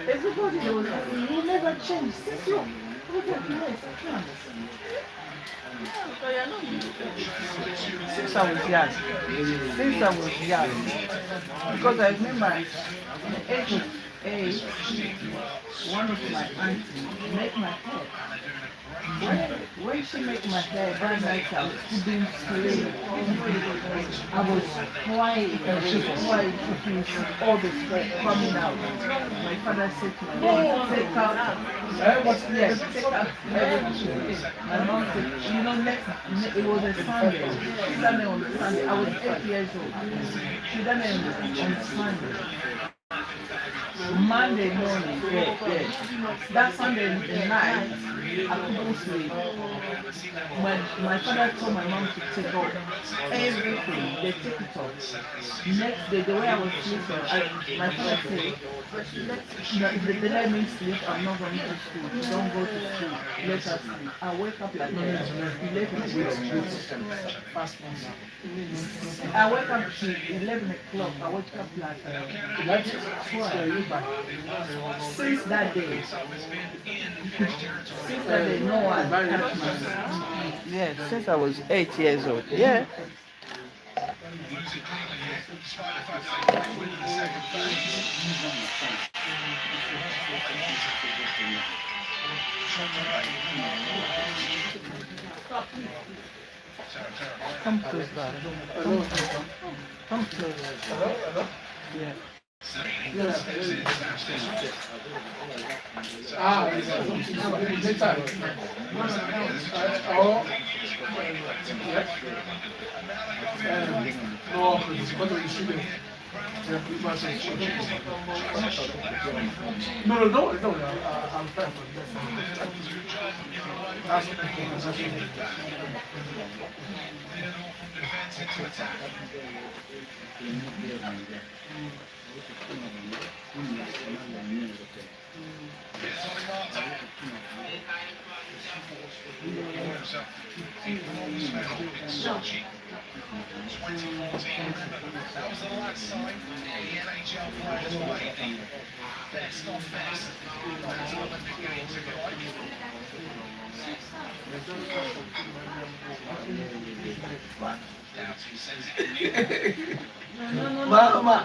Everybody was you never changed since you. I was like, yes, I can. So you're not used to it. Since I was young. Since I was young. Because I remember at the age of 8, one of my aunties made my hair. When she made my hair that night, I couldn't sleep. I was crying. I was crying to see all the sweat coming out. My father said to my mom, take out, yes, take out everything. My mom said, you know, it was a Sunday. She done it on Sunday. I was 8 years old. She done it on Sunday. Monday morning, that Sunday night, I couldn't sleep. My father told my mom to take off everything. They took it off. Next day, the way I was sleeping, my father said, no, if they let me sleep, I'm not going to school. Don't go to school. Let us sleep. I wake up like 11 o'clock. I wake up to 11 o'clock. I wake up like 12. Since that day, no one touched my. Yeah, since I was 8 years old. Yeah. Come close, darling. Come close. Yeah. Ah, later. Oh, no, what are you shooting? No, I'm fine. That was the last time the NHL players played the best on best at Olympic Games, if you like. Doughty sends it in. Mama.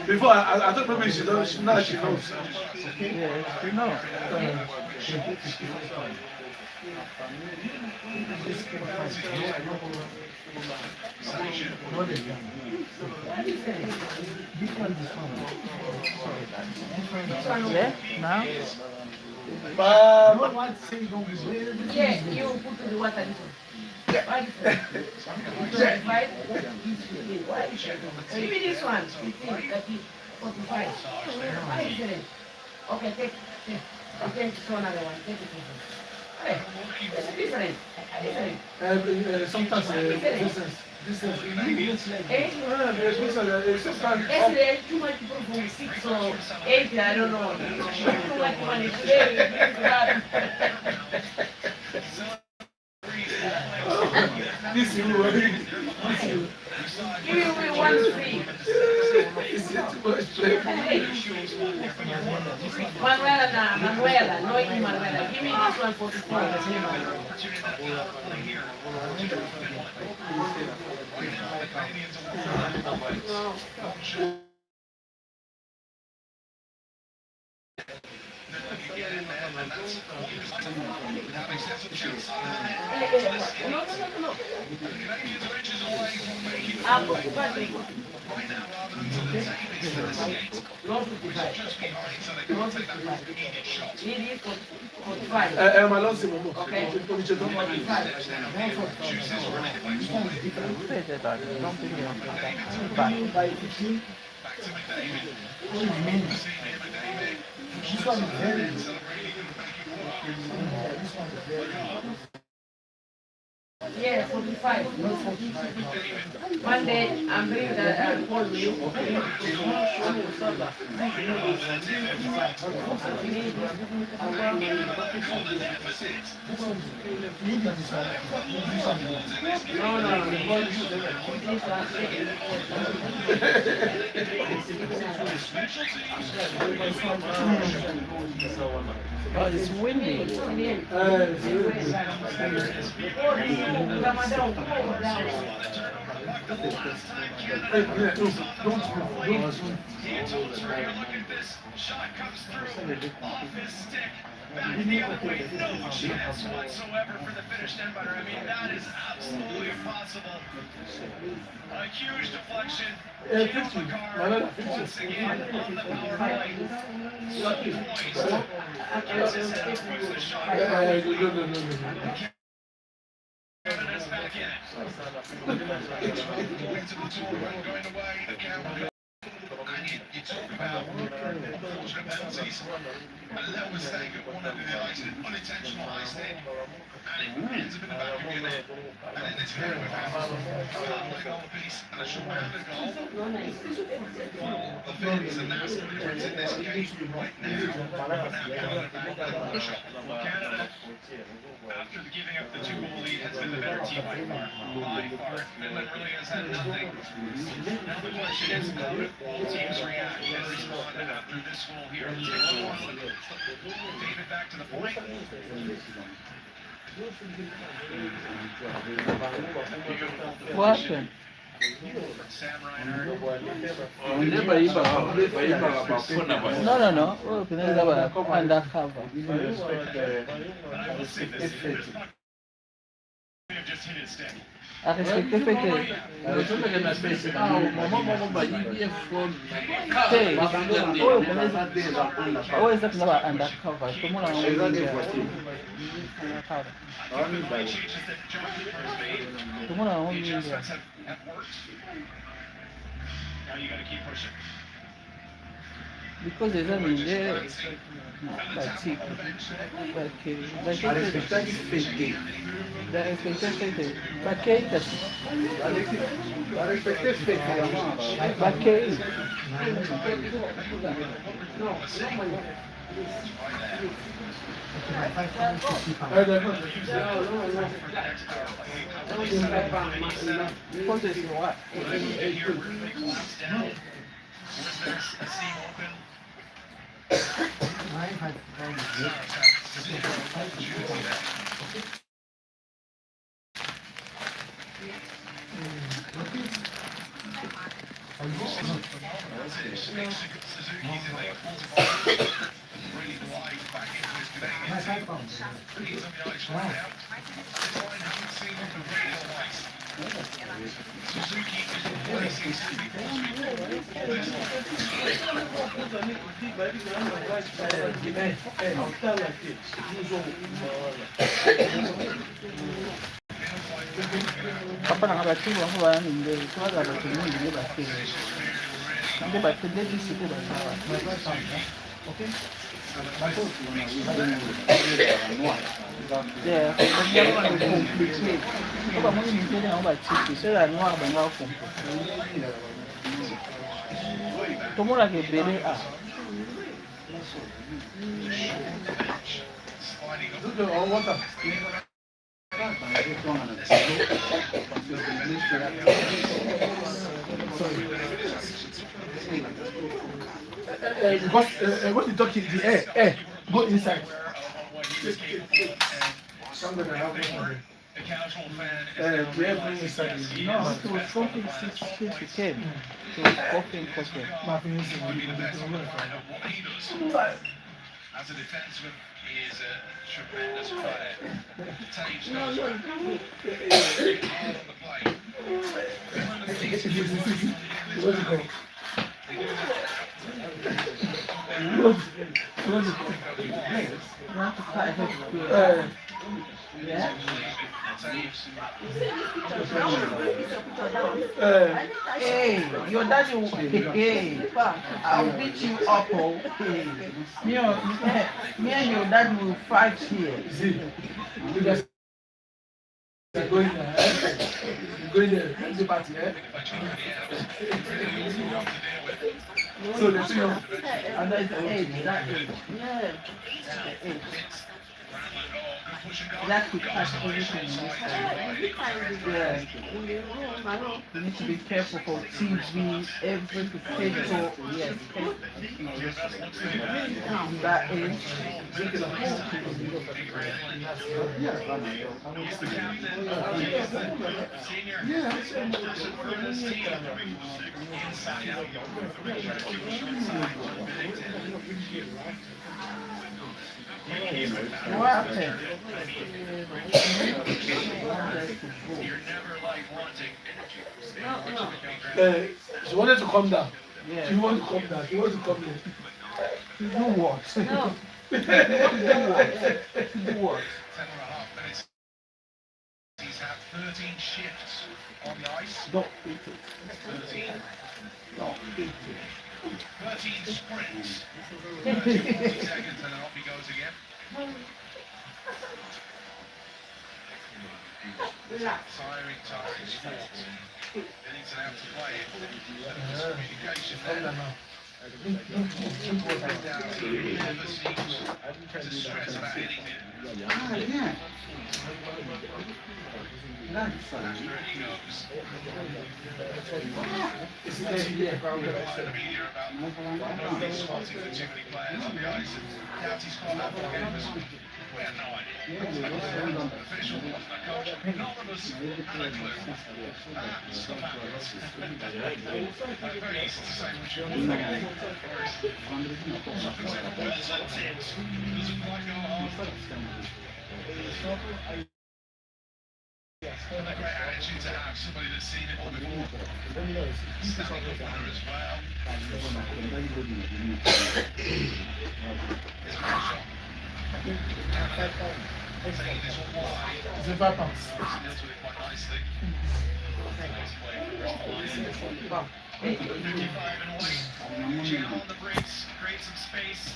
Before I thought maybe she knows. Now she knows. Yes, you know. Yeah, now? Mama. Yeah, you put the water. Why give me this one. 45. Why is it? Okay, take. Take another one. Take it. Hey, it's different. Sometimes distance. Yesterday, too much people from 6 or 8, I don't know. Too much money today. This you. Give me one free. Manuela, no Manuela. Give me this one for 54. No. Ma non si muove. This one is very Yeah, 45. One day I'm bringing that call you. Oh, it's windy. He told her, look at this. Shot comes through off his stick. Back the other way. No chance whatsoever for the finished end butter. I mean, that is absolutely impossible. A huge deflection. Kale McCarr, once again, on the power play. So poised. Gets his head up, puts the shot. Kevin is back in it. Going away. And you talk about unfortunate penalties. A little mistake at one of the unintentional icing, and it ends up in the back of your net. And in this game, we've had a half goal apiece and a short-handed goal. The Finns and Mascots in this game right now are now coming about Russia. Canada, after giving up the 2-goal lead, has been the better team by far. Finland really has had nothing. Now the question is, how do teams react and respond after this goal here? Take one look. David back to the point. What happened? Sam Reinhart. No. Oh, can undercover. But I will say this. This puck may have just hit his stick. I respect the fact Hey, always talking about undercover. Come on, Great changes that John Cooper's made. come on, The adjustments have worked. Now you got to keep pushing. because there's a mean there. But cheap. The expectation. But because it's what? Here, where do they collapse down? Was there a seam open? Suzuki's in there, really wide back into his Canadian team. He's on the ice right now. This line hasn't seen the radial ice. Suzuki is replacing 64 Papa na abati wangu bana nde kwa za abati nyingi ne bati. Nde bati nde disite bana. Yeah, completely. Oba mo ni nte na bati, so la noir banga completely. Tomola ke bele a. Because when you talk in the air, go inside. Somebody have one. The casual fan is Yeah, bring inside. No, it was something 6 feet came. It was coughing. Nothing is as a defenseman, he is a tremendous player. Taves knows on the play. Yeah. Hey, your daddy will hey, I'll beat you up, oh. Hey. Me and your daddy will fight here. Going there. Going there. The party, eh? So the two of And that's the age, that age. Yeah. The age. That could catch everything in this house. Yeah. You need to be careful for TV, every potato. Yes. That age. What happened? she wanted to come down. Yeah. She wanted to come down. She wanted to come in. To do what? No. To do what? To do what? 10.5 minutes. He's had 13 shifts on the ice. Don't eat it. 13. Don't eat it. 13 sprints. 30, 40 seconds and then off he goes again. Tiring sport. Bennington out to play it. Communication there. He never seems to stress about anything. Yeah. After he goes, It's there, yeah. the media about not spotting for too many players on the ice. And County scored that ball game. We had no idea. Official, the coach, none of us had a clue. Stuff happens. Very easy to say we should win the game. Something's in the words and tips. Doesn't quite go hard. And a great attitude to have, somebody that's seen it all before. Standing up for her as well. It's a good shot. Taking this one wide. It's a bypass. Deals with it quite nicely. 55 and away. Jim on the breaks, create some space.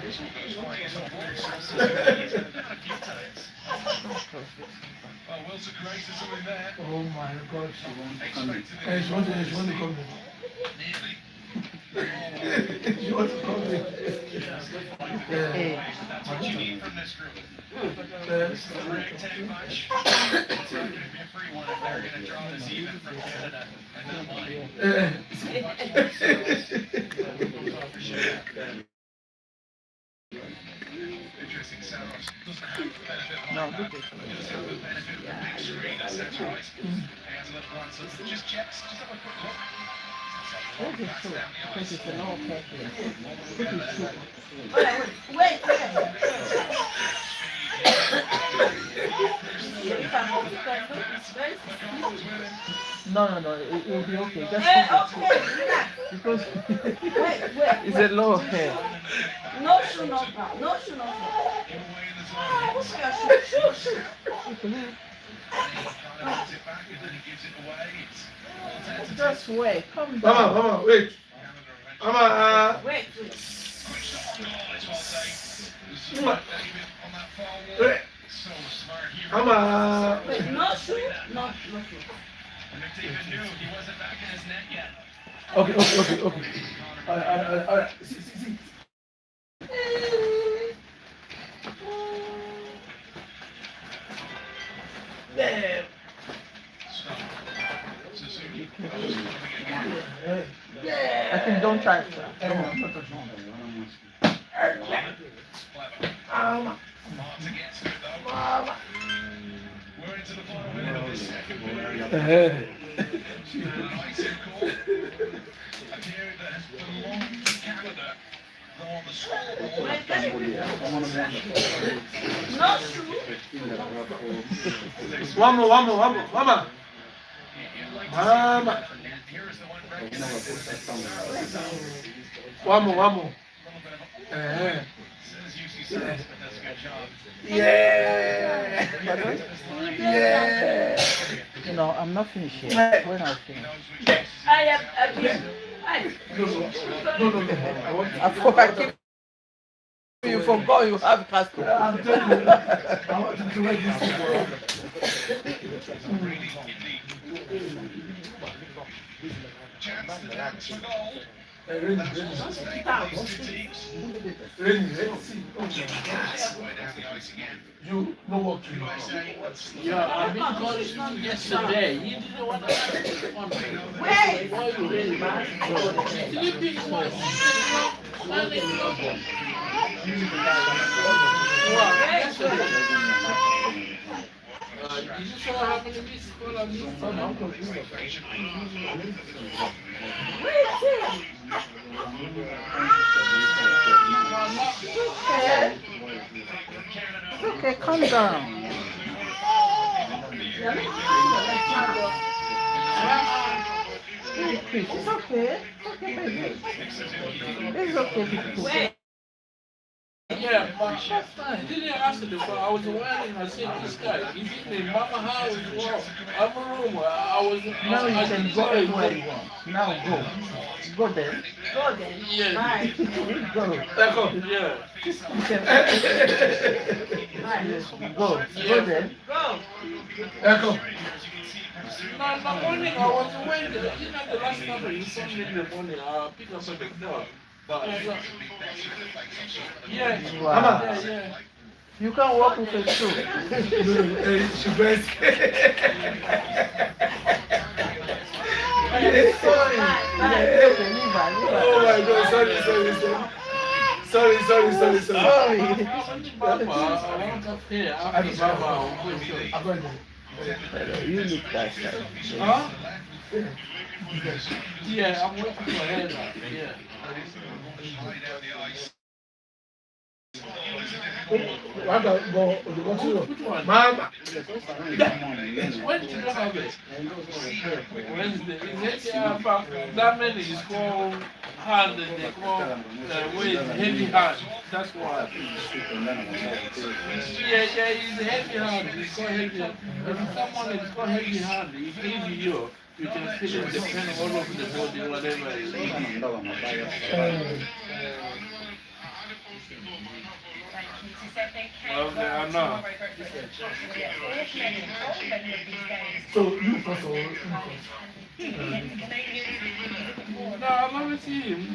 This one goes wide, it's on board, so it's a few times. Well, Wilson Grace is something there. Oh my God. Expected Hey, it. she wants to come in. Nearly. She wants to come in. Hey. That's what you need from this group. Yeah. This is a ragtag match. It's not going to be a free one if they're going to draw this even from Canada and not mine. For sure. Interesting sounds. Doesn't have the benefit of No, that. look at It does have the benefit of the big screen that sets right. He has a little glance up. Just checks. Just have a quick look. What is true? Because it's an old paper. What is true? Wait. No, it will be okay. Just Hey, put it okay, relax. because Wait. it's a low hair. No shoe, no bra. No shoe, no bra. Ah, what's your shoe? Shoe. Just wait. Come Mama, down. Mama, wait. Mama, Wait. wait. Mama. Wait, no shoe, no shoe. McDavid knew he wasn't back in his net yet. Okay. Alright. See. There. I think don't try it. Mama. Marks against it though. We're into the final minute of this second period. Nice and cool. A period that has belonged to Canada. Though on the scoreboard. Wait, get it. No shoe. One more. Mama. Here's the one One more. Says UC Service, but does a good job. Yeah. You know, I'm not finished yet. When I finish. I have a piece. No. I want I keep You forgot you have castle. I'm telling you, I want you to wear this thing. Chance to dance for goal. Rainy, That's rainy. what sustains these two teams. Rainy, let's see. Way down the ice again. You no working. USA. Yeah, I've been calling you yesterday. You didn't want to answer the phone. Wait. Why you really sleeping was 6 o'clock, 9 o'clock. Wow, yesterday. Did you saw how many missed calls I missed? Okay, calm down. It's okay. It's okay, people. Wait. Yeah, but you didn't answer the phone. I was wearing I said this guy. He's in the mama house. Well, I'm a room. I was. Now you can go anywhere you want. Now go. Go there. Go then. Yeah. Bye. Go. Echo. Yeah. You can go. Go there. Go. Echo. No, in the morning I was waiting. You know, the last time you saw me in the morning, I picked up the phone. But yeah, Wow. yeah. You can walk with a shoe. She best. Sorry. Okay, leave her, leave her. Oh my God! Sorry. Sorry. Sorry. I'm going to. You look that side. Huh? Yeah, I'm waiting for her now. Yeah. What about go? Which one? Mama. When did you have it? Wednesday. Is it about that many is called hand and they call weight heavy hand. That's why. Yeah, it's heavy hand. It's called heavy hand. If someone is called heavy hand, if heavy you can feel it the pain all over the body, whatever it is. Okay, I know. So you first or you No, I've never seen him.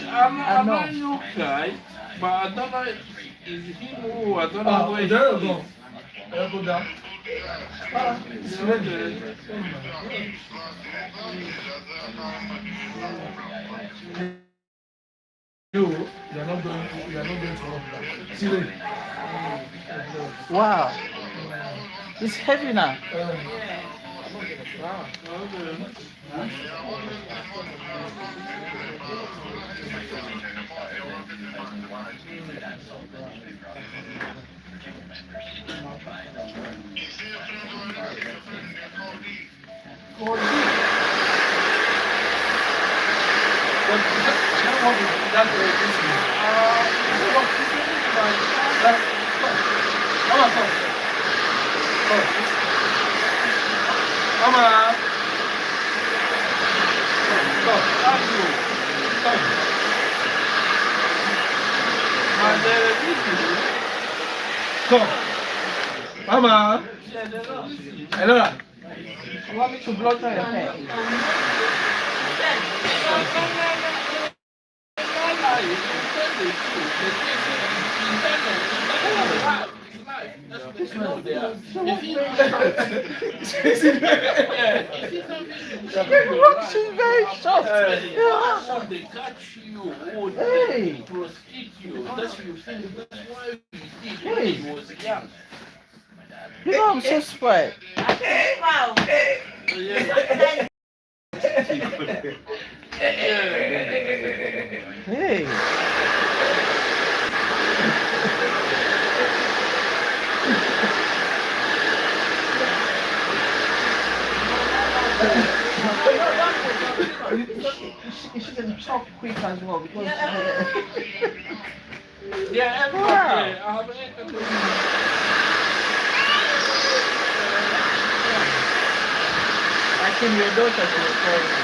I'm a new guy, but I don't know is him who I don't know where there you he go. is. Go down. It's ready. You're not going to work now. See you. Wow. It's heavy now. Come. Mama. Hello. You want me to blow dry your hair? She's very soft. They catch you or Hey. they prostitute you. That's what you think. That's why we did when he was young. You know I'm so spoiled. Wow. Yeah. Hey. You shouldn't talk quick as well because Yeah, every Wow. day I have an I think your daughter should call me.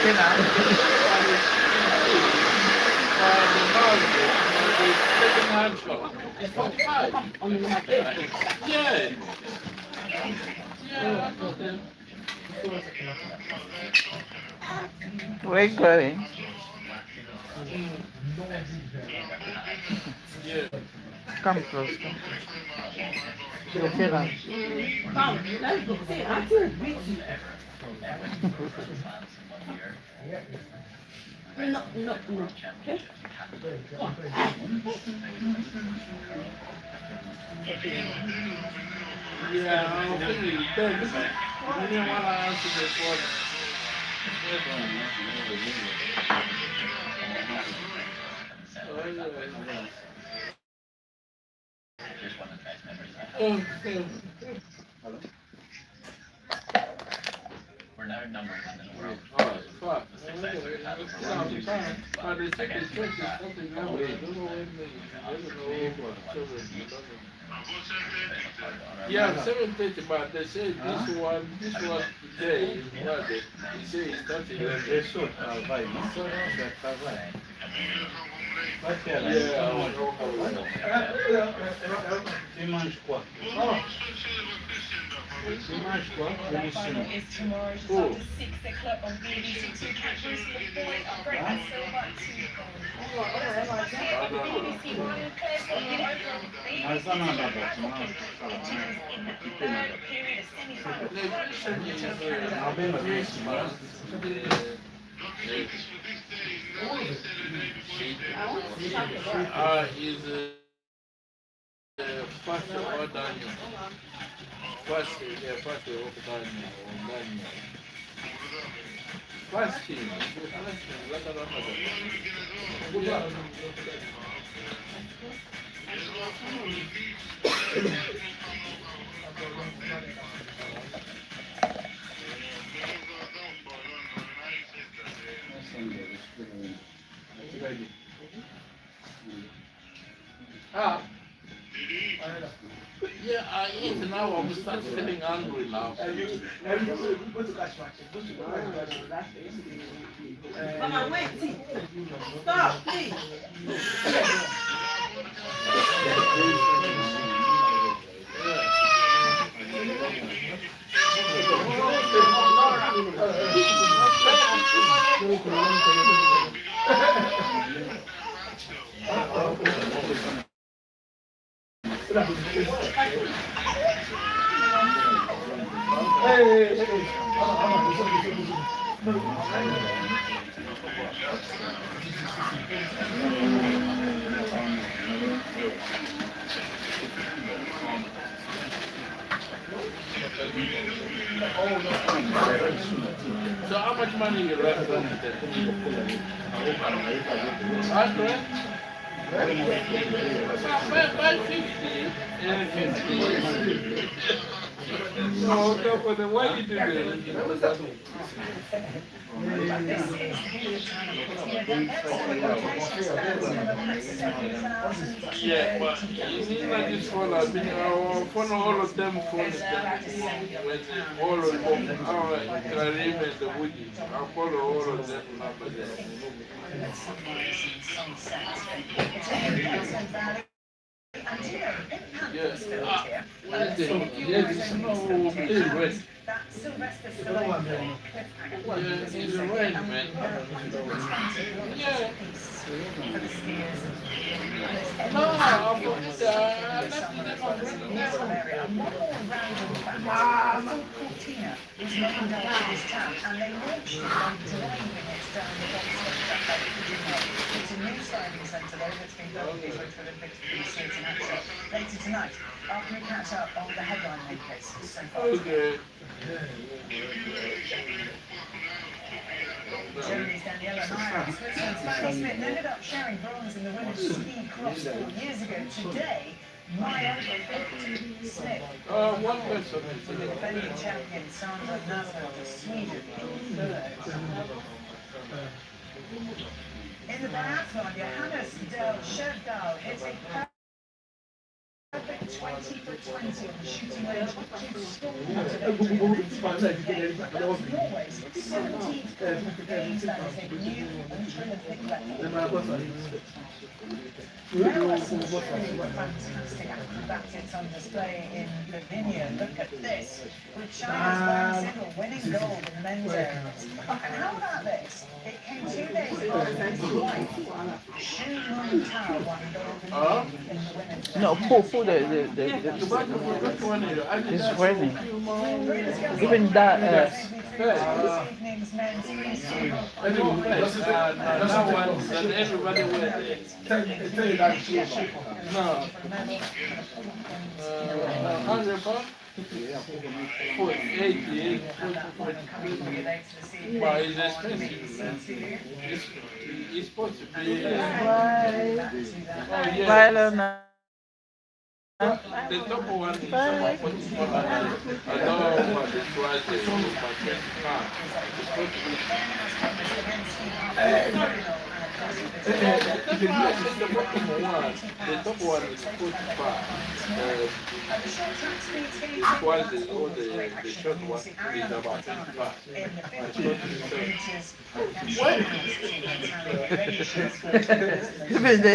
okay now? On the market. Yeah. Yeah. Where you going? Yeah. Come close. Come. You okay now? Come, let's go. See, Auntie will beat you. No, no, no. Okay? Yeah, I'm feeling bad. I didn't want to answer this one. We're now number one in the world. Oh, fuck. But they said the church is something that way. Yeah, 7:30, but they say this was today. What they say it's not 11. The final is tomorrow, just after 6 o'clock on BBC Two. Catch us for the boys. Great, that's so much to BBC One. Claire's got you over on BBC Two. Continues in the third period of semi-final. Is first or Daniel? First, yeah, first or Daniel. First team. Ah. Yeah, I eat now. I'm start feeling hungry now. Mama, wait. Stop, please. So how much money you left on it? 100? 550 and 50. No, no, but then why did you do that? Yeah, but you need not this phone. I've been phone all of them phones. All of them. Karim and the Woody. I follow all of them numbers. Yes. Yes, no, it's he's a rain man. Yeah. No, is looking down this town, and they launched it on delay minutes down the It's a new sliding centre though that's been built in Winter Olympics for the States in action later tonight after we catch up on the headline makers so far. Okay. Germany's Daniela Meyer and Switzerland's Fanny Smith ended up sharing bronze in the women's ski cross 4 years ago. Today, Meyer beat Smith. One person. The defending champion Sandra Nassau of Sweden in third. In the biathlon, Johannes Del Scherdahl hits a perfect 20 foot 20 on the shooting range, which is still always 17 games that is a new ultra-Olympic record. There are some truly fantastic acrobatics on display in Pavilion. Look at this, with China's Wang Zidong winning gold in the men's areas. And how about this? It came 2 days after his wife, Xu Tao, won gold in the women's. No, pull it's raining. Even that, This evening's men's freestyle. That one that everybody wears. Tell you that No. 100 pounds? 88, 40. But it's expensive. It's supposed to be. Oh, yeah. The top one is about 44. I don't know what the price is, but 20 pounds. It's supposed to be. The bottom one, the top one is 45. While the short one is about 25. Even the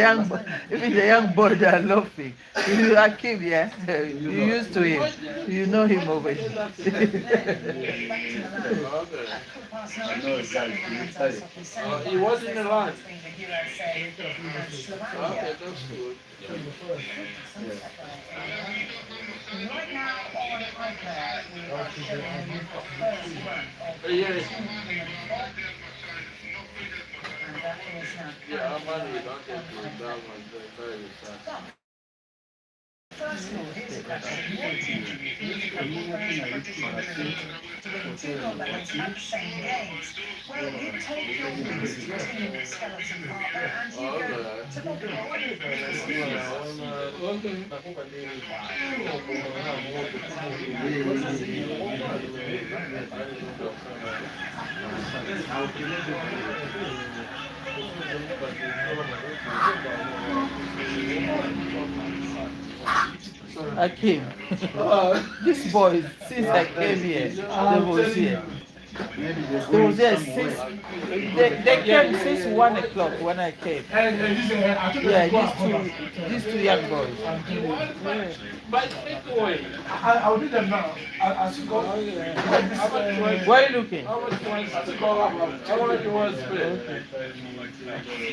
young boy they are laughing. You are Kim, yeah? You used to him. You know him already. He was in the line. Okay, Okay, that's good. right now on iPad, we are showing you the first run of Yeah, and that is now. yeah, I'm money don't get to that one. Very sad. First of all, here's a question. What team to win 2 gold medals at the same games? Well, you take your biggest team skeleton partner and you go to the I came. This boy, since I came here, they was here. They was here since they came since 1 o'clock when I came. Yeah, these two young boys. But anyway, I'll do them now. I'll go. Why are you looking? how much was to go up? How much was paid?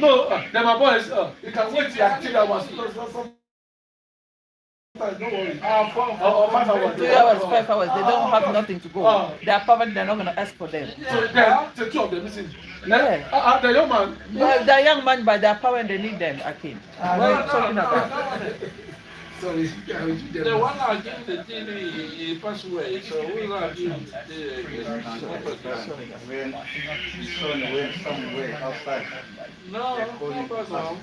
No, they're my boys. You can wait till 3 hours. Don't worry. 5 hours. 2 hours, 5 hours. They don't have nothing to go. They are poverty. They're not gonna ask for them. So then, the 2 of them missing. Yeah. The young man. They're young man, but they're power and they need them. Akin. What are you talking about? Sorry. The one I give the TV, he passed away. So we're gonna give the somewhere outside. no, no problem.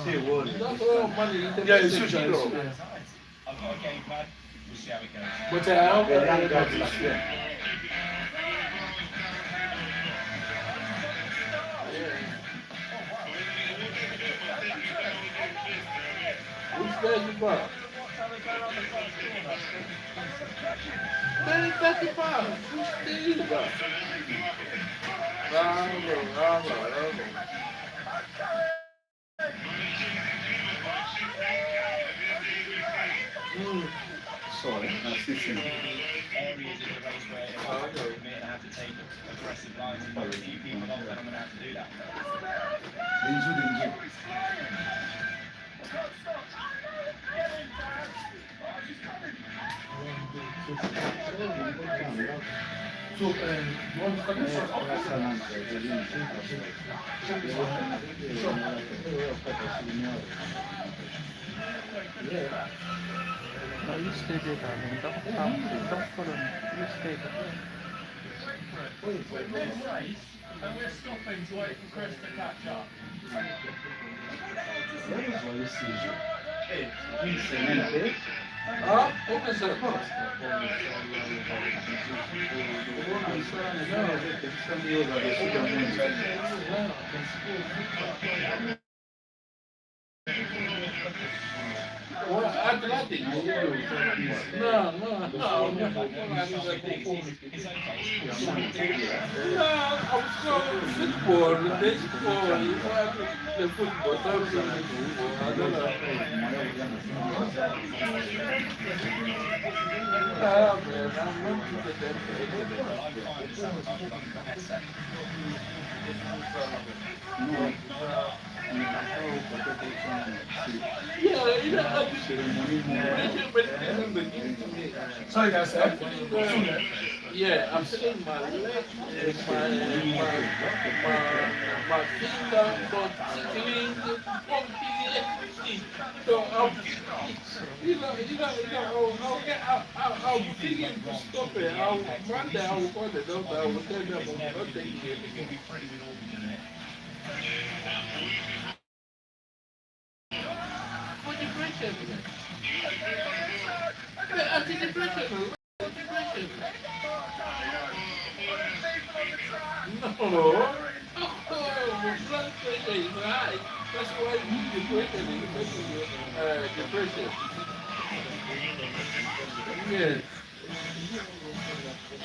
See what? That's all money. Yeah, it's usual. Kilo. But I The young guys like them. Which day you got? 30 pounds. Which day you got? Sorry, I'm sitting. Areas of the race where they have to take aggressive lines, and very few people on them have to do that. So, you want to come in? No, you stay there, darling. Don't follow me. You stay there. And we're stopping to wait for Chris to catch up. Ah, open circle. athletics. No, I'm sure football, baseball, the football, something the football. I don't know. Man, I'm not to Sorry, guys. Yeah, I'm feeling my leg, my finger, but tickling, pumping, everything. So I'm, I'll thinking to stop it. One day I will call the doctor. I will tell them I'm not taking it anymore. For depression, anti-depression. No. Oh, blood pressure is high. That's why you depression is depression. Yes.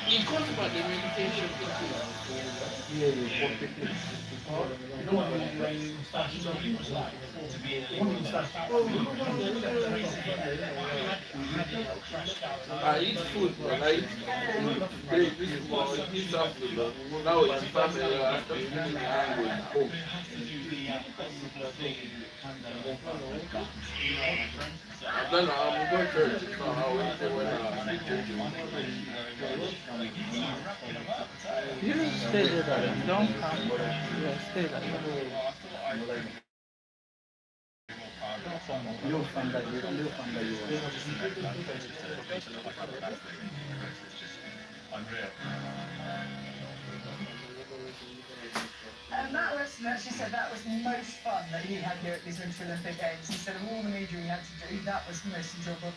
It comes about the meditation. I eat food, but I eat this morning, this afternoon. Now it's family. After feeding me, I'm going home. I'm going to church. No, I will say when I'm You stay there, don't come. Yeah, stay there. You'll find that you And that was, she said, that was the most fun that he had here at these Winter Olympic Games. He said of all the media he had to do, that was the most enjoyable.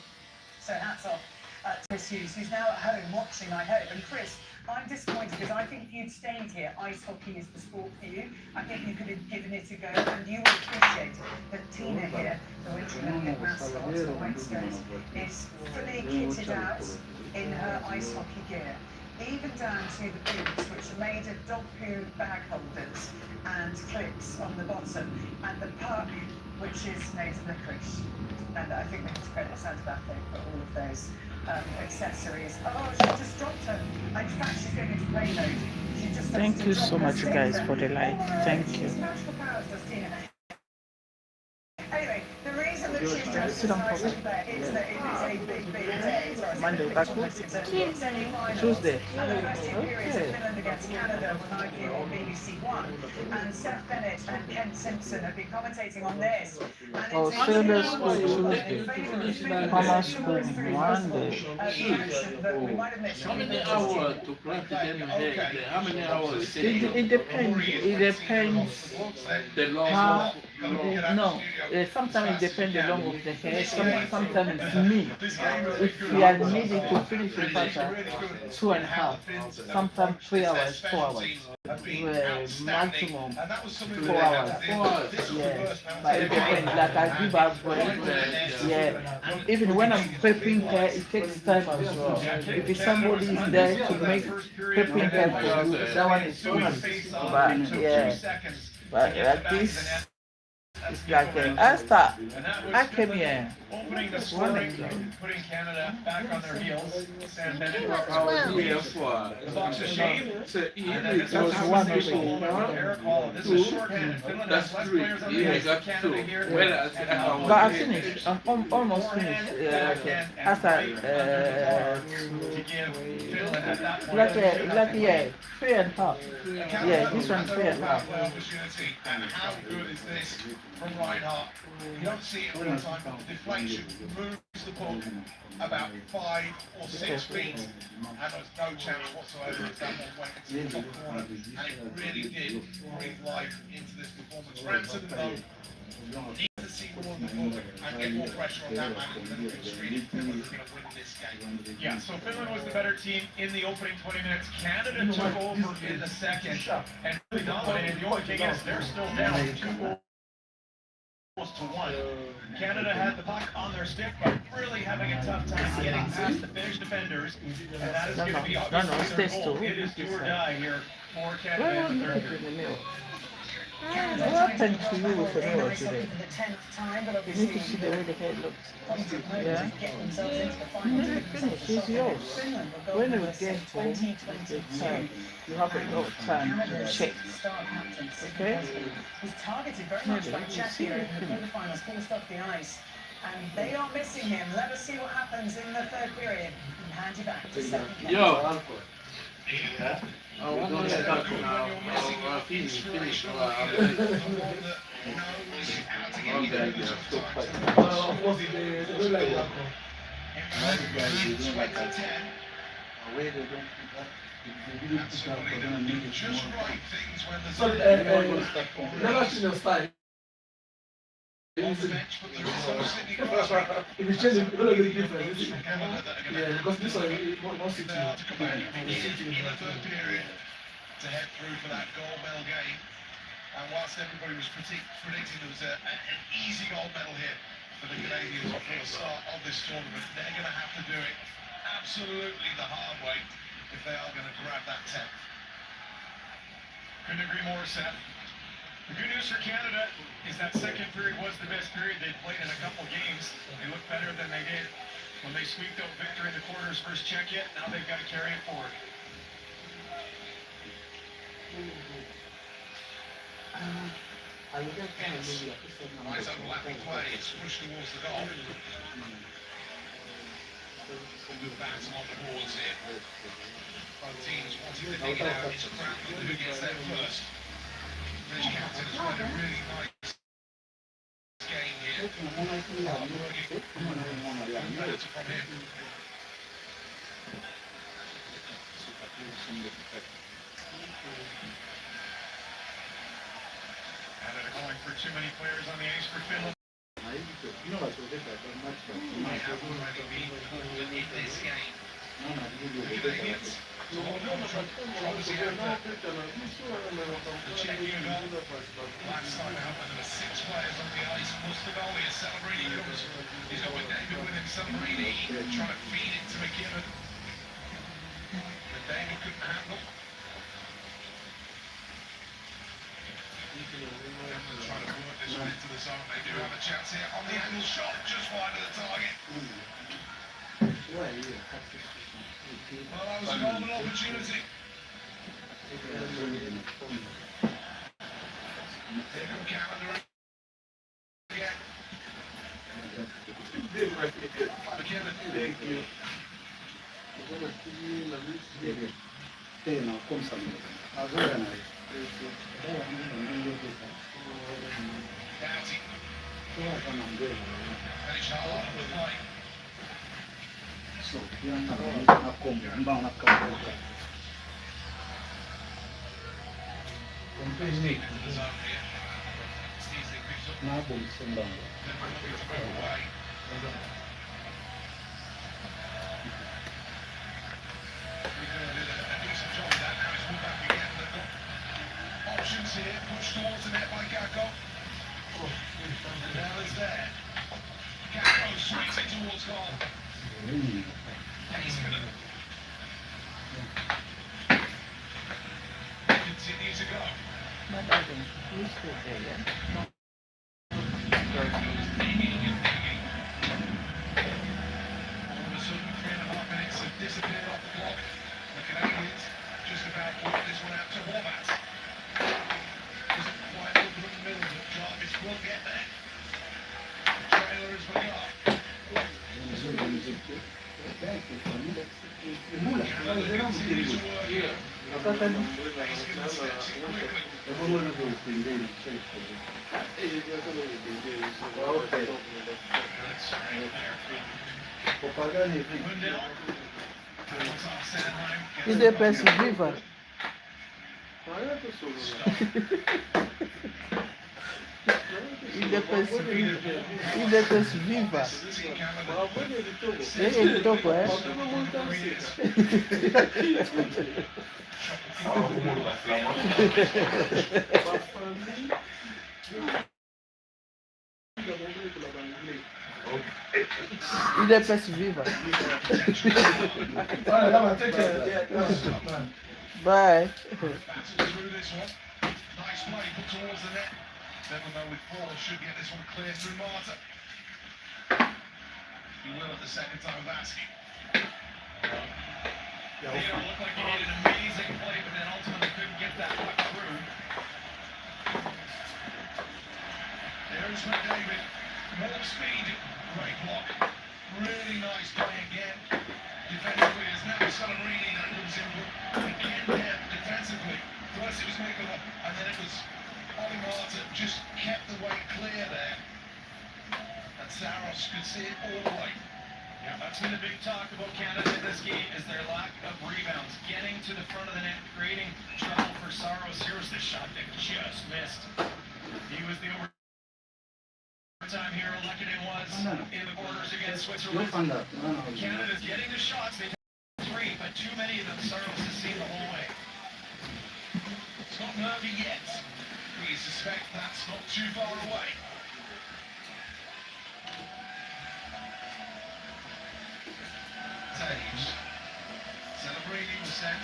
So hats off to Chris Hughes, who's now at home watching, I hope. And Chris, I'm disappointed because I think if you'd stayed here, ice hockey is the sport for you. I think you could have given it a go, and you will appreciate that Tina here, the Winter Olympic mascot for Wainscots, is fully kitted out in her ice hockey gear, even down to the boots, which are made of dog poo bag holders and clips on the bottom, and the puck, which is made of licorice. And I think we have to credit Santa Bafe for all of those accessories. Oh, she just dropped her. In fact, she's going into play mode. She just Thank you so much, guys, for the like. Thank you. Magical powers, does Tina. Anyway, the reason that she's dressed Sit as on nice properly. and fair is that it is a big, big day. Monday, back home. Tuesday. And the first two periods of Okay. Finland against Canada were live here on BBC One. And Seth Bennett and Ken Simpson have been commentating on this. And Oh, it's Sailor a School Tuesday. Common School Monday. reaction that we might have missed. How many hours to plant them here? How many hours? It depends. It depends The long how. No, sometimes it depends the long of the hair. Sometimes it's me. If we are needed to finish the pattern, 2.5. Sometimes 3 hours, 4 hours. Maximum 4 hours. Yeah, but it depends. Like I give out break. Yeah, even when I'm prepping hair, it takes time as well. If it's somebody is there to make prepping hair for you, that one is easy. But yeah, but like this. It's like I came here. Opening the scoring, putting Canada back on their heels. Sam Bennett, I was here for. box of shame. So And then it it's was also one people, of Eric Hall. This is shorthanded. Finland That's has less three. players on the Yeah, ice. got Canada two. here. Well, But I finished. I'm almost finished. As to give Finland at that point. like 3.5. Yeah, this one's 3.5. Opportunity. And how good is this from Reinhardt? You don't see it all the time, but the deflection moves the puck about 5 or 6 feet, and there's no chance whatsoever if that one went into the top corner. And it really did breathe life into this performance. Ransom, though, needs to see more of the puck and get more pressure on that man in the middle of the street if Finland are going to win this game. Yeah, so Finland was the better team in the opening 20 minutes. Canada took over in the second and really dominated. The only thing is they're still down 2 goals. to 1. Canada had the puck on their stick, but really having a tough time getting past the Finnish defenders. And that is going to be obviously their goal. It is do or die here for Canada in the third period. Canada What happened to you with the in road ice hockey today? for the 10th time, but You obviously need to see the way the hair looks. positive moves Yeah. to get themselves into the finals. Finish, it's yours. Finland will go When for you this get in home, you 2022. have a lot of time to Canada's check. star captain, Sidney Okay. Crosby, was targeted very much by Czechia in the quarterfinals, forced off the ice. And they are missing him. Let us see what happens in the third period. And hand you back to second. Yo. Yeah? I want to get back now. Finish. Of course, they don't like that. Just right things when there's So, never seen your style. on the bench, but there is no Sidney Crosby. If you change it, it's going to look different. From Canada that are going Yeah, to because this one is more city. now to come back in the third period to head through for that gold medal game. And whilst everybody was predicting there was an easy gold medal hit for the Canadians before the start of this tournament, they're going to have to do it absolutely the hard way if they are going to grab that 10th. Couldn't agree more, Seth. The good news for Canada is that second period was the best period they'd played in a couple games. They looked better than they did when they squeaked out victory in the quarters versus Czechia. Now they've got to carry it forward. Nice overlapping play. It's pushed towards the goal. Good batsman on the boards here. Both teams wanting to dig it out. It's crowded who gets there first. British captain has played a really nice game here. Better from him. And they're calling for too many players on the ice for Finland. They have already been in this game. The Canadians. So obviously have the Czech unit. Last time out when there were 6 players on the ice, plus the goalie is celebrating goals. He's got McDavid with him celebrating, trying to feed it to McKinnon. McDavid couldn't handle. Trying to work this one into the zone. They do have a chance here on the angle shot, just wide of the target. Well, that was a golden opportunity. Here come Canada again. McKinnon. Doughty. Finish hard on the play. Into the zone here. It's easily picked up. Then we're looking to move away. We're going to do a decent job of that now. It's moved back again. They've got options here. Push towards the net by Gakko. The ball is there. Gakko swings it towards goal. He's going to continue to go. But I think you still there, yeah? All of a sudden, 3.5 minutes have disappeared off the clock. The Canadians just about worked this one out to Warmat. Doesn't quite look from the middle, but Jarvis will get there. The trailer has begun. Canada continue to work here. Baseman steps in quickly. Mundell. What's up, Sandheim? E depois viva. E depois viva. E depois viva. Ele tocou, é? Il est pas survivre. Alright, Lama, take care. Bye. Battles through this one. Nice play put towards the net. Never know with four should get this one clear through Marta. He will at the second time of asking. Theo looked like he made an amazing play, but then ultimately couldn't get that puck through. There's McDavid. More speed. Great block. Really nice play again. Defensively, there's now Ceremonies that moves in. Again, there, defensively. First it was Nicola, and then it was Ollie Martin. Just kept the way clear there. And Saros could see it all the way. Yeah, that's been the big talk about Canada in this game, is their lack of rebounds. Getting to the front of the net, creating trouble for Saros. Here's the shot that just missed. He was the overtime hero, Lekanen was in the quarters against Switzerland. Canada's getting the shots, they've had 3, but too many of them Saros has seen the whole way. It's not nervy yet. We suspect that's not too far away. Taves. Celebrating the set.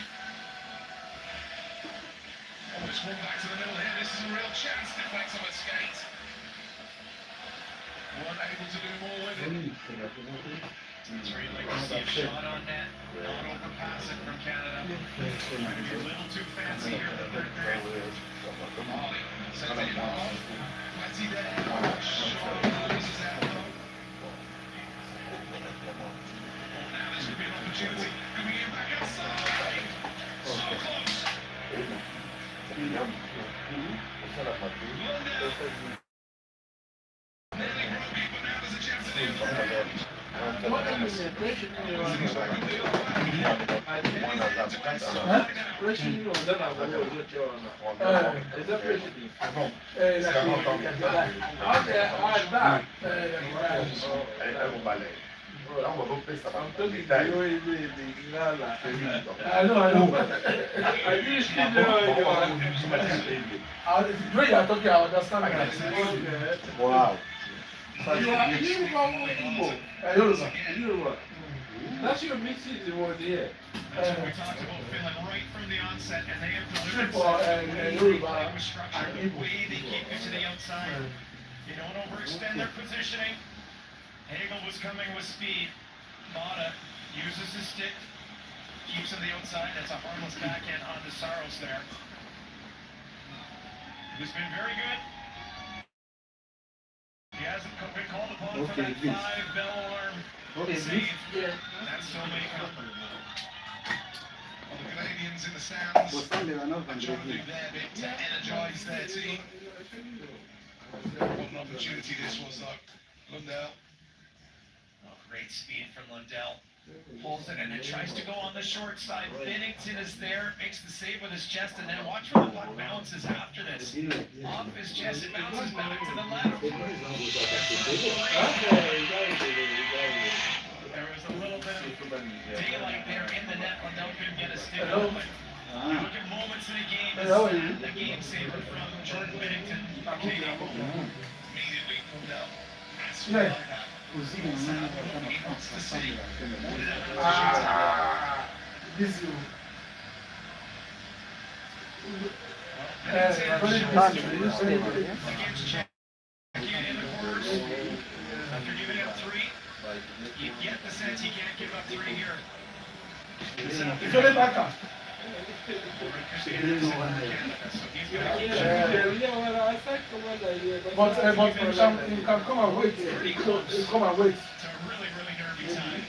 Oh, it's one back to the middle here. This is a real chance. Deflects on its skate. Weren't able to do more with it. It's really like to see a shot on net, not overpass it from Canada. Trying to be a little too fancy here in the third period. Ollie sends it off. Plenty there. Shot loses out though. Now this could be an opportunity. Coming in back outside. So close. Lundell. Nearly broke it, but now there's a chance to do it. I know. I just didn't know. When you are talking, I understand that. Wow. You probably Igbo. Yoruba. That's your mixes word here. That's what we talked about, Finland, right from the onset, and they have delivered Triple something and really Yoruba playing with structure, and the Igbo. way they keep you to the outside. You don't overextend their positioning. Hagel was coming with speed. Mata uses his stick, keeps him the outside. That's a harmless backhand onto Saros there. Who's been very good. He hasn't been called upon for that 5-bell alarm save. That's still may come. Well, the Canadians in the stands trying to do their bit to energise their team. What an opportunity this was though. Lundell. Oh, great speed from Lundell. Pulls it and it tries to go on the short side. Binnington is there, makes the save with his chest, and then watch where the puck bounces after this. Off his chest, it bounces back to the left. There was a little bit of daylight there in the net. Lundell couldn't get a stick on it. You look at moments in a game, it's the game saver from Jordan Binnington. Immediately Lundell. That's Yeah. like that. He wants to see. This you. Against Czech in the quarters, after giving up 3, you get the sense he can't give up 3 here. It's only back. But you can come and wait. Come and wait. It's a really, really nervy time.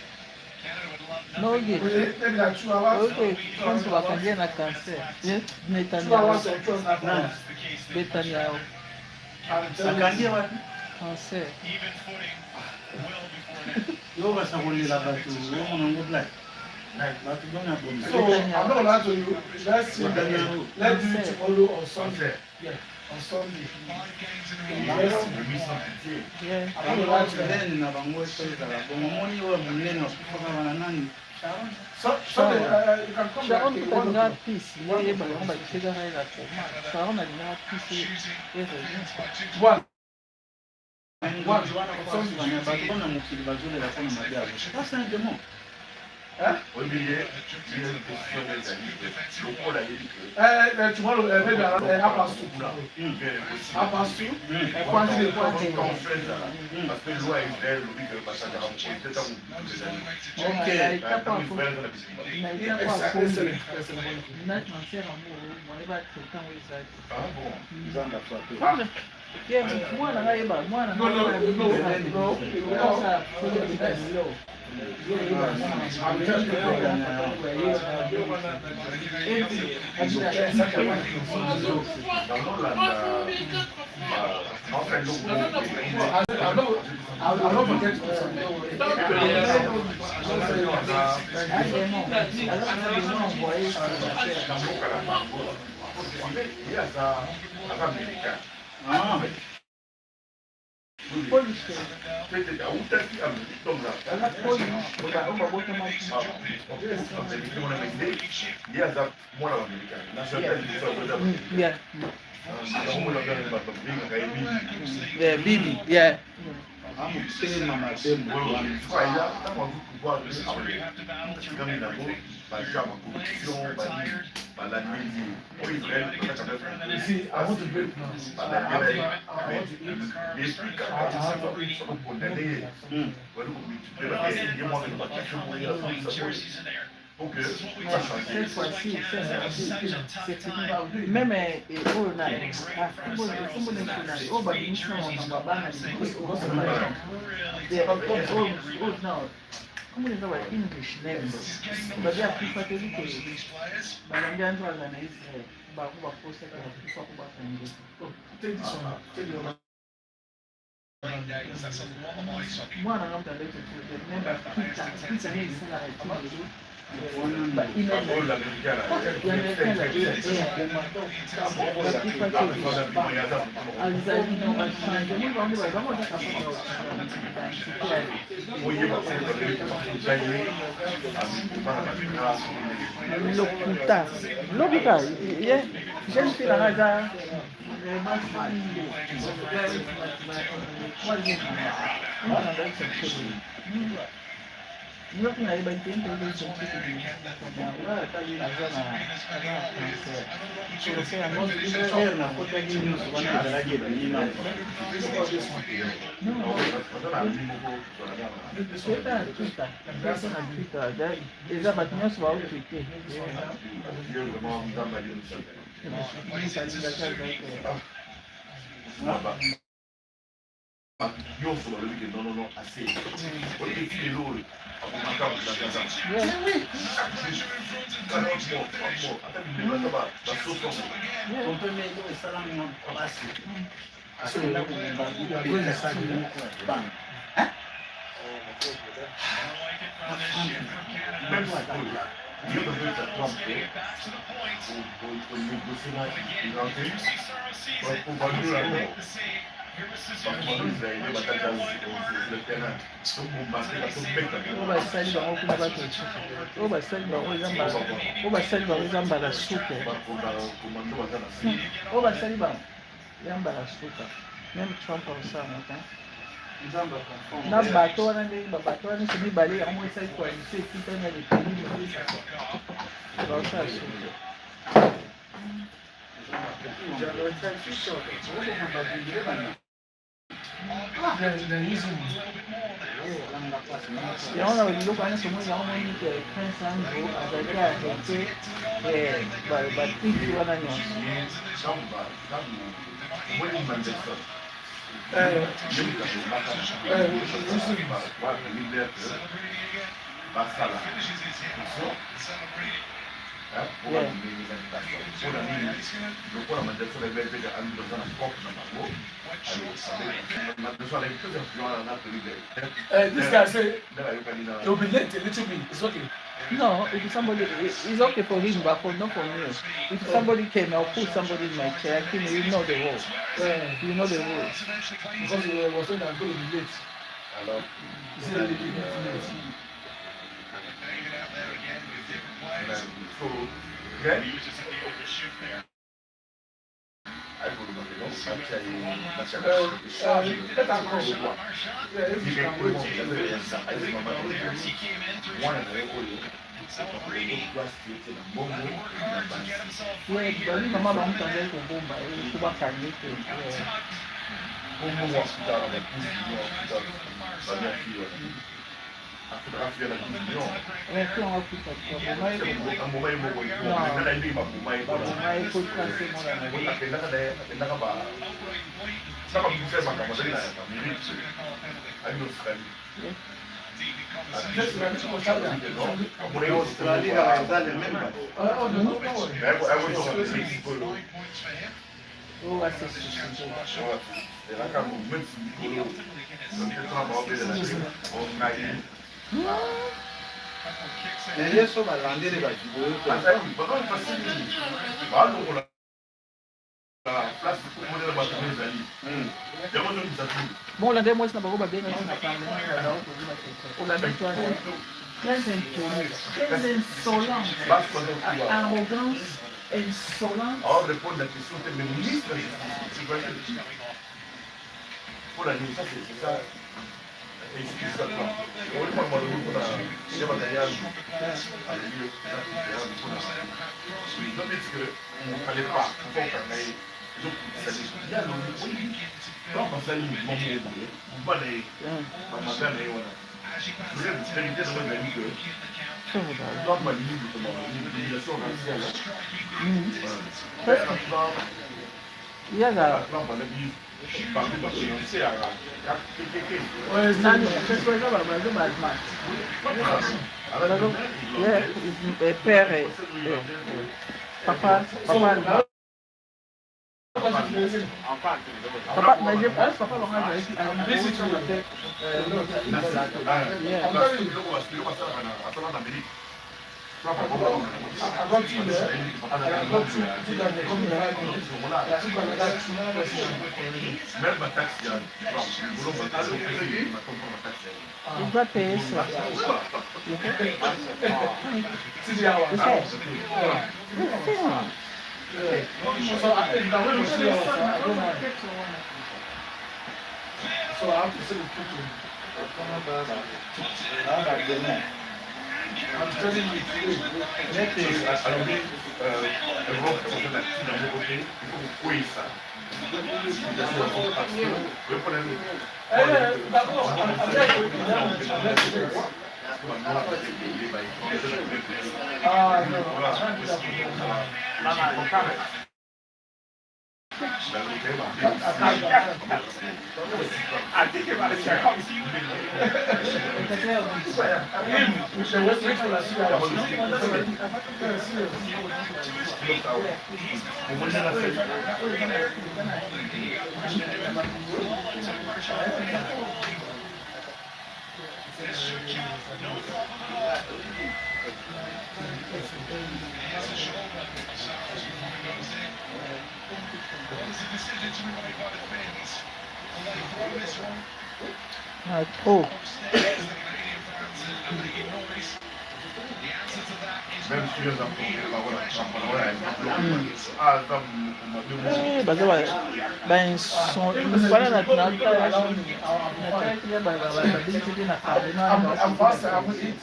Canada would love No, nothing. okay. Maybe like 2 hours. Okay, kwanza wakaingia na cancer. 2 hours Netanyahu. or 2 and a half hours. That's the case they Netanyahu. I'm telling you. Cancer. even footing well before that. Yo vas a volver a batu, yo no black. So I'm not allowed to you. Let's see. Let's do it tomorrow or Sunday. Yeah, on Sunday. 5 games in a row. Let's see. Yeah. I'm not allowed to. Sunday, you can come back. Sharon to tutalinga 1 peace. Yeye balomba kitega haina kwa. Sharon alinga peace. Shooting Yes. against by 2 One. Tomorrow, maybe around 2:30. 2:30. I'll not forget to Yeah, Bibi, yeah. see, I want to break now. I want Même oh na kumbo ni kuna oh but ni sio mabana ni oh now kumbo ni kwa English names but ya kifa kelike bana ndio anaanza na hizi ba kwa posta kwa kifa kwa English take this one. Take the one. mwana na mtu alete remember pizza ni sana but email lokuta yeah jeune fille là là nước này bên tiếng tôi đi xuống cái gì đó ta đi làm ra là tôi sẽ nói cái là có cái gì nữa quan trọng là gì đấy nhưng mà Twitter personal Twitter đấy déjà maintenant sur au Twitter Io sono quelli che non ho a sé, quelli che loro io preferisco troppo con basali bango ezambala suka oyo basali bango yambala suka même Trump aosalaka na bato wana ndenge babato wana nyonso mibale yango esali koalise ekitani ya lipeli baosala suka yango na biloko wana somoi yango moni ke prince andrew azalaki arete batiki wana nyonso This guy said it will be late a little bit. It's okay. No, if somebody, it's okay for him, but not for me. If somebody came, I'll put somebody in my chair. You know the rules. You know the rules. Because he was saying that I'm going to be late. Hello. He said he will be late. So, okay. I go to my Maman va entendre ton bomba et tu vas calmer tes Bon, la moi, je n'ai pas bien très insolente, arrogance, insolente. Alors, répondre à la question, le ministre, pour la nuit, ça, c'est ça. Et c'est ça. On est pas mal de monde, c'est pas d'ailleurs. Non, mais c'est que, on ne fallait pas, on peut pas, mais ça dit, il y a le oui, quand on s'allie, on va aller, on va aller, on va. Vous avez une qualité de votre ami que, dans ma ligne, l'utilisation raciale, Il y a la. Père et papa, papa, mais je pense papa il doit payer ça. So I have to say the truth. I'm telling you, net is alloué Europe dans mon côté, il faut couper ça. Trop. Même si les enfants, ben son voilà la I'm fast, I will eat.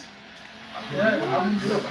Yeah, I will do it.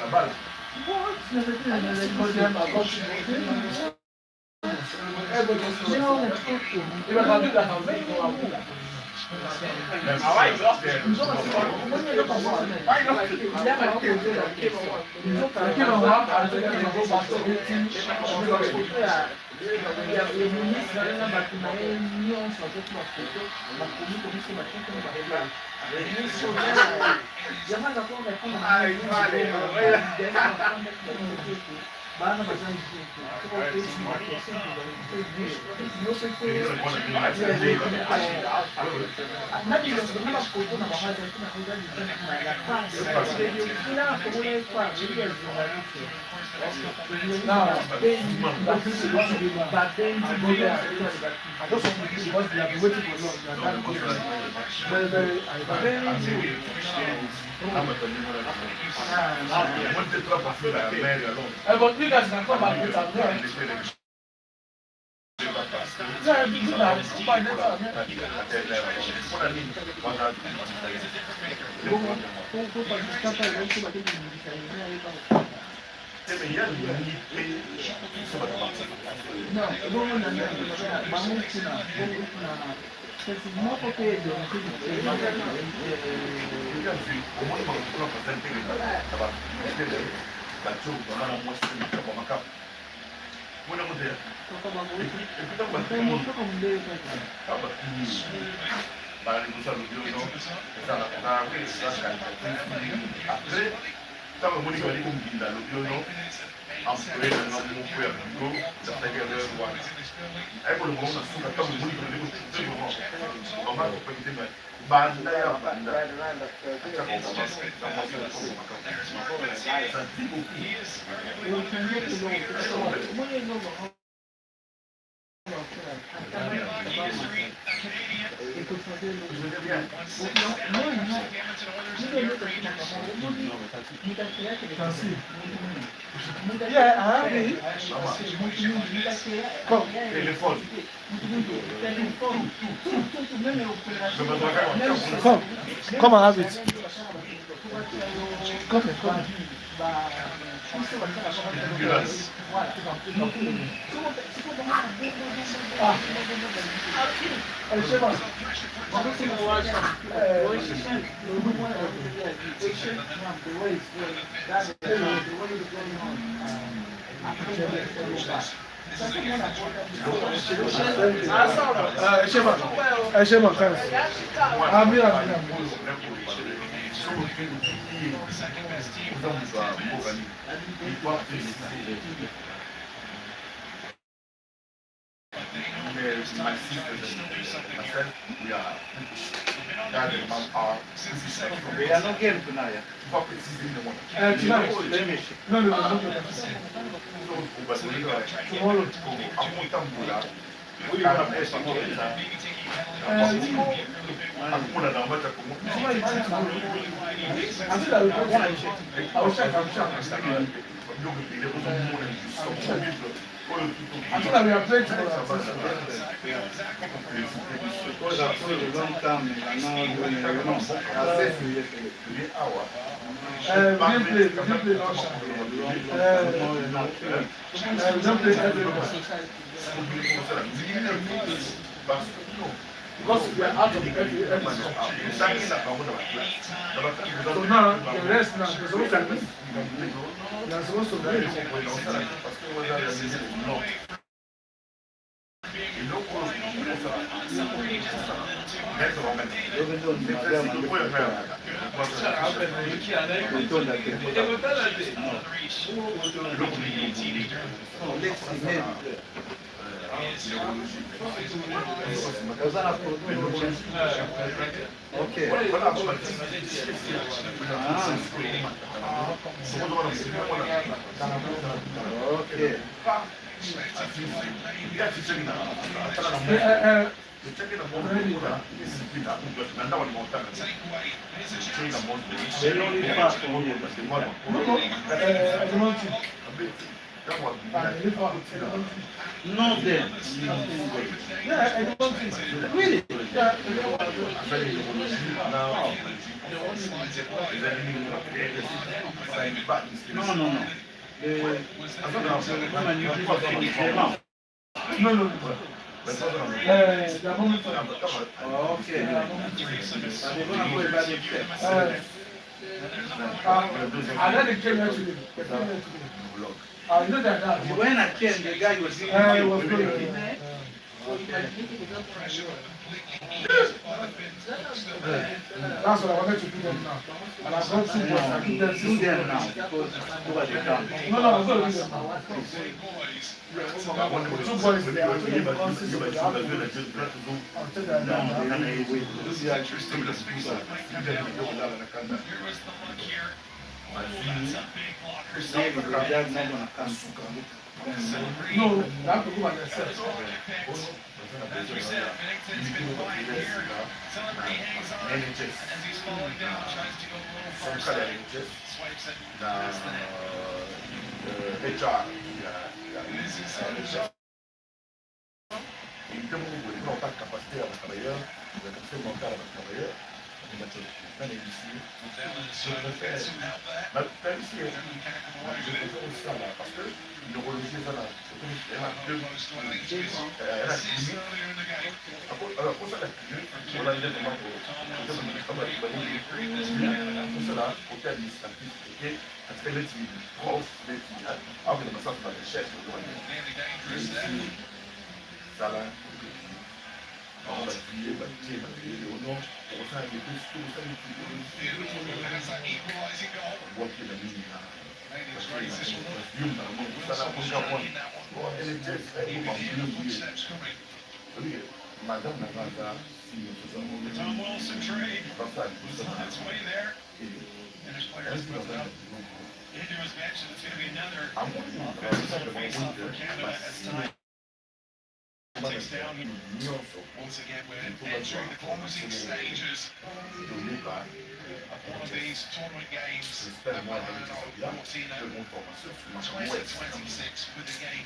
But you guys can come back with Yeah, I have it. Come. Come. Come and have it. Come. My sisters and myself, we are dad and mom are We are not game tonight. puppets in the one. Tonight. No. Tomorrow. I thought that we are playing tomorrow. Because after a long time, we are now doing, we didn't play last time. We don't play every month. Because we are out of every episode. So now, the rest now, there's always a miss. There's also very Okay. Okay. No, then. Yeah, I don't think. Really? No. The woman you give us No. The moment. Okay. They're gonna go about the I know they came here today. You know that now. When I came, the guy was It was good. That's what I wanted to do them now. And I've got 2 boys. I give them 6 do them now because nobody can. No, I'm going to do them now. 2 boys, they are doing the consists of the apple. I'll take that down. No, they have to go by themselves. As we said, Bennington's been fine here. Celebrity hangs on as he's falling down, tries to go a little far side. Swipes it. This is Well, Devlin's get some help there. Devlin can't come away with it. Close to an H's assist earlier in the game. Tom Wilson really agreed this for Canada. Nearly dangerous there. Beautiful who has that equalising goal. Made his race this one. Wilson was striking that one. You could hear the footsteps coming. The Tom Wilson trade was on its way there. And his players put it up into his bench, and it's going to be another offensive face-off for Canada as time takes down. Once again, we're entering the closing stages of one of these tournament games at Milano 14 and 2026 with the game.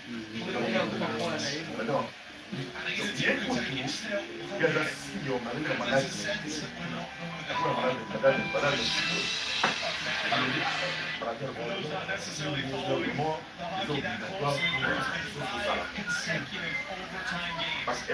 And he's a team who's taking still from the game. There's a sense that we're not knowing that those not necessarily following the hockey that closely, there's been 5 consecutive overtime games. The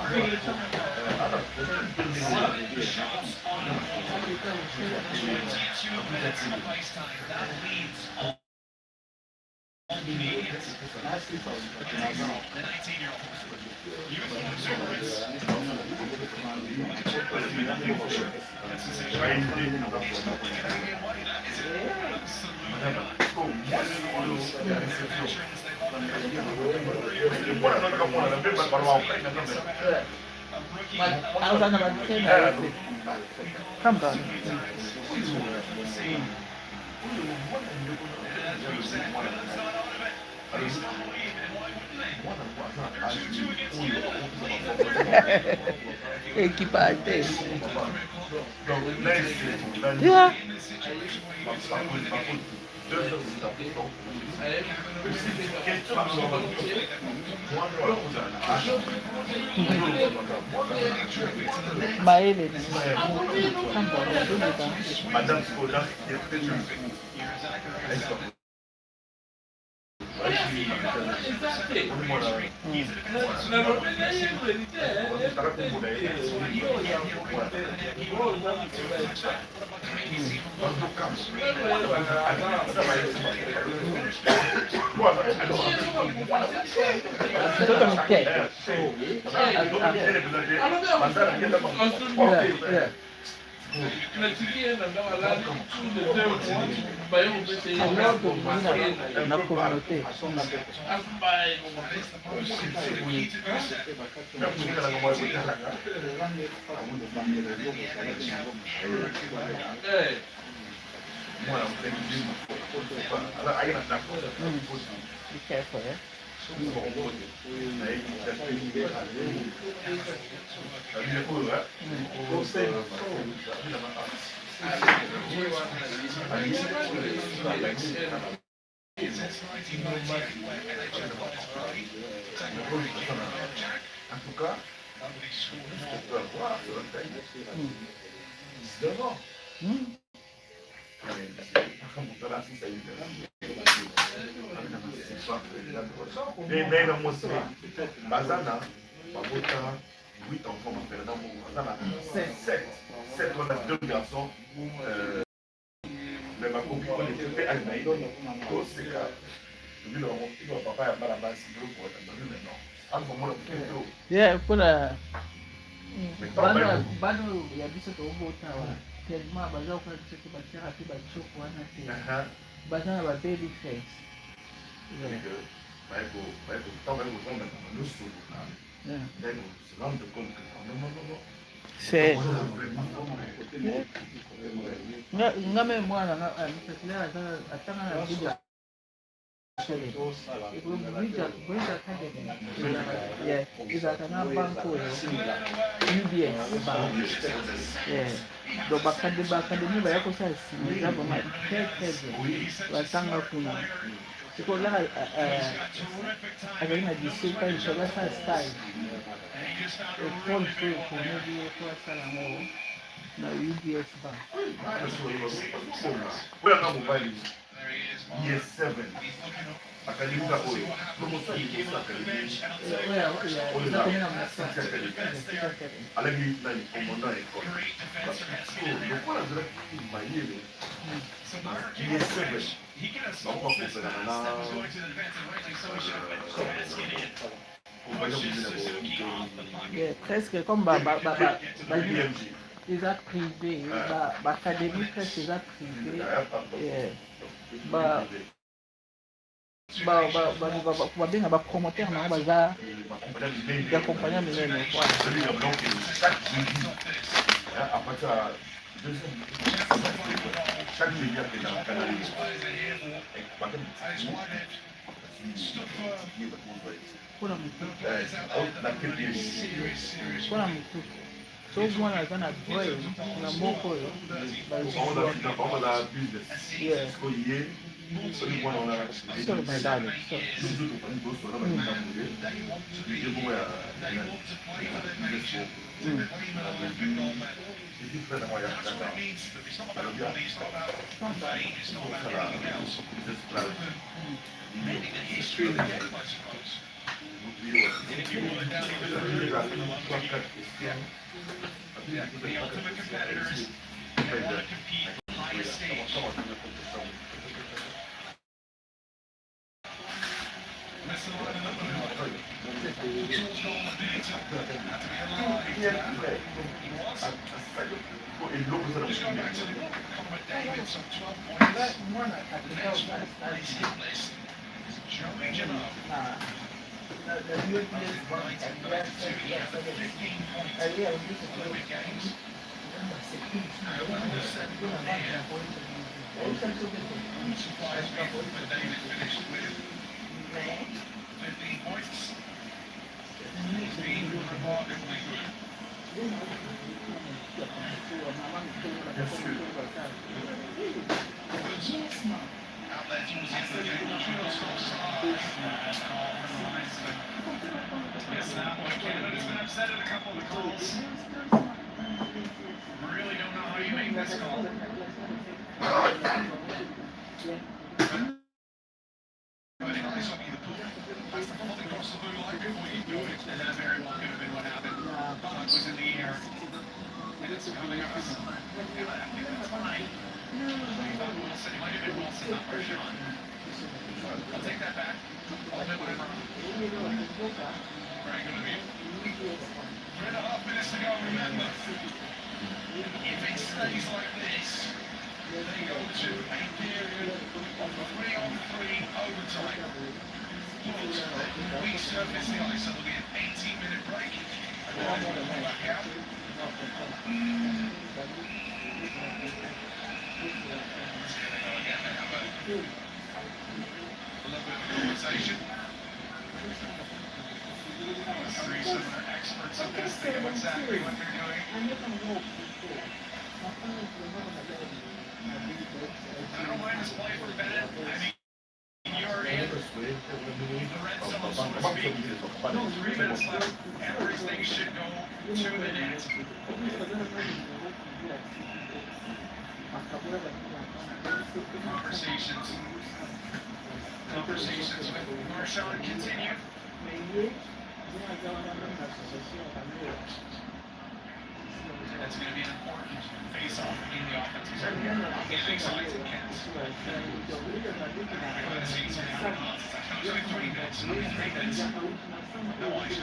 19-year-old celebrated shots on the floor. 22 minutes of ice time. That leads all Canadians. The 19-year-old. Youthful exuberance. That's a situation. Canadian white, is it? Absolutely not. Veterans, they love Come down. Equiparte. Yeah. Maele. Na communauté. Be careful, eh? En tout cas, Bazana, 8 enfants, 7 on a 2 garçons. Mais ma copine, on était à Naïdo, c'est que papa a pas la base, Yeah, kuna bado ya biso to botawa. Tellement baza ko tse ba tira ti ba choko wana te. Baza na ba baby face. C'est ngame mwana nga atanga na video Academy. It will Bridge Academy. Yeah, it's like an bank UBS bank. Yeah. The Academy by Ecosa is have my head Latanga Kuna. Because I think I just say that so that's a style. A Paul Free for maybe a first salon. Now UBS bank. Where are mobile? Yes, 7. Akademika oil. Alagi nani komanda eko. So lokola zira mayele. Yes, 7. Bako kupena na. Yeah, presque comme les actes privés, l'académie presque les actes privés, babenga bapromoteur nango baza ya kompagnie minene chaque média que dans le canal mpona motu so mwana aza na brain na moko oyo sorry my darling Maybe the history of the game, I suppose. If you want it down even further, the ultimate competitors, they want to compete at the highest stage. Listen to Just go back to the Conor David, some 12 points. The next one is Knotless. Joey Janov. The UPS 1992, he had 15 points in Olympic Games. And 7 there. I'm surprised but David finished with 15 points. He's been remarkably good. Out there towards the end of the game, just offside. Yes, now Canada's been upset at a couple of the calls. Really don't know how you make this call. Ice hockey, the pool. That's the ball across the blue line before you do it. And that very well could have been what happened. Puck was in the air. And it's coming up. I think that's fine. Wilson, it might have been Wilson, not Bergeron. I'll take that back. I'll admit when I'm wrong. Very good of you. 3.5 minutes to go, remember. If it stays like this, they go to a period of 3-on-3 overtime. But we surface the ice, so there'll be an 18-minute break. And then we'll come back out. A little bit of a conversation. Three some experts of this think of exactly what they're doing. I don't mind this play for Bennett. I mean, you're in the red zone, so to speak. 3 minutes left. Everything should go to the net. Conversations with Marshawn continue. That's going to be an important face-off in the offensive zone. Getting excited, Kent. That comes with 3 minutes. 3 minutes. No ice.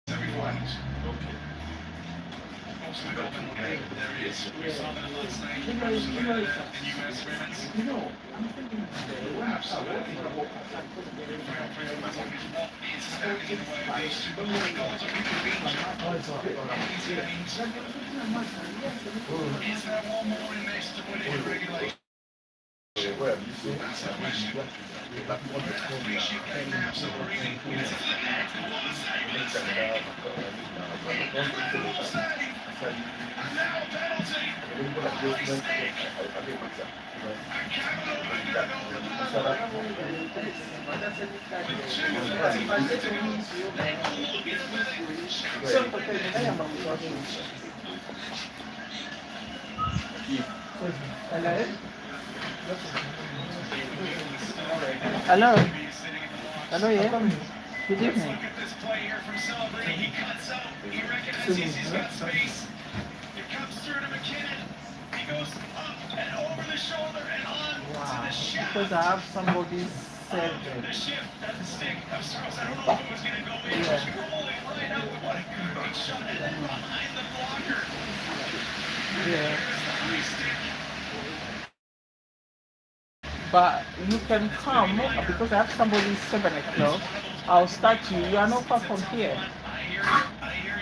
Every 4 minutes. There he is. We saw that last night. In U.S. women's. Absolutely. What is standing in the way of these two? The goals are inconvenient. Is there one more in this to win it in regulation? Hello? Hello? Hello, yeah? Good evening. Look at this play here from Celebrity. He cuts out. He recognizes he's got space. It comes through to McKinnon. He goes up and over the shoulder and on to the shaft. Because I have somebody said The shift at the stick of Saros. I don't know if it was going to go in. Just rolling right out. What a great shot. And then behind the blocker. yeah. Stick. But you can come because I have somebody 7 o'clock. I'll start you. You are not far from here. I hear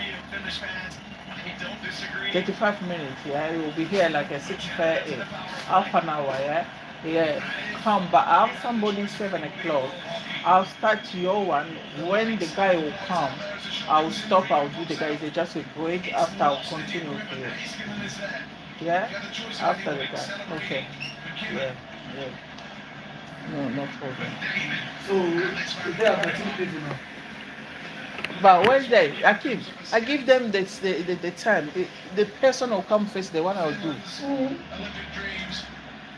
you, Finnish fans. I don't disagree. 35 minutes, yeah. You will be here like a 6:30, half an hour, yeah. Yeah, come. But I have somebody 7 o'clock. I'll start your one. When the guy will come, I'll stop. I'll do the guy. It's just a break. After I'll continue here. Yeah, after the guy. Okay. Yeah. Yeah. No problem. So they are participating now. But Wednesday, I give them the time. The person will come first, the one I'll do.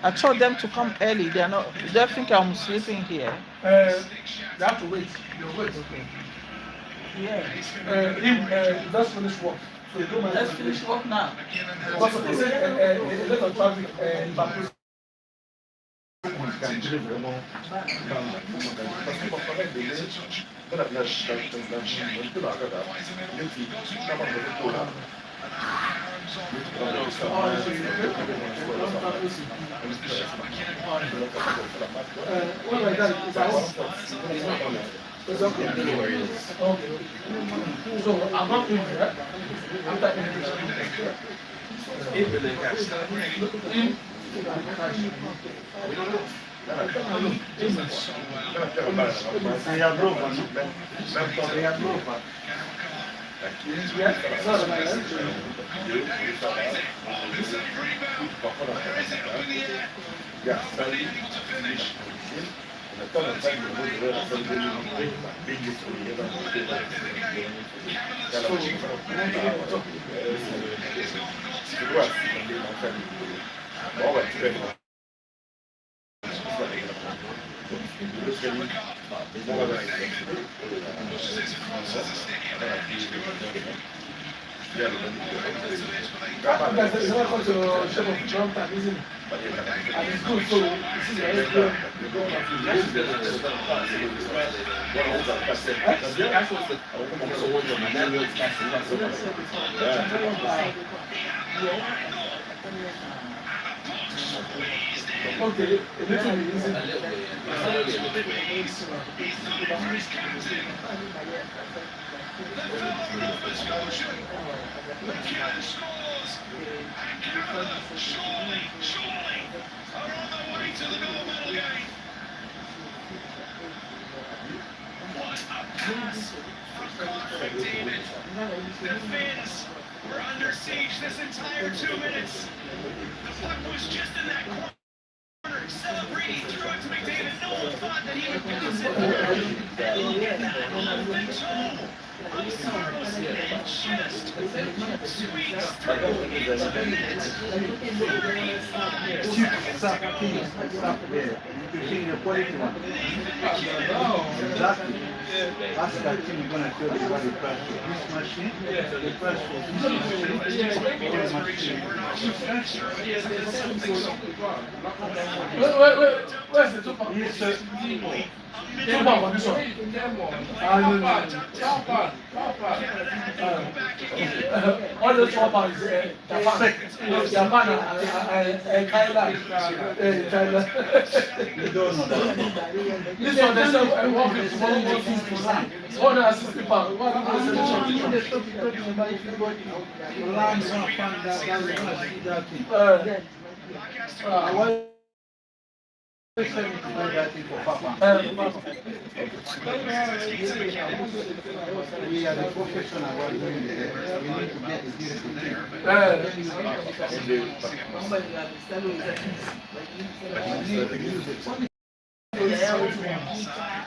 I told them to come early. They are not. They think I'm sleeping here. They have to wait. They'll wait. Okay. Yeah. If just finish work. So you don't mind. Let's finish work now. Because they say a lot of traffic evacuation. What like that? It's okay. Okay. So I'm not in there. After immigration. It's not going to shape of Trump and isn't it? And it's good, so this is very good. Okay, a little bit easy. Surely are on the way to the gold medal game. What a pass from Connor McDavid. The Finns were under siege this entire 2 minutes. The puck was just in that corner. Celebrating threw it to McDavid. No one thought that he would pass it. And look at that off the toe of Saros. Just squeaks through into the net. 35 seconds to Exactly. That's the thing you're gonna tell you what the price for this machine. The price for this machine. Where's the two pounds? Yes, Two pounds on this one. All those 4 pounds is Japan and Thailand. You don't know that. This one they sell 150 160 pounds. Land, That thing for Papa. We are the professional who are doing it. We need to get the beautiful thing.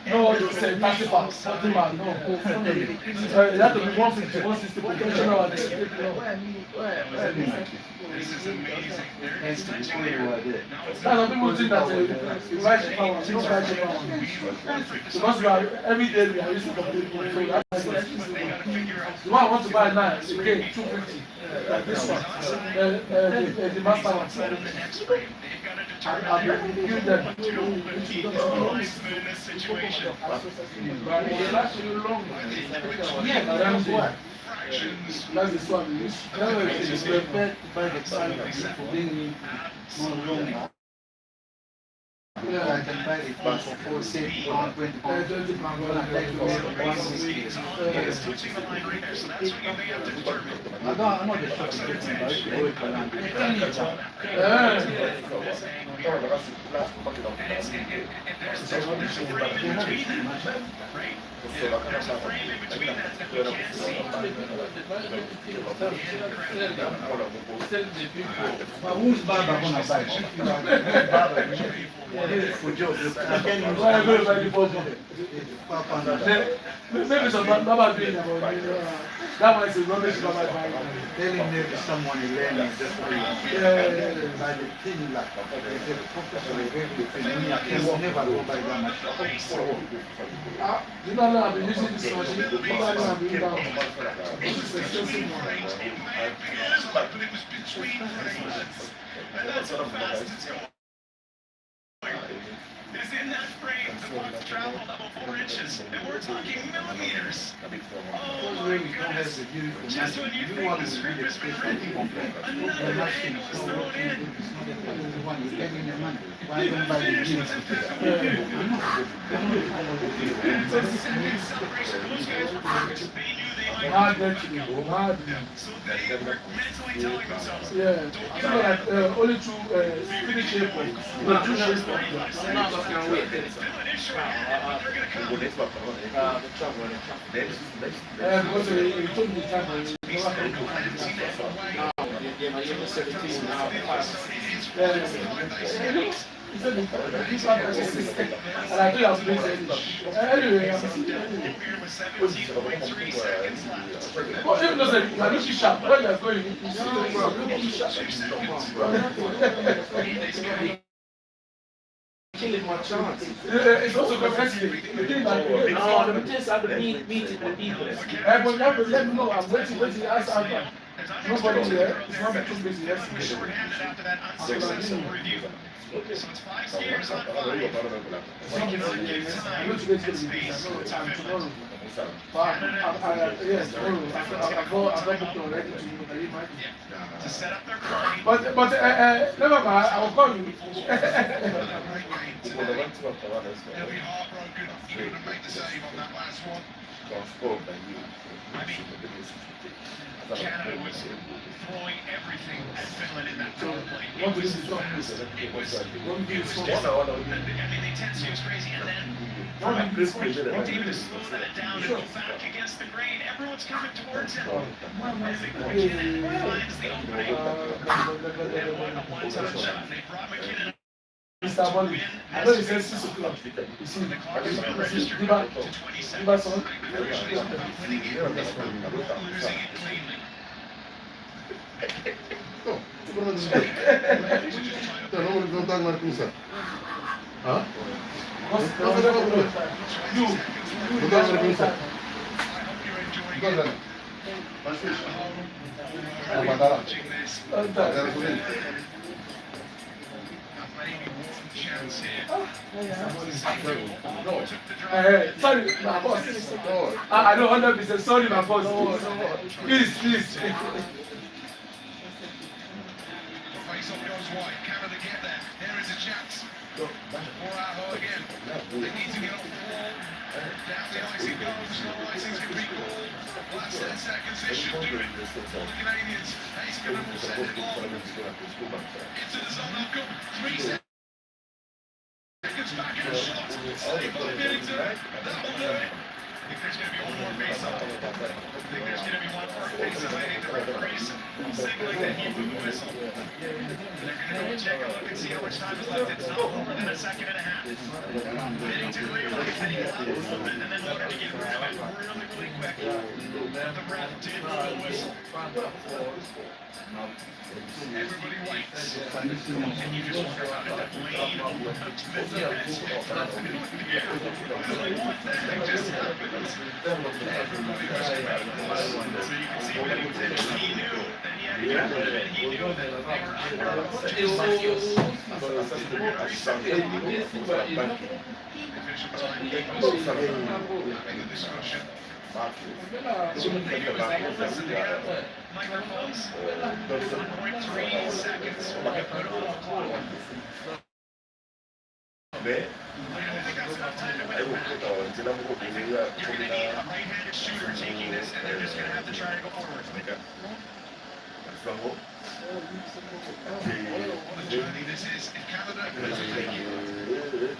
No, it's a 30 pounds, 40 man, no. It has to be 150, 160 professional. This is amazing. There is Before you were there. Some people think that you write the power, you don't write the power. So that's why every day we are using complete money. So that's the one I want to buy now, again, 250. Like this one. The master one. I'll give them. But it lasts you long. Yeah, but that's why. That's the one we use. It's prepared to buy the car for being more long. I can buy the car for 40 pounds, 20 pounds. switching the line right there, so that's what you may have to determine. I'm not the shop, but it's who's barber gonna buy? For jokes. Maybe some Baba doing that one is a rubbish Baba buying. Telling them someone is learning just for you. By the thing like the professional will never go by that much. You know, I've been using this machine. I've been down. This is expensive one. But it was between frames. And that's how fast it's going. Is in that frame, the box traveled about 4 inches, and we're talking millimeters. Oh my goodness. Just when you think the script has been written, another name is thrown in. Why don't buy the jeans? Celebration, those guys were perfect. They knew they might Hard actually. Hard. so they were mentally telling themselves, Yeah. So like only two finish shape. Two shapes. Because he told me the time when he never came to he said this one was and I think I was doing anyway. Well, even though you are looking sharp, when you are going, you see the looking sharp. Killing my chance. It's also competitive. No, the just have to meet with people. But you have to let me know. I'm waiting. Ask Alpha. Nobody here. It's not too busy. Yes. Short-handed after that unsuccessful review. So it's 5 skiers on 5. We cannot give time and space to tomorrow. Yes, tomorrow. I've got booked already to set up their party. But never mind. I will call you. They'll be heartbroken. You couldn't make the save on that last one. I mean, Canada was throwing everything at Finland in that power play. It was fast. It was just, I mean, the intensity was crazy. And then, David is slowing it down and go back against the grain. Everyone's coming towards him. And McKinnon finds the opening. And one touch shot. They brought McKinnon. Mr. Molly, I know he says 6 o'clock. You see, The clock has been registered to 20 seconds. Congratulations on winning it, losing it cleanly. You. I hope you're enjoying it. Watching this. Chance here. Sorry, my boss. I know 100%. Sorry, my boss. Please. Face off goes wide. Canada get there. There is a chance. For Aho again. They need to get off the wall. Down the ice it goes. No icing's going to be cool. Last 10 seconds. This should do it for the Canadians. Heiskanen will send it long. Into the zone. I've got 3 seconds. shot. Stay put, Bennington. That will do it. I think there's going to be one more face-off. I think there's going to be one more face-off. I think the referees signaling that he blew the whistle. They're going to go and take a look and see how much time is left. It's not more than a second and a half. Bennington realized that he got a little bit and then wanted to get rid of it really quick. But the ref did blow the whistle. Everybody waits. And you just wonder how did that blade up to the net. What the heck just happened? Everybody was waiting. So you can see Bennington, he knew that he had to get rid of it. He knew that they were under purchase Mascots. Official time equals the discussion. Microphones, 1.3 seconds. Put on the clock. I don't think that's enough time to win it back. You're going to need a right-handed shooter taking this, and they're just going to have to try to go forward. What a journey this is. If Canada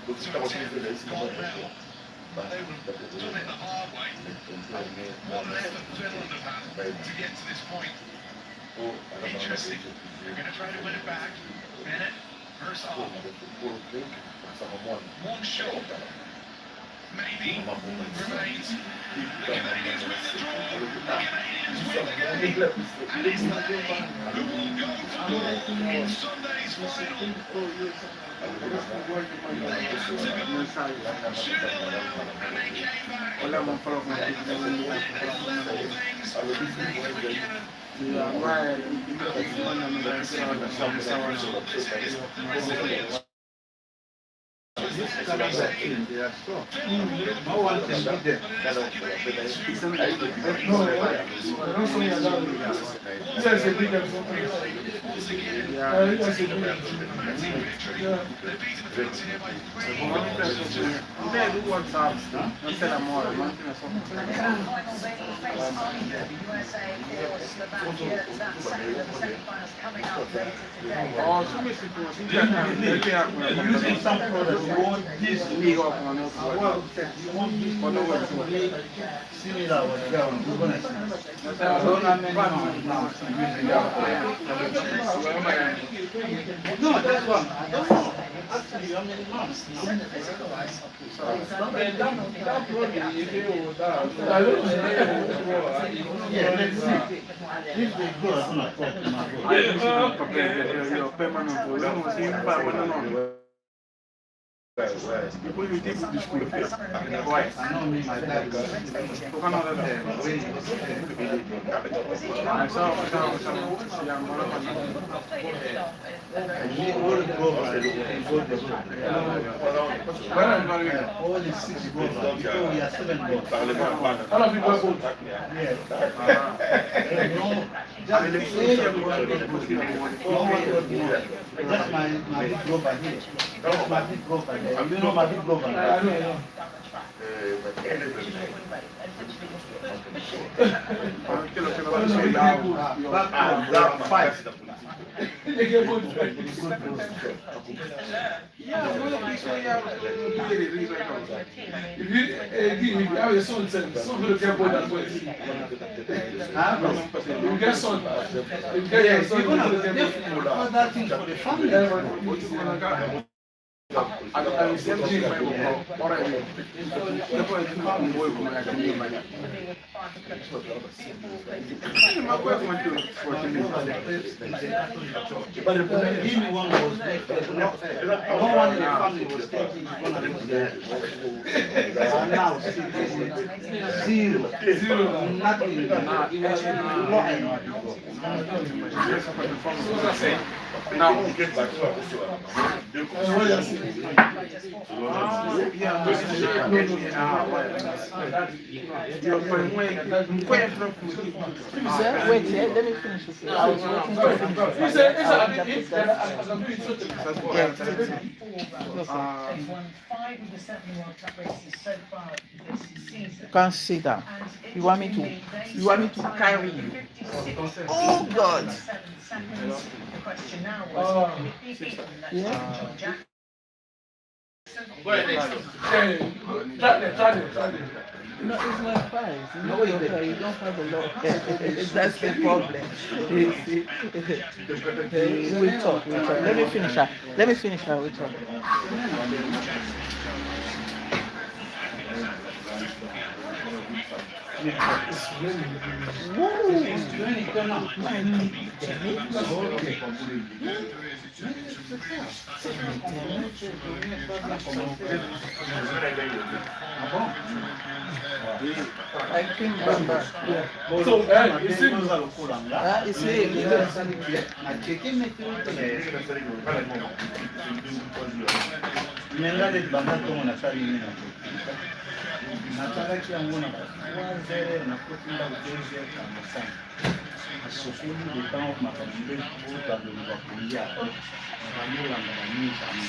was taking gold medal, they would have done it the hard way. What an effort Finland have had to get to this point. Interesting. They're going to try to win it back. Bennett versus Hall. One shot. Maybe remains. The Canadians win the draw. The Canadians win the game. And it's they who will go for gold in Sunday's final. They had to go. Shoot it around. And they came back. They leveled things. Nathan McKinnon. Using some products, you want this league of honors. Similar with no, that's one. Actually, how many months now? Yeah, let's see. If they go, it's not permanent. People you take to the school first. I know me, my dad. I saw only 6 goals. We are 7 goals. All of you go good. Yes. That's my big global here. That's my big global there. You know my big global. I know. If you have a son, son will get bored as well. If you get son, if you get your son, you will get bored. Other things for the family. I will send you my book. All right. But the give me one was no one in the family was thinking he's gonna do that. And now zero, nothing. It was nothing. Now, Wait, let me finish this. I was waiting for him. You can't sit down. You want me to carry you? Oh God! The question now was, if he beat them, Yeah. Go ahead, next. Hey, try them. No, it's not fine. You know your hair, you don't have a lot of hair. That's the problem. You see? We'll talk. Let me finish her. We'll talk. I came back. So, hey, you see, You see, Nengale banda tomo na sali nini na nataka kia ngona wazere na kutinda ujenzi kama sana asofuni bitao makaninde kuta ndo kuingia ngamula ngani sana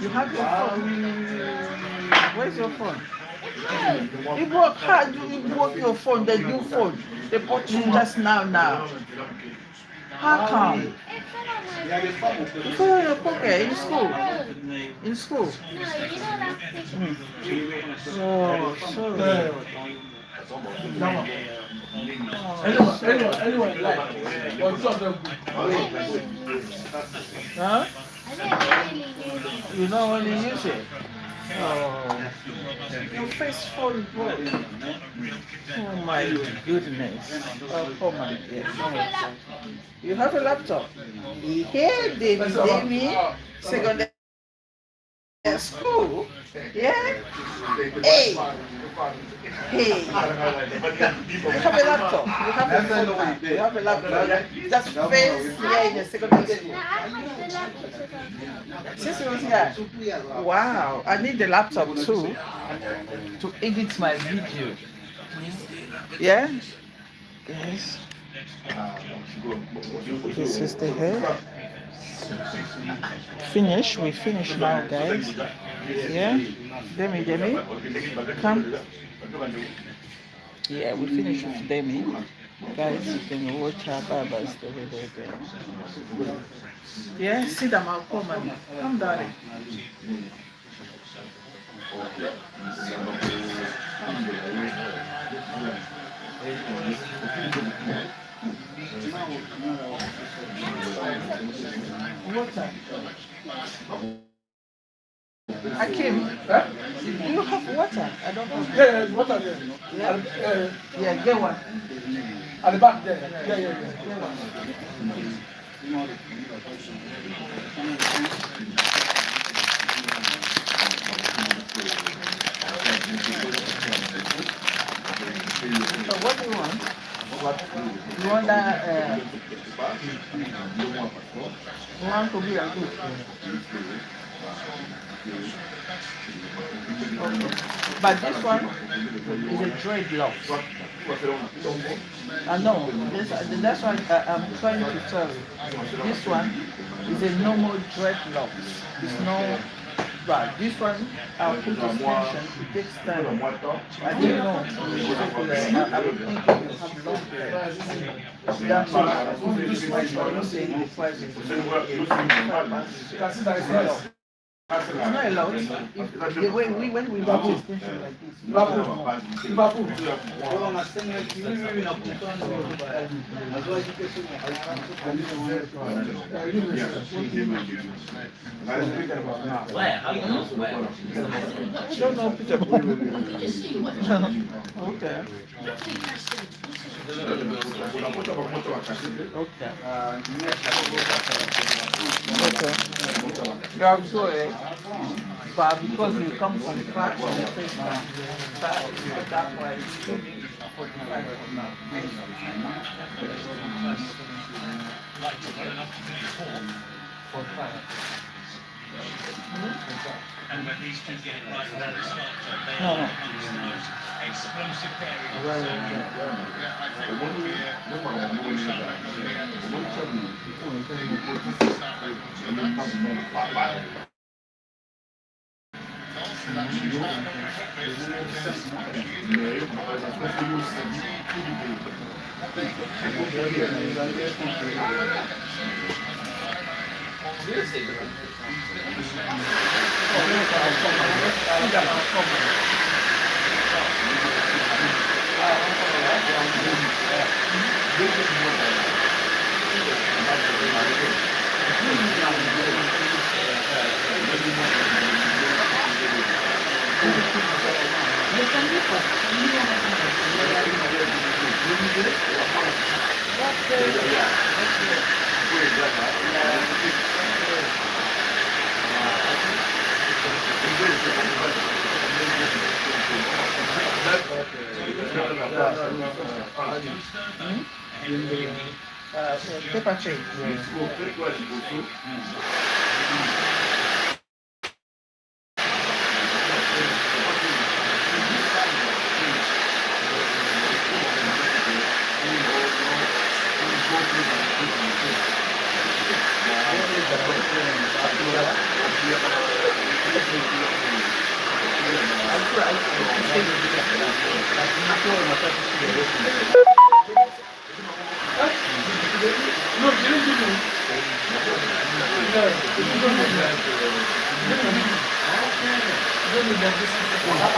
you have your phone. Where's your phone? You work hard, you work your phone, the new phone. They bought you just now. How come? You put it in your pocket in school. In school. Oh, sorry. Anyone, like, or two of them. Huh? You don't want to use it? Oh, your face phone broke. Oh my goodness. Oh, come on. Yes. You have a laptop? Here, David, secondary school. Yeah? Hey! Hey! You have a laptop. You have a phone now. You have a laptop. That's face here in the secondary school. Since you was here. Wow. I need the laptop too to edit my video. Yeah? Yes. This is the hair. We finish now, guys. Yeah? Demi, come. Yeah, we finish with Demi. Guys, you can watch our barbers the way they do. Yeah, sit down, I'll come and come, darling. Water. Akim, huh? Do you have water? I don't have. Yeah, water there. Yeah, get one. At the back there. Yeah. Get one. So what do you want? You want that? You want to be a good. Okay. But this one is a dreadlock. No, that's what I'm trying to tell you. This one is a normal dreadlock. It's no. Right, this one I'll put extension. It takes time. I didn't know. I was thinking you have long hair. That's why this one I'm saying the price is it's not a lot. When we have extension like this, I don't know Peter. Okay. Yeah, I'm sorry. But because you come from France, that's why it's 45 now. Like to get enough to finish fourth. 45. And when these two get it right, then it's not No. explosive period. Paper tray. No, she didn't give me. I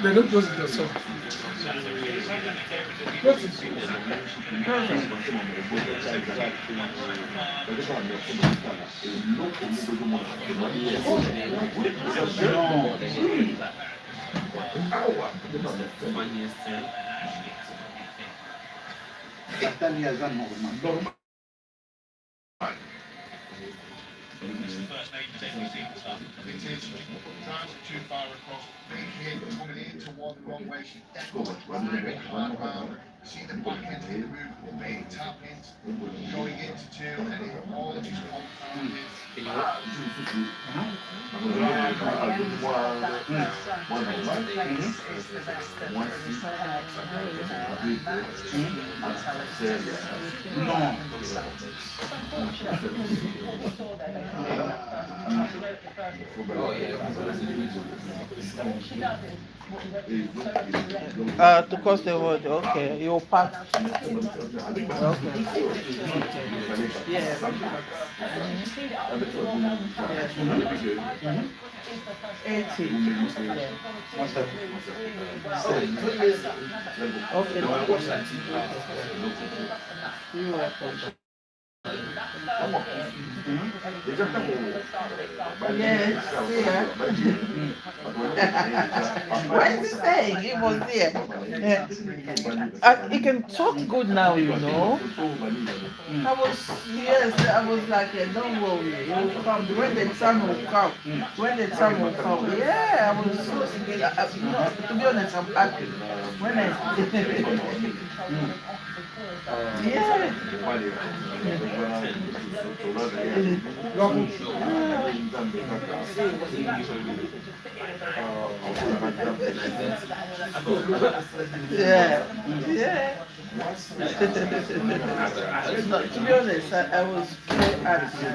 they don't close it themselves. Close it. First name taking seat stuff. It is drives too far across. Big hit coming in toward the wrong way. She definitely driving hard around. See the back end hit move, big tap hit, going into two, and it all is compounded. To cross the road, okay. You park. Okay. Yes. Yes. 80. Okay. You welcome. Yes, yeah. What is he saying? He was there. Yeah. He can talk good now, you know. I was like, don't worry, he will come. When the time will come, yeah, I was so scared. No, to be honest, I'm happy. When yeah. Yeah, yeah. No, to be honest, I was very happy. I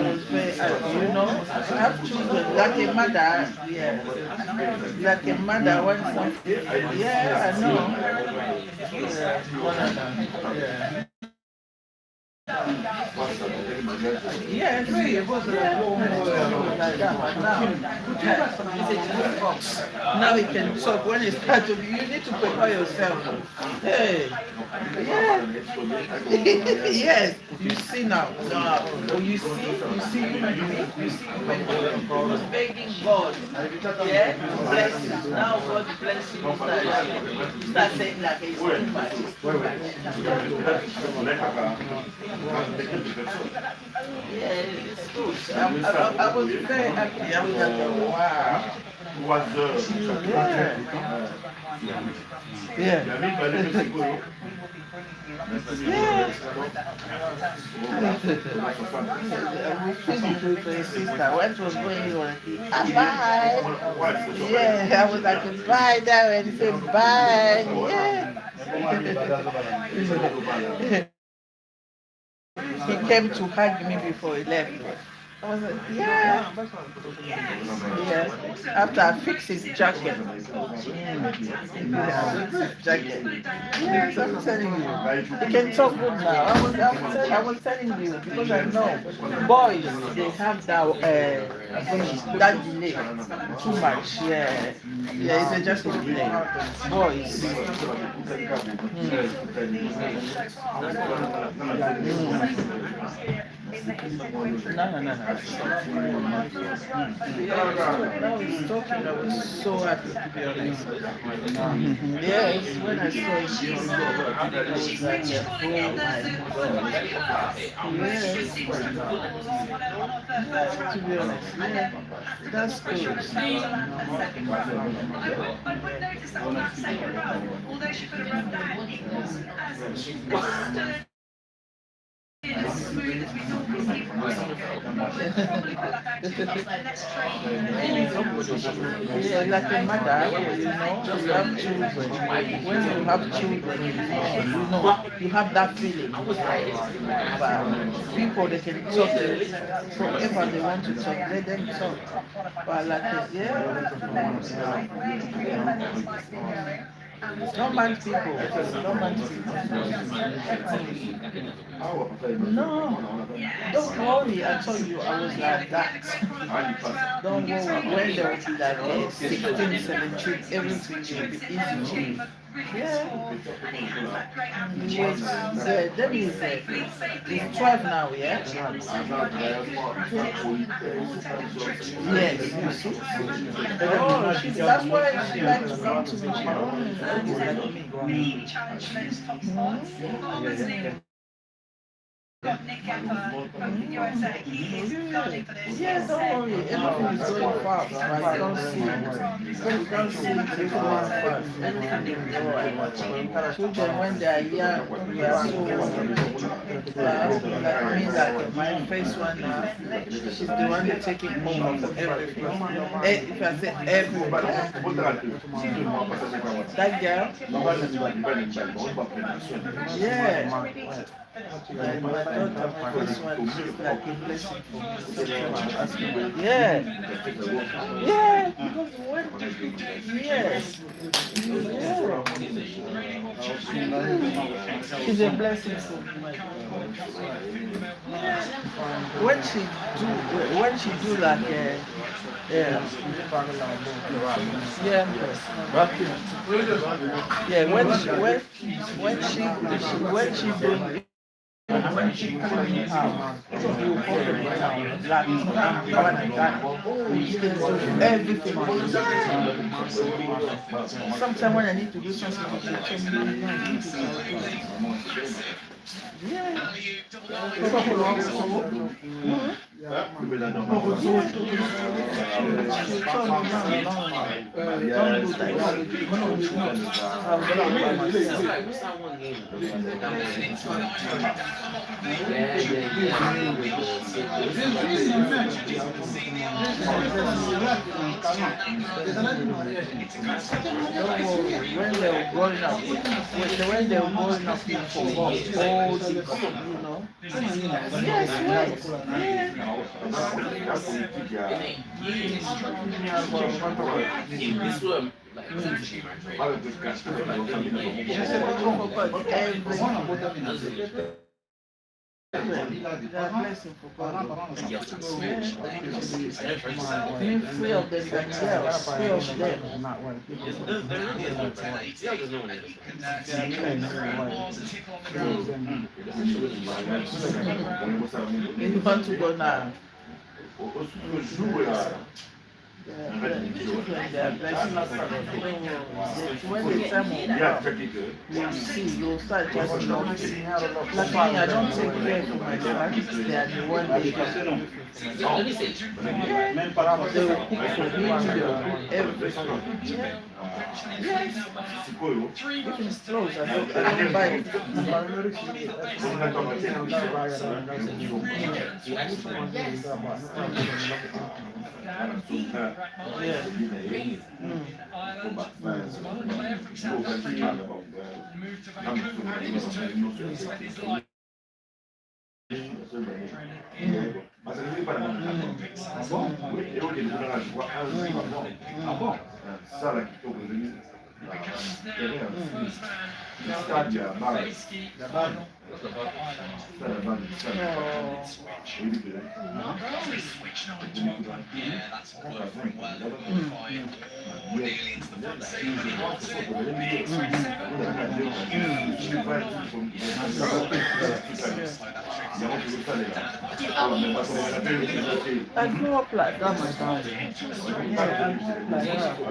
was very happy, you know. I have children, like a mother, yeah. Like a mother, when something, yeah, I know. Yeah, yeah. Yes, it was like that, but now we can talk. When it starts to be, you need to prepare yourself. Hey, yeah, yes, you see now. Oh, you see human being, you see human being who's begging God, yeah, to bless you. Now God bless you. You start saying like it's too much, it's too much. Yeah, it's good. I was very happy. I was like, wow. Yeah. Yeah. We finished with my sister. What was going on? Bye. Yeah, I was like, bye now, and he said, bye. Yeah. He came to hug me before he left. I was like, yeah. Yeah. After I fixed his jacket. Yeah, I fixed his jacket. Yes, I'm telling you. He can talk good now. I was telling you because I know boys, they have that delay too much. Yeah. Yeah, it's just a delay. Boys. No. Now he's talking. I was so happy to be honest. Yes, when I saw him, I was like, oh my God. Yes. To be honest, yeah. That's good. I would notice that on that second row, although she put her row back, it wasn't as stood in as smooth as we normally see from us. Probably quite like actually the next training. Yeah, like a mother, you have children. When you have children, you have that feeling. But people, they can talk forever they want to talk, let them talk. But like, don't mind people. Don't mind people. No, don't worry. I told you I was like that. Don't worry. When there will be like 16, 17, everything will be easy. Yeah. Then he's 12 now, yeah? Yes. Oh, that's why she likes to come to me. She always like me. Challenge for those top spots. Obviously, got Nick Epper from the USA. He is gunning for this. Yeah, don't worry. Everything is going fast. Right? Don't see it. Don't see it. It's going fast. Everything is going fast. Children, when they are young, we are so like me, like my first one, she's the one taking home of everything. If I say everything, that girl, yeah. Like my daughter, my first one, she's like a blessing for me. Yeah. Yeah, because when, yes. Yeah. She's a blessing for me. Yeah. When she do like yeah. Yeah, when she doing when she coming out, you open it out, like everything. Sometimes when I need to do something, she tell me, no, you need to do it. Yeah. When they were growing up, when they were growing up for all the, yes, yes. They are blessing for God. Being free of them themselves, free of them. You want to go now? They are blessing for God. When the time will come, you'll see, you'll start just noticing. Like me, I don't take care for my friends. They are the one they just do for me. They will cook for me, they will do everything. Yeah. Yes. If it's clothes, I don't buy it. Yeah. Moved to Vancouver when he was 2 to spend his life. Becomes now first man to face ski final switch. Switch Nigel. Yeah, that's worked very well. Qualifying nearly into the front seat when he wants it. I grew up like that, my dad. Yeah, I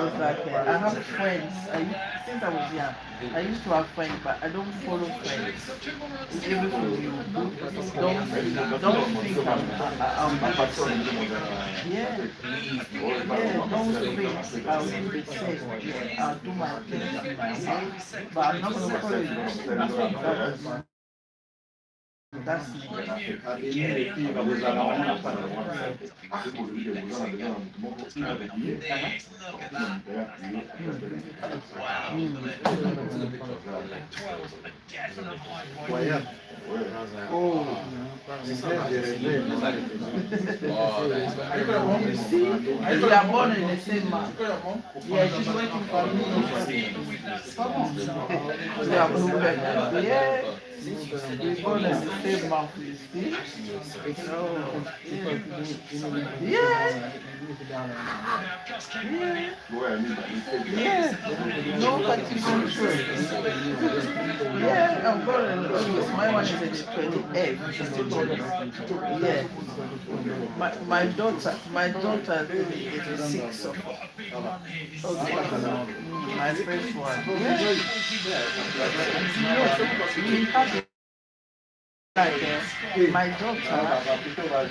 was like, I have friends. Since I was young, I used to have friends, but I don't follow friends. It's everything you do. Don't think yeah, don't think I'll do the same. I'll do my things in my way, but I'm not going to follow you. That's me. Oh, we are born in the same month. Yeah, she's waiting for me. Yeah. We born in the same month, you see? So, yeah. No particular choice. Yeah, I'm born in August. My one is at the 28th. Yeah. My daughter is the 6th of August. My first one. My daughter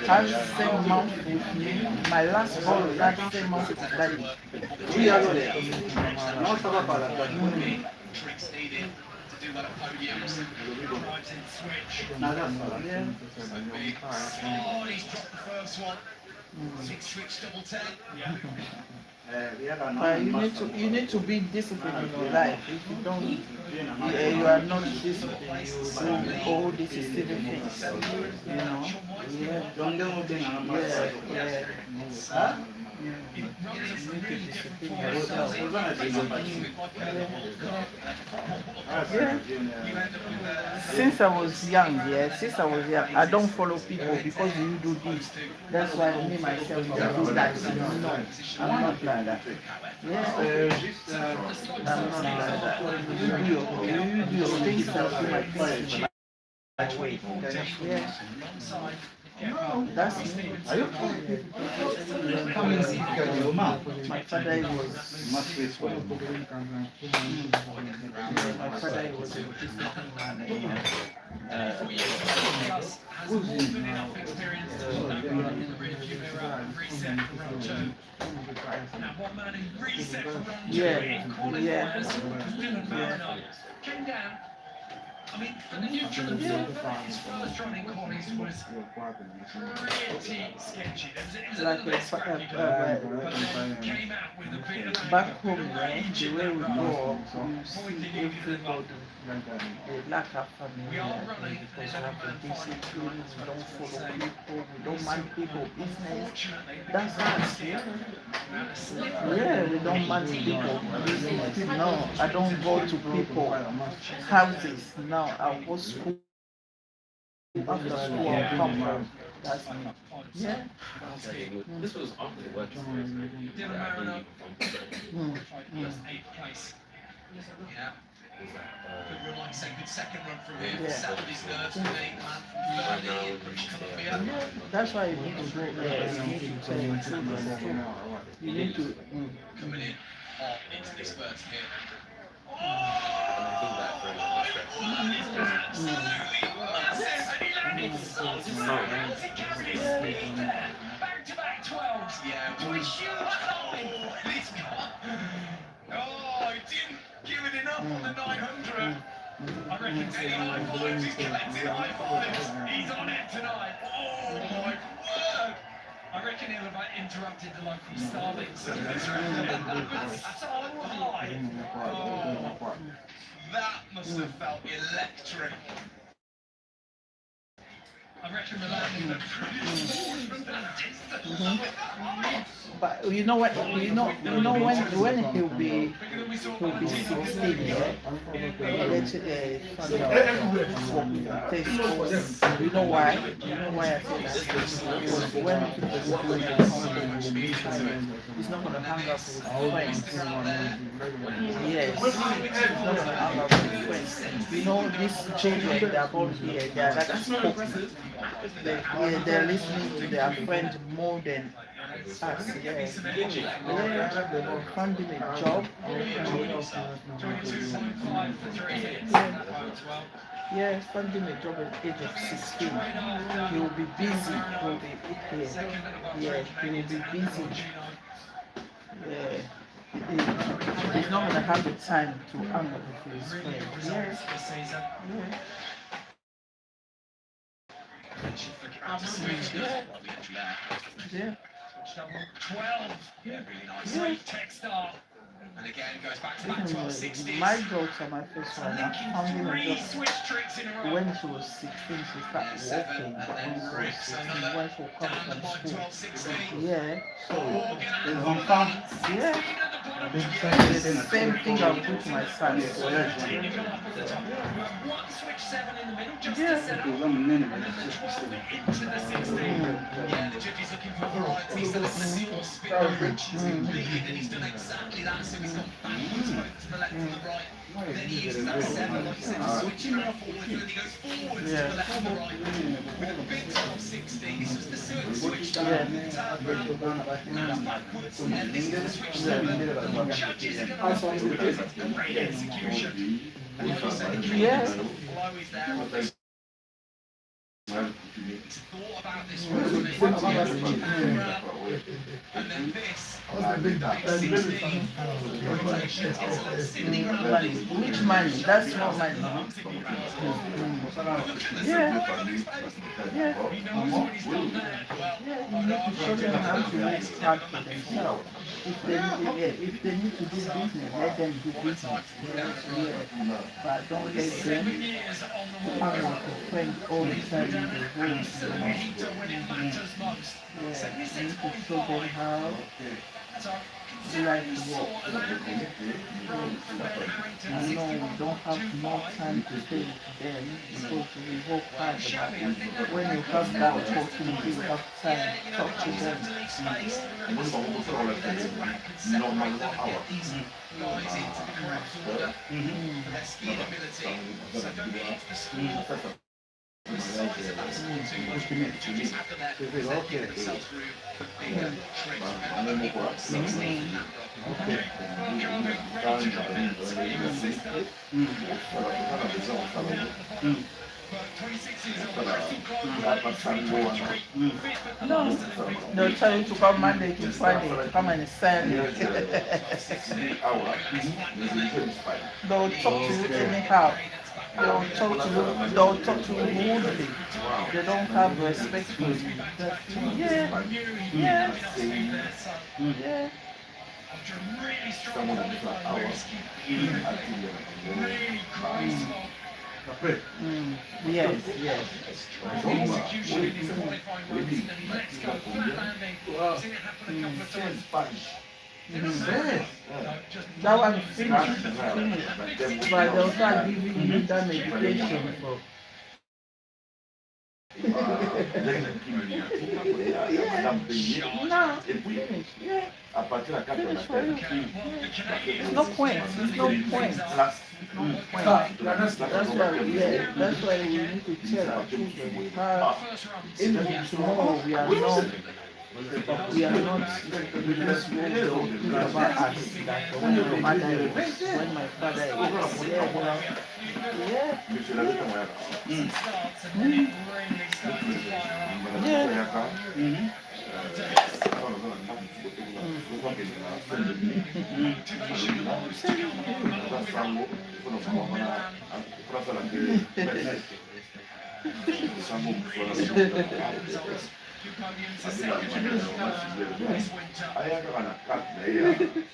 has the same month with me. My last born that same month with daddy. Tricks needed to do that at podiums. Drives in switch. Oh, he's dropped the first one. Switch double 10. You need to be disciplined in your life. If you don't, you are not disciplined. You do all these silly things. You know. Since I was young, I don't follow people because you do this. That's why me myself I do that. No, I'm not like that. Yeah, I'm not like that. You do your things and do my things. Yeah. No, that's me. Are you coming? My father was much for my father was a disciplined man. Yeah. Came down. I mean, for the neutral observer, his first run in qualies was pretty sketchy. Like Came out with a bit of back home, right? The way we go, you see everybody. They lack of family. Because we have the discipline, we don't follow people, we don't mind people business. That's us. Yeah, we don't mind people business. No, I don't go to people houses. No, I go school. after school I'll come home. That's me. Yeah. This was awkward. Dylan Mariner, Mm. that's 8th place. Yeah. Good run, like I said, good second run from him. Yeah. Settled his nerves with the man from Burnley in British Columbia. That's why you need to go there. You need to tell your children too. You need to. Coming in hot into this first hit. Oh, back-to-back 12s. Yeah, which you he's got. Oh, he didn't give it enough on the 900. I reckon any high fives, he's collecting high fives. He's on it tonight. Oh my word. I reckon he'll have interrupted the local Starlink service. That's all high. Oh, that must have felt electric. I reckon the landing looked pretty smooth from that distance. But you know what? You know when he'll be 16, yeah. Let's find out taste course. You know why? You know why I say that? Because when he's not gonna hang out with his friends. Yes, he's not gonna hang out with his friends. You know these children that are born here, they are like spoken. They're listening to their friends more than us. Yeah. Finding a job. Yeah, finding a job at the age of 16. He will be busy. He will be here. Yeah, he will be busy. Yeah. He's not gonna have the time to hang out with his friends. Yeah. Yeah. 12. Yeah, really nice. Great tech start. And again, goes back to that 12-16. My daughter, my first one, I found him Three a job. switch tricks in a row. When she was 16, she started walking. And then When she was Bricks, 16, another when she would come down the from point, school. 12-16. Yeah, so Les enfants, yeah, it's the same thing I'll do to my son. One switch 7 in the middle, just Yeah. to set up. les hommes nés, And then the 12 into the 16. Yeah, the judge is looking for variety. He's done a single spin on Rich's lead, and he's done exactly that. So he's gone backwards, both to the left and the right. Then he uses that 7, like you said, switching around forwards, and then he goes forwards to the left and the right. With a big 12-16, it's just a certain switch down. Yeah. Now backwards, and then this is the switch 7. Judges are going to great execution. And like you said, the Yeah. flow is there. He's thought about this one, and then this, big 16, rotation, it's all sitting around. Money. Which money? That's not money. Yeah. Yeah. He knows what he's done there. Well, You need to show them how to work hard for themselves. If they need to do business, let them do business. Yeah. But don't let them 7 years on the hang wall. out with friends all the time in the room. Absolutely heat up when it matters most. Yeah. You 76.5. need to show them how So, you like considering to we work. saw a little bit from Ben Harrington, I know we don't have more 62.5. time to stay with them because we work hard. But when you have that opportunity, you have time Yeah, to you know, talk to the them. guys have to leave space. That's the rank and separate them and get these guys into the correct order for their skiing ability. So don't get into the score. Size of that score too much because the judges have them there because they're giving themselves room for bigger tricks. Remember, they've got 16 in that run. Okay, Bravo, ready to go then. Stay consistent. But 26 is a crystal close level 323. Fifth at the No, last of the big they'll tell you to come Monday to Friday, to come and sell it. They'll talk to you anyhow. They'll talk to you rudely. They don't have respect for you. Yeah, yeah, yeah. really strong qualifying moves. Really graceful. Yes, yes. Execution in his qualifying runs. And let's go flat landing. I've seen it happen a couple of times. That one finished, but they'll start giving you that medication for No, finish. Yeah. Finish for you. It's no point. It's no point. No point. That's why, yeah, that's why we need to tell our children how even tomorrow we are not because what they will think about us that when my mother is, when my father is, yeah, yeah.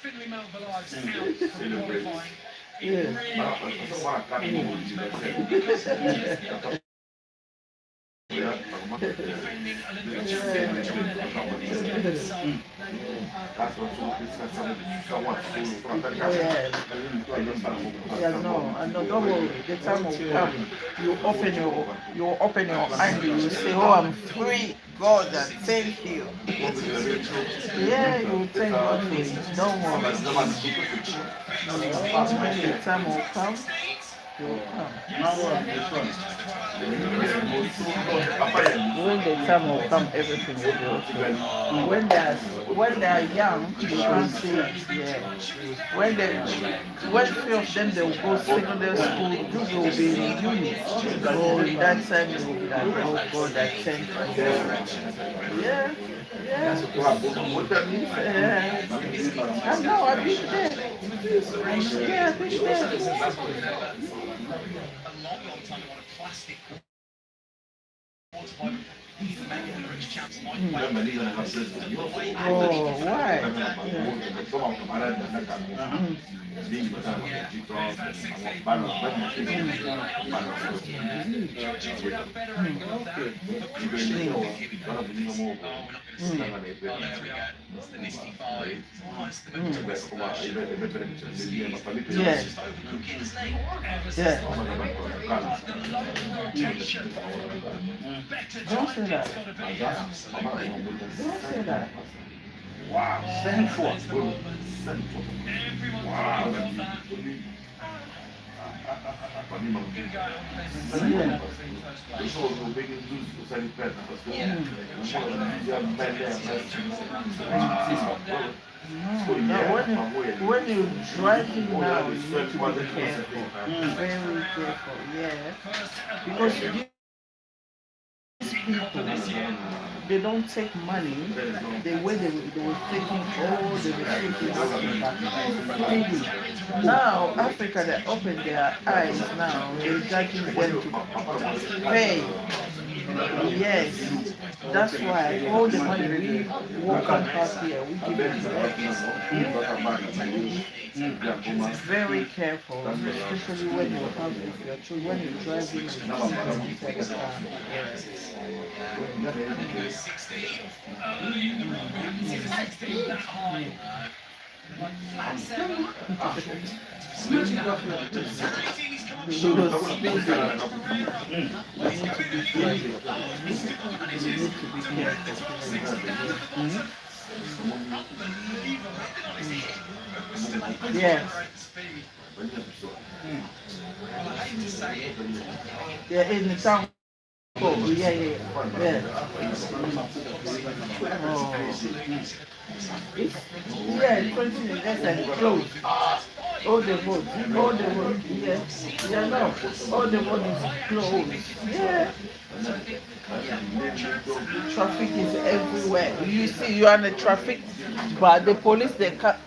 Finley mobilised out from qualifying. It really defending Olympic champion trying to let him on his game. So Yeah, no, I know. Don't worry. The time will come. You open your hand. You say, "Oh, I'm free, God, and thank you." Yeah, you will thank God for it. Don't worry. When the time will come, it will come. When the time will come, everything will be okay. When they are young, they can't see it. Yeah. When few of them they will go secondary school, you will be in uni. So in that time you will be like, oh God, I thank you. Yeah, yeah. Yeah. I know, I've been there. Yeah, I've been there. a long time on a plastic water pipe. He's the man the British champs might play. Oh, why? Judges with a better angle of that. The crucial one is giving them this. Oh, we're not going to see it. Oh, there we go. It's the Misty 5. Oh, it's the middle twist version. Yeah. Just overlooking his name. Yeah. The location. Better Don't say time that. it's got to be. Absolutely. Don't say that. Central. Everyone wow. That. When you driving now, you need to be careful. Very careful, yeah. Because these people, they don't take money the way they were taking all the restrictions back. Now, Africa, they open their eyes now, they're judging them to pay. Yes, that's why all the money we work out here, we give it to them. Very careful, especially when you have with your children, when you're driving with children inside the car. Yeah. Yeah, in the town. Oh, yeah, yeah, yeah. Oh. Yeah, 20 minutes and close. All the road, yes. Yeah, no, all the road is closed. Yeah. Traffic is everywhere. You see, you are in the traffic, but the police, they can't.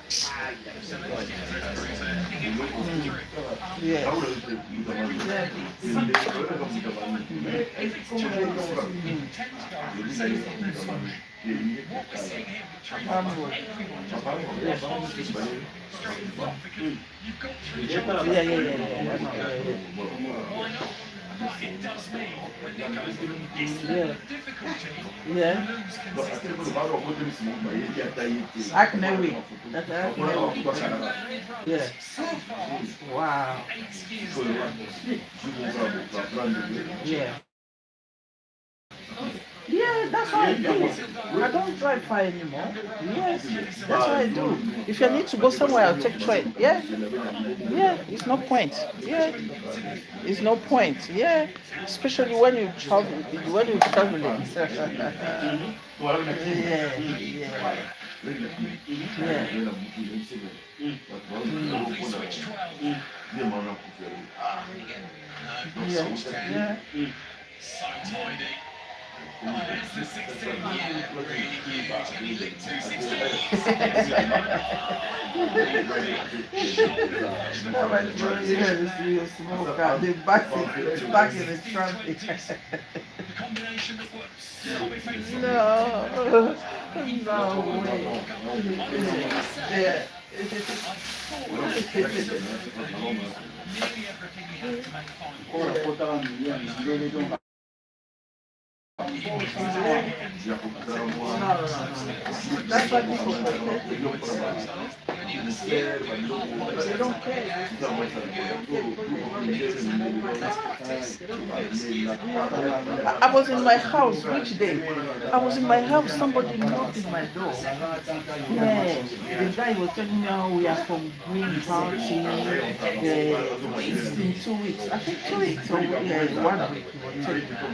Yeah. It does mean when it goes it's the difficulty. Yeah. I can wait. Yeah. Wow. Yeah. Yeah, that's what I do. I don't drive far anymore. Yes, that's what I do. If I need to go somewhere, I'll take train. Yeah, yeah, it's no point. Yeah, it's no point. Yeah, especially when you travel, when you're traveling. Yeah, yeah, yeah. Yeah, yeah. So tidy. Oh, it's the 16. Yeah, really huge. And he linked 216. How much money you have to see your smoke out? They back in the traffic. The combination that works. So effective. No, no way. Yeah. Nearly everything he had to make fine. No, that's why people protect it. They don't care. I was in my house which day? I was in my house, somebody knocked in my door. Yeah, the guy was telling me how we are from Green Party. It's in 2 weeks. I think 2 weeks or yeah, 1 week. He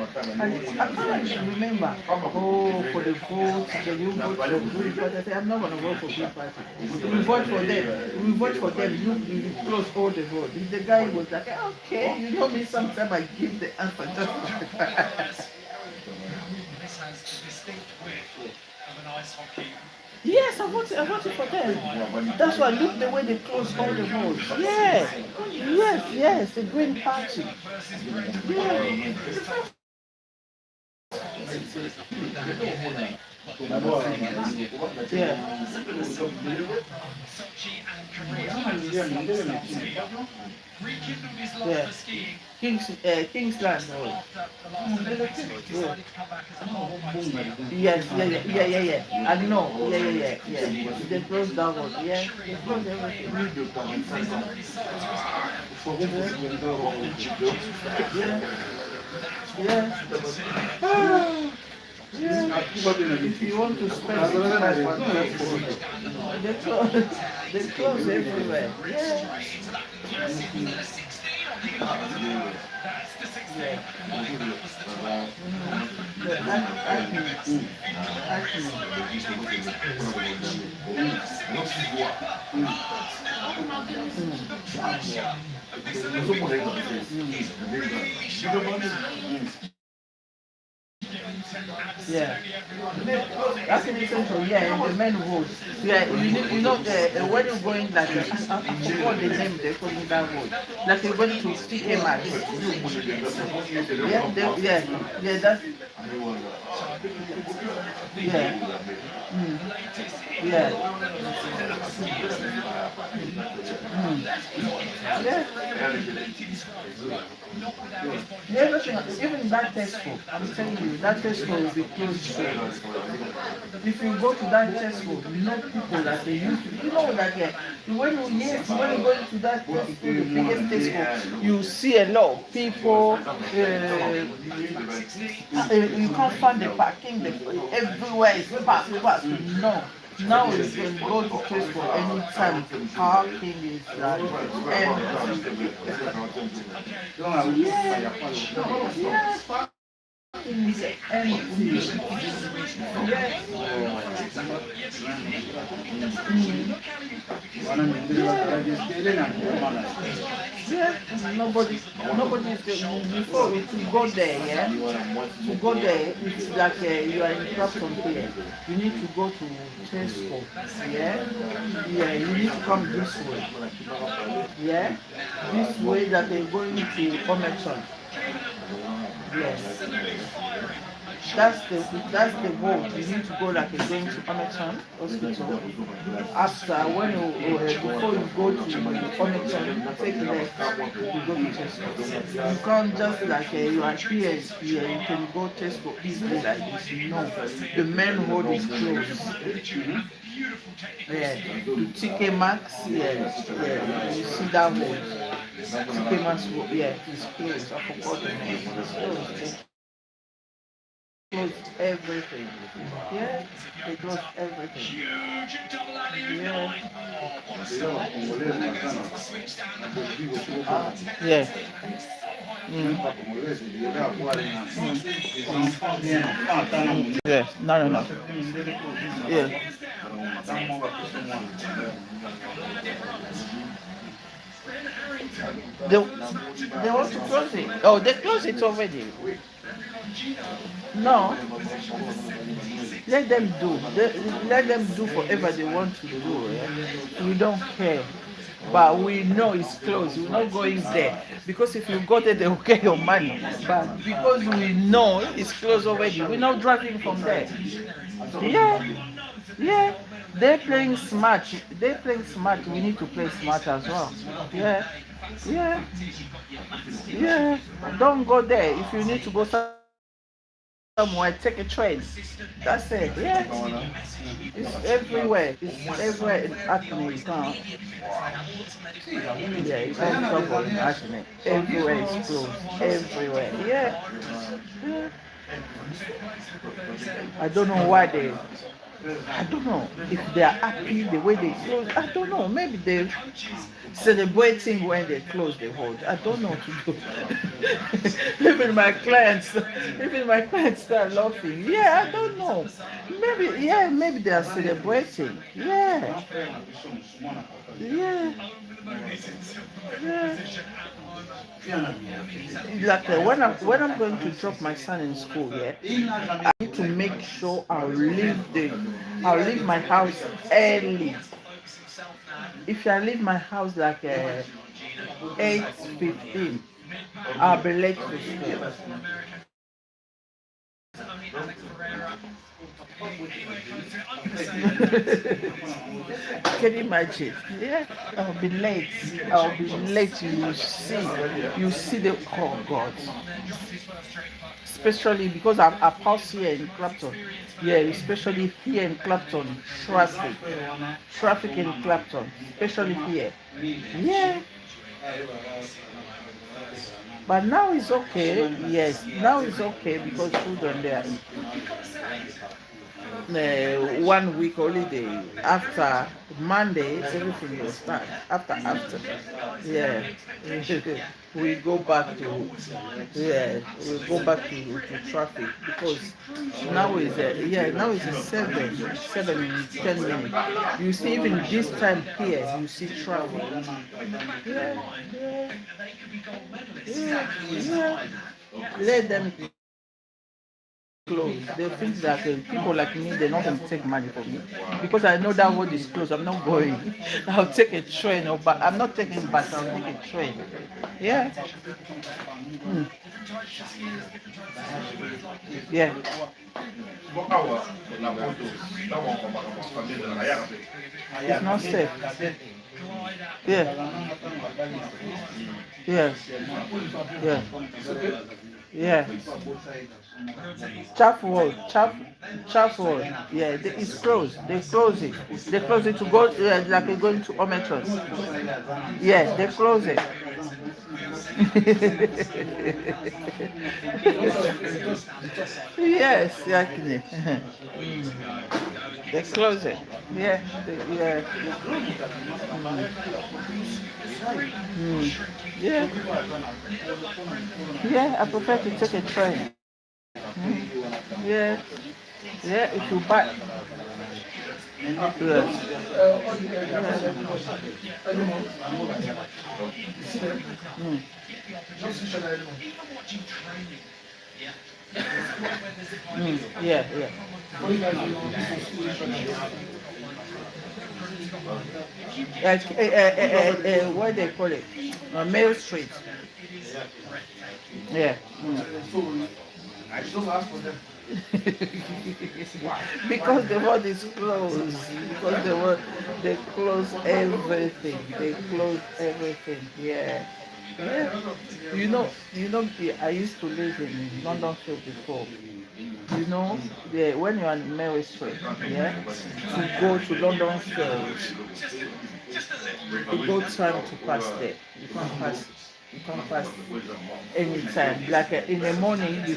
was telling me. And I can't remember. Oh, for the vote, can you vote for Green Party? I said, I'm not going to vote for Green Party. We vote for them. We vote for them. You close all the vote. The guy was like, okay, you know me, sometimes I give the answer just This has the distinct width of an ice hockey. yes, I voted for them. That's why look the way they close all the votes. Yeah. Yes, the Green Party. Yeah. Yeah. Sochi and Korea. Rekindled his love Yeah. for skiing Kingsland. after the last Olympics. He decided to come back as a half-pipe skier. Yeah. I know. Yeah. They closed that one. Yeah. They closed everything. Yeah. Yeah. If you want to spend 65 they close everywhere. Yeah. That's the 16. Yeah, that's an essential. Yeah, and the men vote. Yeah, you know, when you're going like, I forgot the name they call it that vote. Like you're going to stick a match. Yeah, that's yeah. Yeah. Yeah. Everything, even that Tesco, I'm telling you, that Tesco will be closed soon. If you go to that Tesco, no people that they used to, you know, like when you go into that Tesco, the biggest Tesco, you see a lot of people. You can't find the parking. Everywhere is packed. No. Now you can go to Tesco anytime. Parking is like empty. Yeah, parking is empty. Yeah, nobody is going before to go there, yeah? To go there, it's like you are in Clapton here. You need to go to Tesco, yeah? Yeah, you need to come this way, yeah? This way that they're going to Connection. Yes. That's the road. You need to go like you're going to Connection Hospital. After when you before you go to Connection, take left. You go to Tesco. You can't just like you are here. You can go Tesco easily like this. No, the main road is closed. Yeah, to TK Maxx. Yeah. You see that road. TK Maxx. Yeah, it's closed. I forgot the name. It's closed. close everything. Yeah, they close everything. Huge double alley Yeah. line. Oh, what a start. Switch down the Yeah. Yeah. No, no, no. Yeah. They, they want to close it. Oh, they close it already. No, let them do. Let them do whatever they want to do. Yeah? We don't care. But we know it's closed. We're not going there. Because if you go there, they will get your money. But because we know it's closed already, we're not driving from there. Yeah, yeah. They're playing smart. They're playing smart. We need to play smart as well. Yeah, yeah, yeah. Don't go there. If you need to go somewhere, take a train. That's it. Yeah. It's everywhere. It's everywhere in Acme. You can't. Yeah, you can't trouble in Acme. Everywhere is closed. Everywhere. Yeah. Yeah. I don't know why they. I don't know if they are happy the way they close. I don't know. Maybe they're celebrating when they close the hold. I don't know what to do. Even my clients start laughing. Yeah, I don't know. Maybe they are celebrating. Yeah, yeah, yeah. Like when I'm going to drop my son in school, yeah, I need to make sure I'll leave my house early. If I leave my house like 8:15, I'll be late to school. Can you imagine? Yeah, I'll be late. I'll be late. You see the oh God. Especially because I'm a house here in Clapton. Yeah, especially here in Clapton, traffic in Clapton, especially here. Yeah, but now it's okay. Yes, now it's okay because children they are 1 week holiday. After Monday, everything will start. After, yeah, we go back to traffic because now is a 7 in 10 minutes. You see even this time here, you see traffic. Yeah, yeah, yeah, yeah. Let them close. They think that people like me, they're not going to take money from me because I know that road is closed. I'm not going. I'll take a train, but I'm not taking bus. I'll take a train. Yeah. Mm. Yeah. It's not safe. Yeah. Yeah. Yeah. Yeah. Chaff Wall. Yeah, it's closed. They close it. They close it to go like you're going to Ometros. Yeah, they close it. Yes, exactly. They close it. Yeah, yeah. Mm. Yeah. Yeah, I prefer to take a train. Mm. Yeah. Yeah, if you buy. Yes. Mm. Yeah, yeah. Like, what they call it? Mail Street. Yeah. Mm. Because the road is closed. Because they close everything. They close everything. Yeah. Yeah. I used to live in London Field before. Yeah, when you're on Mary Street, yeah, to go to London Field, it go time to pass there. You can't pass. You can't pass anytime. Like in the morning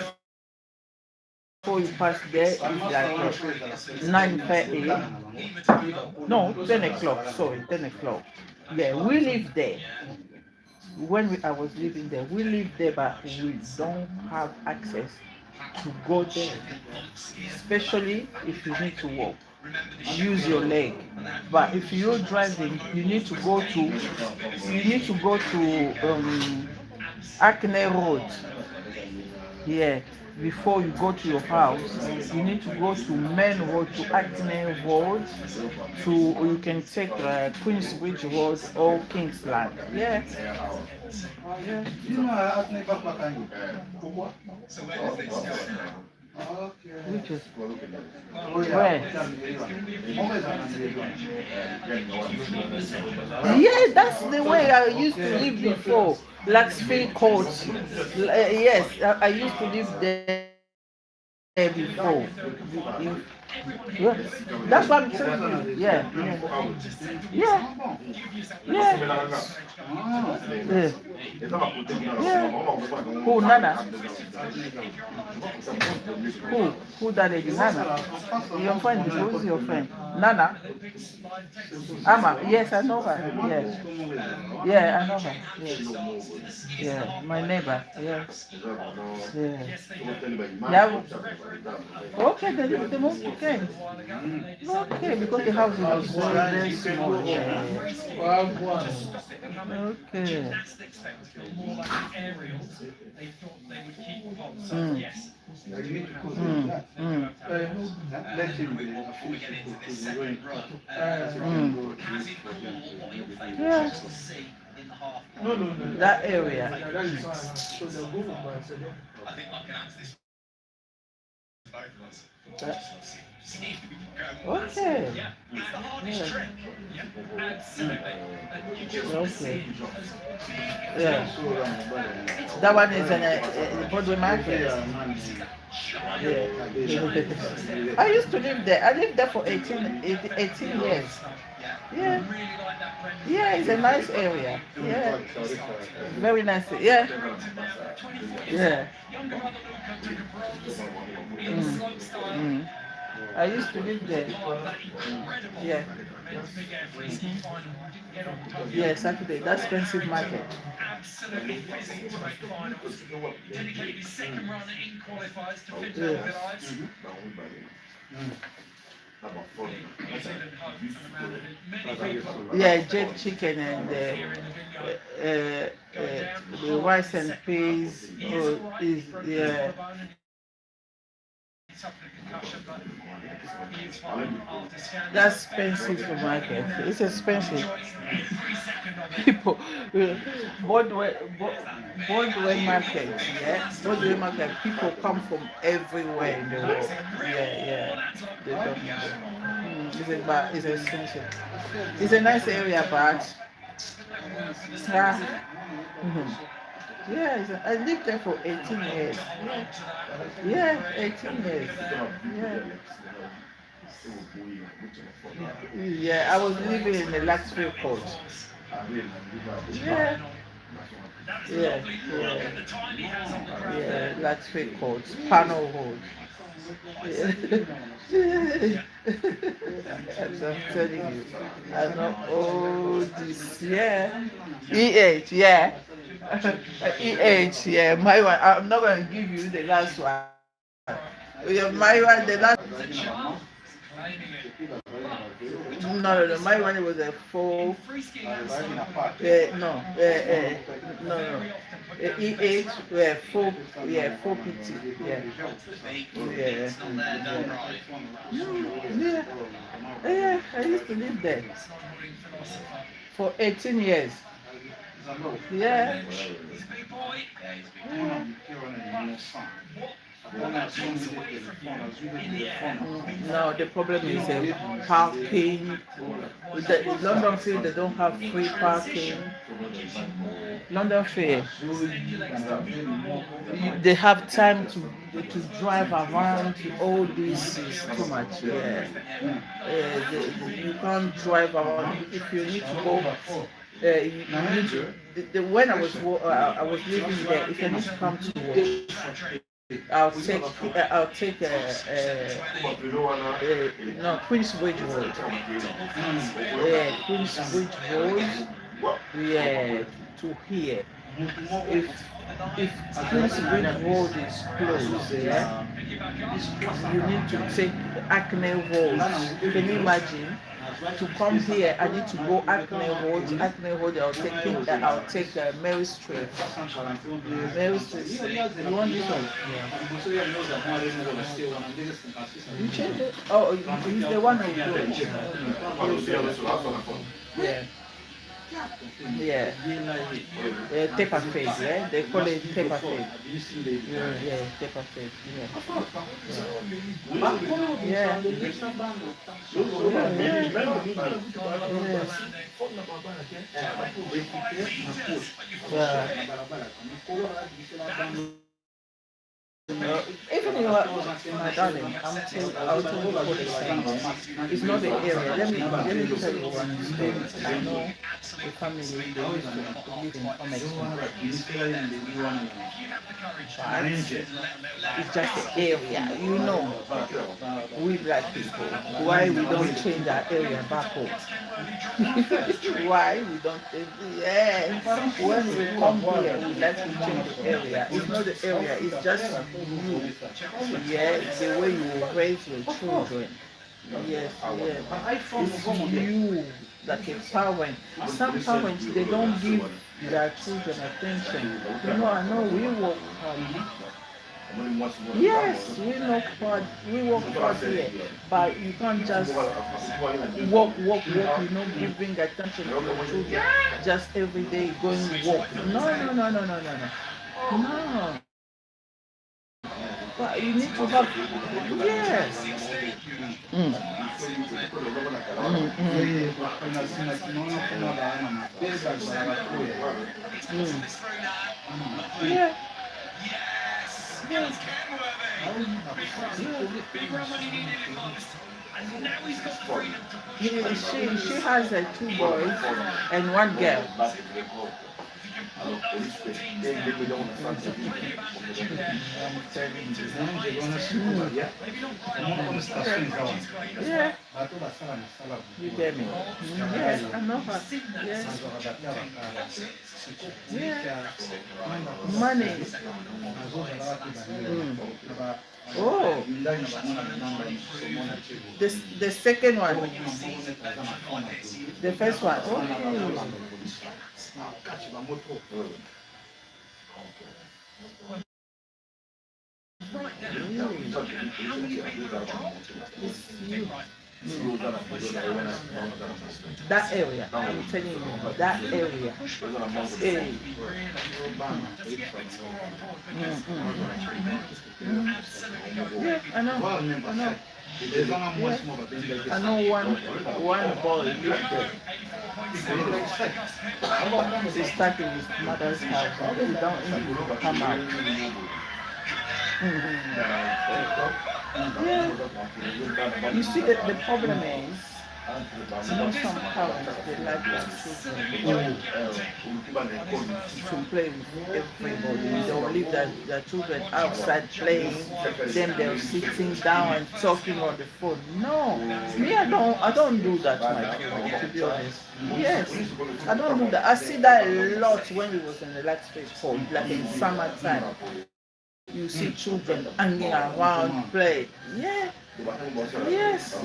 before you pass there is like 9:30. No, 10 o'clock. Sorry, 10 o'clock. Yeah, we live there. I was living there, we live there, but we don't have access to go there, especially if you need to walk. Use your leg. But if you're driving, you need to go to Acne Road. Yeah, before you go to your house, you need to go to Main Road to Acne Road. Or you can take Queensbridge Road or Kingsland. Yeah. Yeah. You know, I think about that. Which is Oh, where? yeah. Yeah, that's the way I used to live before. Laxfield Court. Yes, I used to live there before. Yeah. That's what I'm telling you. Yeah, yeah, yeah, yeah. Yeah. Who Nana? Who that is Nana? Your friend? Who is your friend? Nana? Ama? Yes, I know her. Yes. Yeah, I know her. Yes. Yeah, my neighbor. Yeah. Yeah. Yeah. Okay, they moved to Kent. Okay, because the house was very small. Yeah. Okay. Mm. Mm. Mm. Yeah. That area. Okay. Yeah. Okay. Yeah. That one is in a Broadway market. Yeah. I used to live there. I lived there for 18 years. Yeah. Yeah, it's a nice area. Yeah. Very nice. Yeah. Yeah. Mm. I used to live there. Yeah. Yeah, Saturday. That's expensive market. Absolutely busy to make the finals. Dedicated his second run in qualifiers to fit Yeah. the lights. Yeah, jerk chicken and the rice and peas. Is yeah. That's expensive for market. It's expensive. People, Broadway, Broadway market, yeah, Broadway market. People come from everywhere in the world. Yeah, yeah. They don't know. It's expensive. It's a nice area, but mhm. Yeah, I lived there for 18 years. Yeah, 18 years. Yeah. Yeah, I was living in the Laxfield Court. Yeah. Yeah, yeah. Yeah, Laxfield Court, Panel Road. Yeah. As I'm telling you, I know all this. Yeah. EH, yeah. EH, yeah. My one, I'm not going to give you the last one. Yeah, my one, the last. No. My one was a four. No. EH, four. Yeah, four PT. Yeah. Yeah. Yeah. Yeah. I used to live there for 18 years. Yeah. No, the problem is parking. The London Field, they don't have free parking. London Fair, they have time to drive around. All this is too much. Yeah, you can't drive around if you need to go. You need to. When I was living there, if you need to come to work, I'll take no Queensbridge Road. Yeah, Queensbridge Road. Yeah, to here. If if Queensbridge Road is closed, yeah, you need to take Acne Road. Can you imagine? To come here, I need to go Acne Road. Acne Road, I'll take Mary Street. Mary Street. You want this one? You change it? Oh, he's the one who do it. Yeah. Yeah. Taper fade, yeah? They call it taper fade. Yeah, taper fade. Yeah. Yeah. Even my darling, I'll tell you what it's saying. It's not the area. Let me tell you one story. I know a family they used to live in Comex. It's just the area, you know. We black people, why we don't change our area back home? Why we don't change it? Yeah. When we come here, we like to change the area. It's not the area, it's just you. Yeah, the way you raise your children. Yes, yes. It's you like a parent. Some parents they don't give their children attention. I know we work hard. Yes, we work hard here. But you can't just walk, giving attention to your children. Just every day going walk. No. No. But you need to have, yes. Mm. Yeah. Yes. She has 2 boys and 1 girl. Yeah. You get me? Yes, I know her. Yes. Yeah. Money. Oh. The second one. The first one. Oh. That area, I'm telling you, that area. Hey. Yeah, I know. Yeah. I know one boy lived there. He started his mother's house. He don't even come out. Yeah. You see, the problem is, some parents, they like their children to play with everybody. They'll leave their children outside playing, then they're sitting down and talking on the phone. No, me, I don't do that to my children, to be honest. Yes, I don't do that. I see that a lot when we was in the last phase cold, like in summertime. You see children hanging around, play. Yeah. Yes.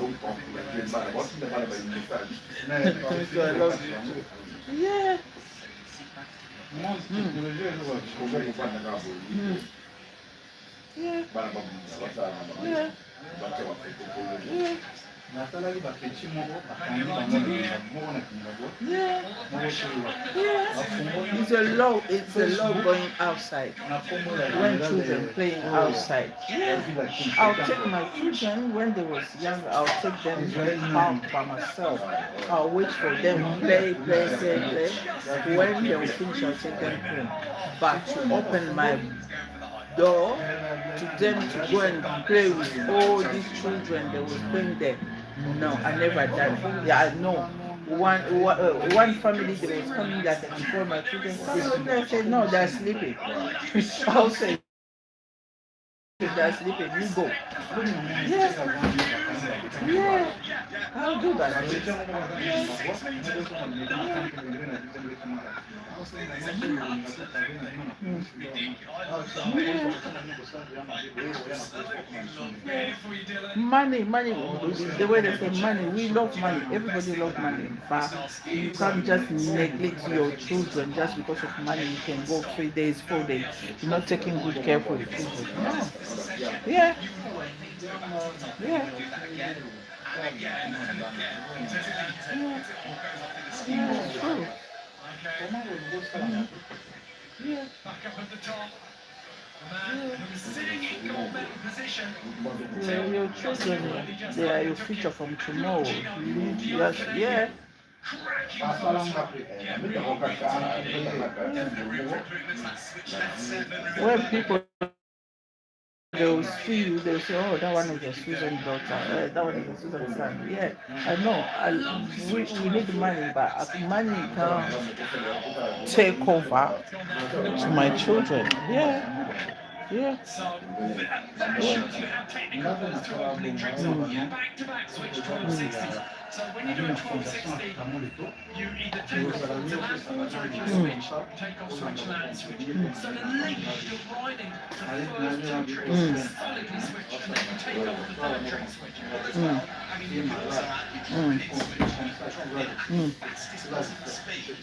Yeah. Yeah. Yeah. Yeah. It's a law going outside. When children playing outside. Yeah. I'll take my children when they was young, I'll take them to the park by myself. I'll wait for them to play. When they will finish, I'll take them home. But to open my door to them to go and play with all these children that was playing there. No, I never done. Yeah, I know. One family that was coming that and before my children, I said, no, they're sleeping. I'll say, If they're sleeping, you go. Yeah. Yeah. I'll do that. Money, the way they say money, we love money. Everybody loves money. But you can't just neglect your children just because of money. You can go 3 days, 4 days. You're not taking good care for your children. No. Yeah. Yeah. Yeah, true. Yeah. Back up at the top. The man who's sitting in gold medal position. Yeah, your children, they are your future from tomorrow. You need to just, yeah. When people they will see you, they'll say, oh, that one is a Susan daughter, that one is a Susan son. Yeah, I know. We need money, but money can't take over to my children. Yeah. Yeah. Back-to-back switch 1260s. So when you do a 1260, you either take off onto that forward switch, take off switch land switch. So the link you're riding the first two tricks solidly switch, and then you take off the third trick switch as well. And you can also add your hit switch, drop in. It's just the speed.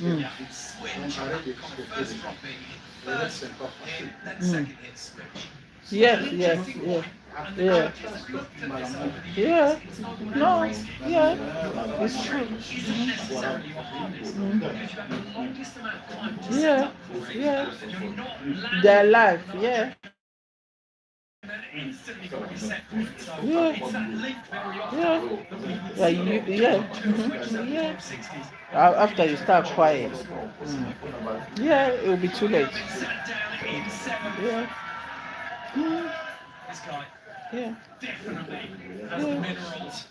Switch on that first drop in, first hit, then second hit switch. Yes. Yeah. Yeah. No. Yeah. It's true. Yeah. Yeah. Their life. Yeah. Yeah. Yeah. After you start quiet. Yeah, it will be too late. Yeah. This guy Yeah. definitely has the minerals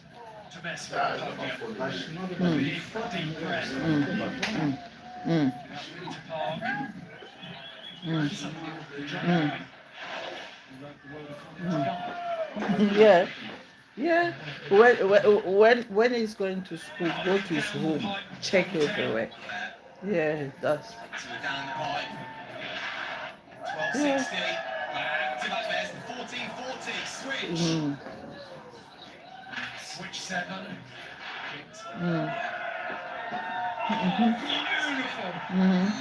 to mess with the podium. Deep breath. Into park. Yeah. Yeah. When he's going to school, go to his room, check everywhere. Yeah, it does. So we're down the pipe. Yeah. 1260. To that there's the 1440. Switch. Switch 7. Beautiful.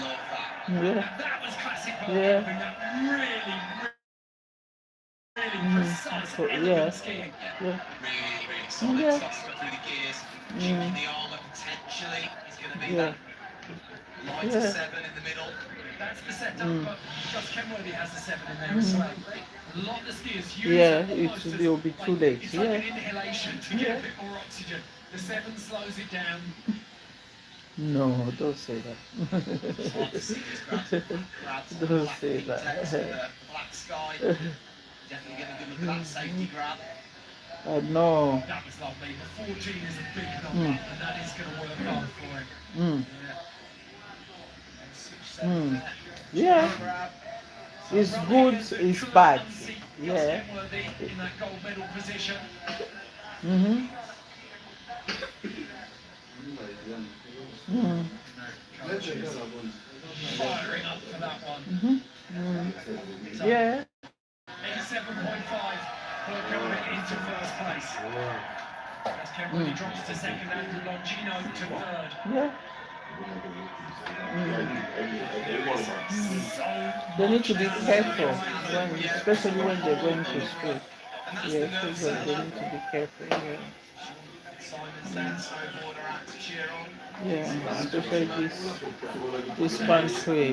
Love that. Yeah. That was classic park Yeah. jumping. That really precise, elegant Yeah. skiing. Yeah. Really solid. Yeah. Starts to go through the gears. Keeping the armour potentially. He's going to be Yeah. that lighter Yeah. 7 in the middle. That's the setup, but Josh Kenworthy has the 7 in there as well. A lot of the skiers use Yeah, it almost it will be as, too late. It's like an Yeah. inhalation to get a bit more oxygen. The 7 slows it down. No, don't say that. Don't say that. Black sky. Definitely going to give him that safety grab. No. That was lovely. The 14 is a big number, and that is going to work hard for him. Yeah. It's good, it's bad. Yeah. In that gold medal position. Firing up for that one. Yeah. 87.5 for Kenworthy into first place. As Kenworthy drops to second and Longino to third. Yeah. So They need to be careful, especially when they're going to school. Yeah, children, they need to be careful. Yeah. Simon's there, snowboarder out to cheer on. Yeah, especially this country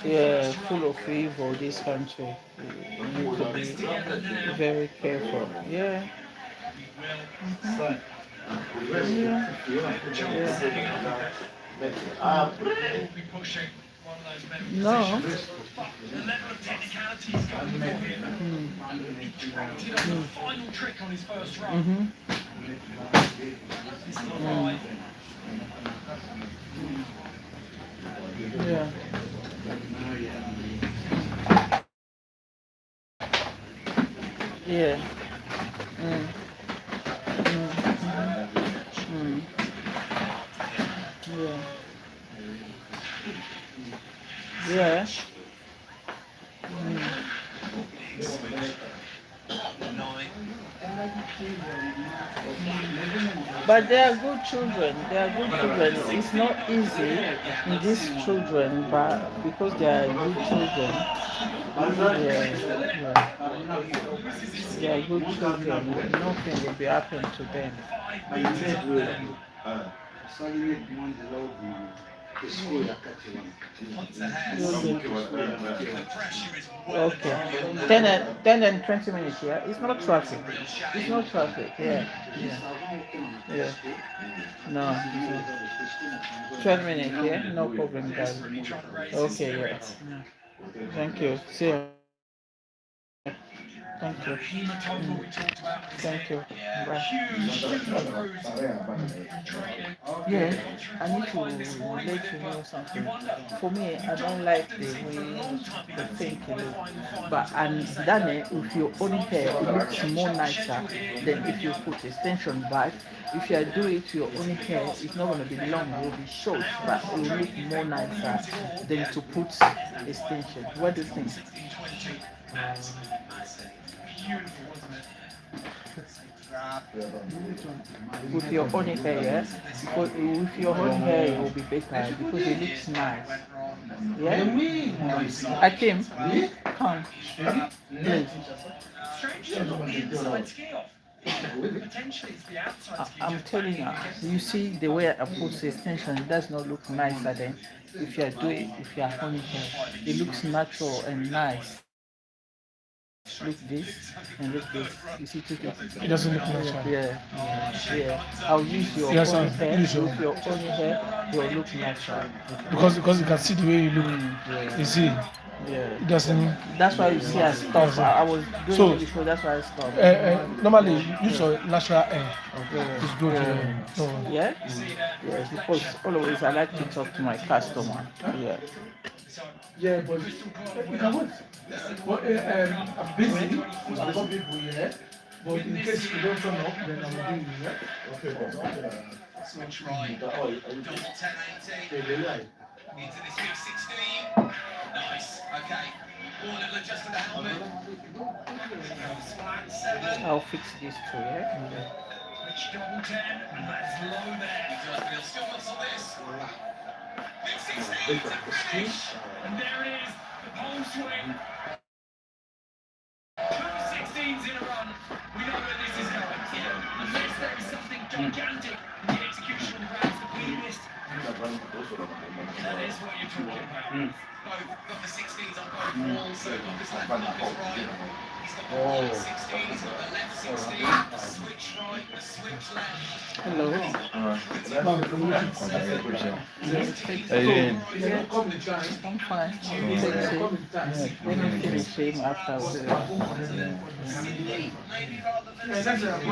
is full of evil. This country, you need to be very careful. Yeah. Yeah. will be pushing one of those medal No. positions. But the level of technicality is going for him. He tracked it on the final trick on his first run. It's not right. Yeah. Yeah. Mm. Mm. Mm. Yeah. Yeah. Mm. But they are good children. They are good children. It's not easy in these children, but because they are good children, yeah, yeah, they are good children. Nothing will be happening to them. Okay. 10 and 20 minutes, yeah. It's not traffic. It's not traffic, yeah. Yeah. Yeah. No. 12 minutes, yeah? No problem, guys. Okay, yeah. Yeah. Thank you. See you. Thank you. Thank you. Bye. Yeah, I need to let you know something. For me, I don't like the way the thing you look. But and done it with your own hair, it looks more nicer than if you put extension back. If you do it to your own hair, it's not going to be long, it will be short, but it will look more nicer than to put extension. What do you think? With your own hair, yeah? With your own hair, it will be better because it looks nice. Yeah? Akim, come. Please. I'm telling you, you see the way I put the extension, it does not look nicer than if you are doing, if you are honey hair. It looks natural and nice. Look this and look this. You see two things. It doesn't look natural. Yeah, yeah. I'll use your Yes, own sir. hair. Use your With your own hair, it will look natural. because you can see the way you look. Yeah. You see, Yeah. it doesn't. That's why you see I stopped. Yes, I was doing so, it before, that's why I stopped. normally use your natural hair. Yeah. It's good. So, Yeah? Yes, because always I like to talk to my customer. Yeah. yeah, but you can wait. But I'm busy. I've got people here. But in case you don't turn up, then I'm doing you. Yeah? Switch right. Double 1080. Into this big 16. Nice. Okay. Warner will adjust to the helmet. Flat 7. I'll fix this too, yeah? Switch double 10, and that's low there. He'll still got some of this. Big 16 to finish. And there it is, the pole swing. 2 16s in a run. We know where this is going. Unless there is something gigantic in the execution of the rounds that we missed. That is what you're talking about. Both got the 16s on both walls, so Lucas left, Lucas right. He's got the right 16, he's got the left 16, the switch right, the switch left. Hello. I'm fine. Let me finish him after.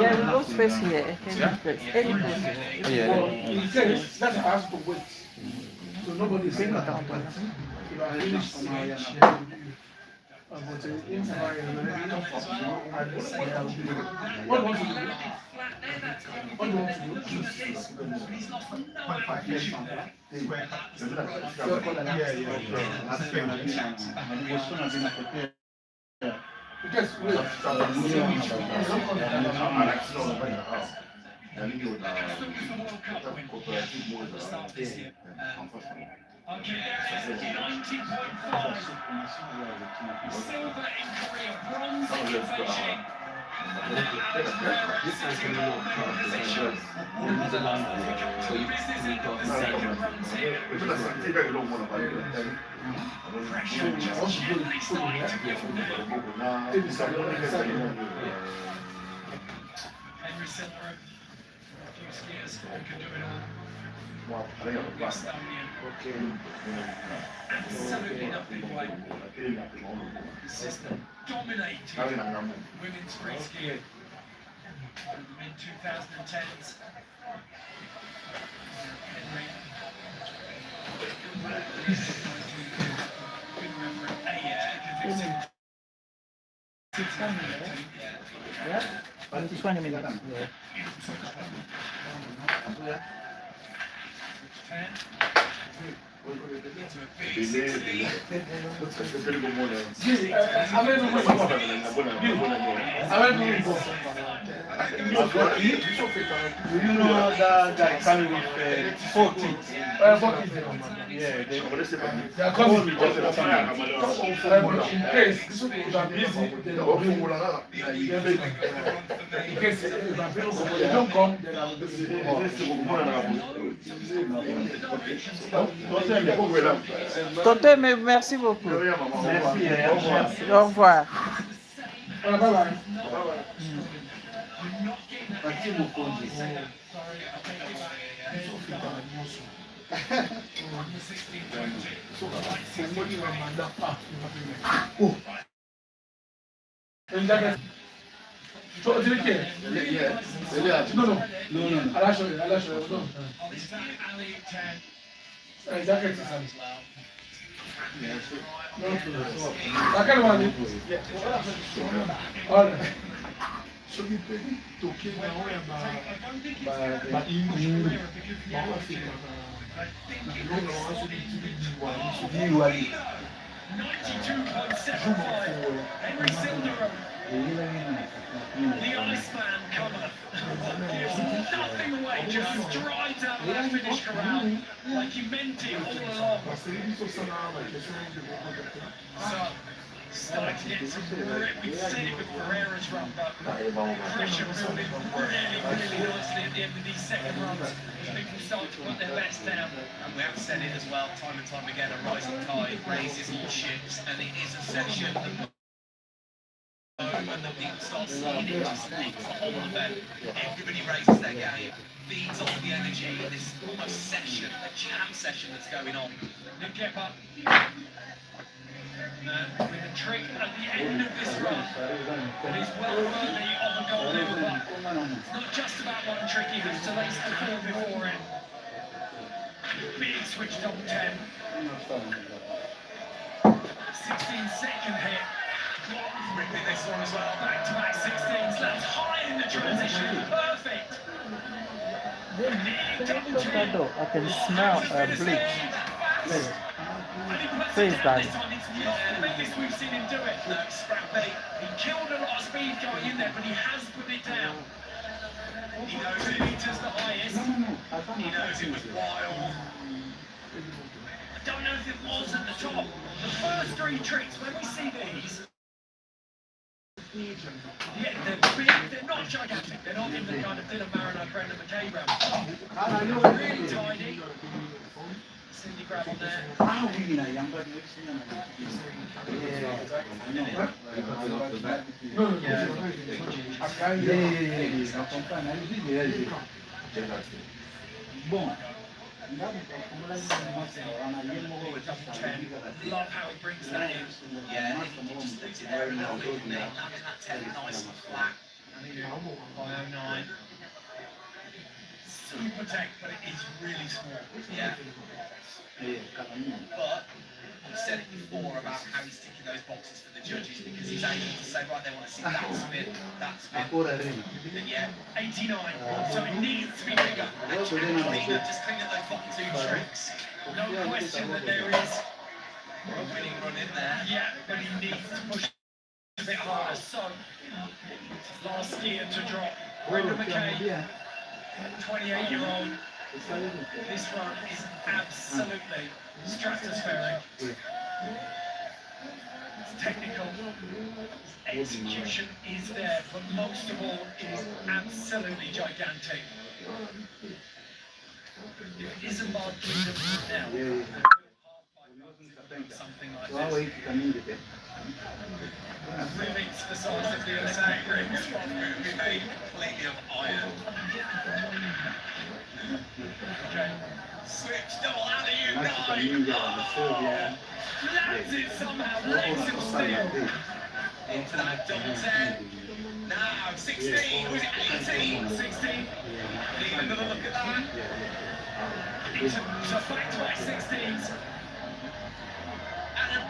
Yeah, we go space here. Any place. Any place. In case, that's I ask to wait. So nobody is Bring saying it down. you are finished. What do you want to do? What do you want to do? Because Okay, 90.5. Silver in Korea, bronze in Beijing. Alex Pereira sits in the position. Business end of the second runs here. Pressure just gently starting to build now. Henry Silver, a few skiers who can do it all. Estonian. Absolutely nothing like consistent, dominating women's free skiing in the mid-2010s. Henry. Good reference. Yeah? 20 minutes. Do you know that guy coming with 4 kids? Yeah, they are coming. In case this one is busy, then in case they don't come, then I'm busy. Tonton, merci beaucoup. Merci, Merci. Au revoir. Bye bye. Parti Mukonzi. So, did you care? No. I'll show you. No. Jacket is on. I can't want it. All right. So you pay to keep the way by English, Africa. Henry Silderum, the Iceman cometh. Gives nothing away, just strides out of that finish corral like he meant it all along. So, starting to get some grip. We see it with Ferreira's run, but pressure building really nicely at the end of these second runs. People start to put their best down. And we have said it as well, time and time again, a rising tide raises all ships, and it is a session that and that people start seeing it just makes the whole event. Everybody raises their game, feeds off the energy, this almost session, a jam session that's going on. Nick Kepper. With a trick at the end of this run, and he's well worthy of a gold medal, but it's not just about one trick, he has to lace the four before him. Big switch top 10. 16-second hit. Ripping this one as well, back-to-back 16s, lands high in the transition, perfect. I can smell bleach. Face that. This time it's not the biggest we've seen him do it. No, Scrappy. He killed a lot of speed going in there, but he has put it down. He knows it meters the highest. He knows it was wild. I don't know if it was at the top. The first three tricks, when we see these, yeah, they're big, they're not gigantic, they're not in the kind of Dylan Mariner, Brendan McKay round. Oh, really tiny. Cindy grab on there. Bom, love how he brings that in. Yeah, he just leaves it there a little bit, and then having that 10 nice and flat. By 09. Super tech, but it is really small. Yeah. But I've said it before about how he's ticking those boxes for the judges because he's able to say, right, they want to see that spin, then yeah, 89. So it needs to be bigger. And just clean up those fucking two tricks. No question that there is a winning run in there. Yeah, but he needs to push a bit harder. So, last gear to drop. Brendan McKay, 28-year-old. This run is absolutely stratospheric. It's technical. Execution is there, but most of all, it is absolutely gigantic. If it isn't Mark Kingdom now, something like this. Rivets the size of the Olympic rings from movie made completely of iron. Okay. Switch double out of you, nine. Lands it somehow, legs of steel. Into that double 10. Now 16, was it 18? 16. Need another look at that. Into back-to-back 16s. And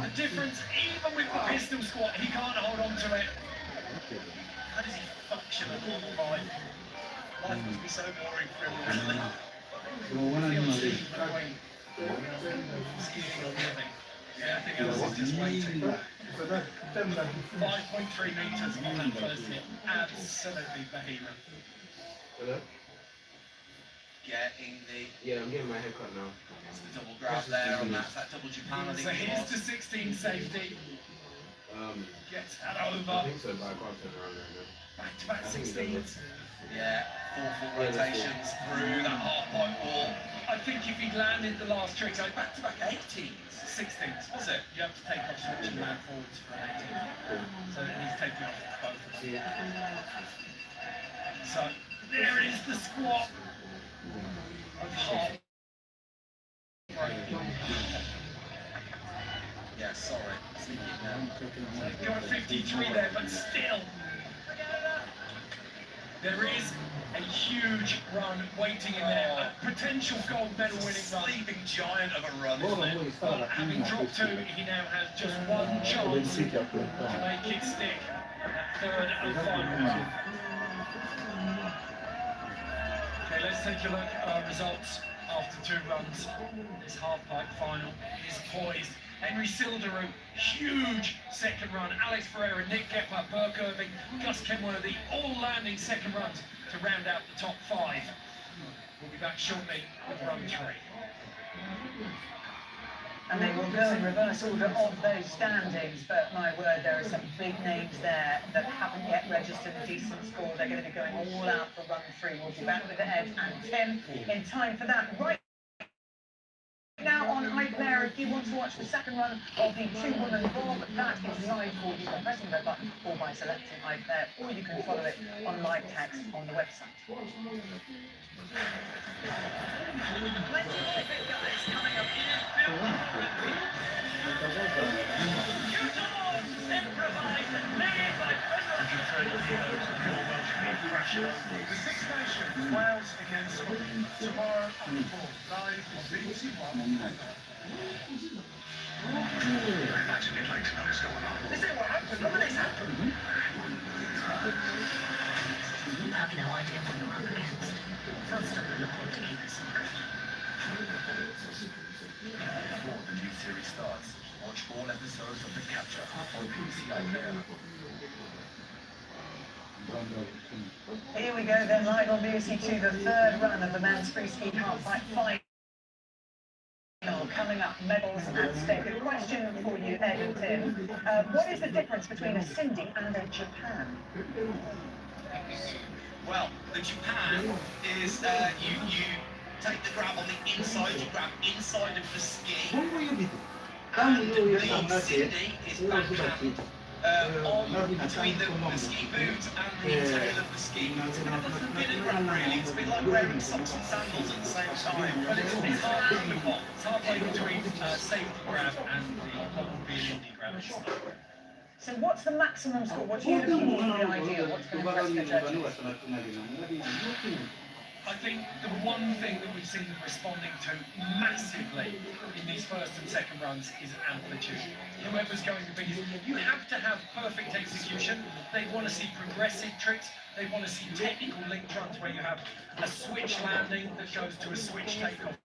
The difference, even with the pistol squat, he can't hold on to it. How does he function at 45? Life must be so boring for him, really. Skiing or nothing. Everything else is just waiting. 5.3 meters on that first hit. Absolutely behemoth. Hello? Getting the... Yeah, I'm getting my hair cut now. It's the double grab there, and that's that double Japan. So here's the 16 safety. Gets that over. I think so, but I can't turn around right now. Back-to-back 16s. Yeah, full rotations through that half-pipe wall. I think if he'd landed the last trick, so back-to-back 18s, 16s, was it? You have to take off switching land forwards for an 18. So he's taking off both of them. So there is the squat of half. Yeah, sorry. Got 53 there, but still. There is a huge run waiting in there, a potential gold medal winning run. Sleeping giant of a run, isn't it? Well, having dropped 2, he now has just 1 chance to make it stick. That third and final run. Okay, let's take a look at our results after 2 runs. This half-pipe final is poised. Henry Silderu, huge second run. Alex Ferreira, Nick Gephardt, Burke Irving, Gus Kenworthy, all landing second runs to round out the top 5. We'll be back shortly with run 3. And they will go in reverse order of those standings, but my word, there are some big names there that haven't yet registered a decent score. They're going to be going all out for run 3. We'll be back with Ed and Tim in time for that. Right now on iPlayer, if you want to watch the second run of the 2-woman bob, that is live for you by pressing the button or by selecting iPlayer, or you can follow it on live text on the website. Plenty more big guys coming up in improvised and made by The Six Nations, Wales against Scotland, tomorrow on 4, live on BBC One. Imagine you'd like to know what's going on. This is what happened. Look at this happen. You have no idea what you're up against. First of all, look to keep it secret. Before the new series starts, watch all episodes of The Capture on BBC iPlayer. Here we go then, live on BBC 2, the third run of the men's free ski half-pipe final. Coming up, medals at stake. A question for you, Ed and Tim. What is the difference between a Cindy and a Japan? Well, the Japan is you take the grab on the inside, you grab inside of the ski, and the Cindy is backhand on between the ski boot and the tail of the ski. It's a bit of a forbidden grab, really. It's a bit like wearing socks and sandals at the same time, but it's halfway in the pot. It's halfway between safety grab and the indie grab. So what's the maximum score? What are you looking for the ideal? What's going to impress the judges? I think the one thing that we've seen them responding to massively in these first and second runs is amplitude. Whoever's going the biggest, you have to have perfect execution. They want to see progressive tricks. They want to see technical link runs where you have a switch landing that goes to a switch takeoff.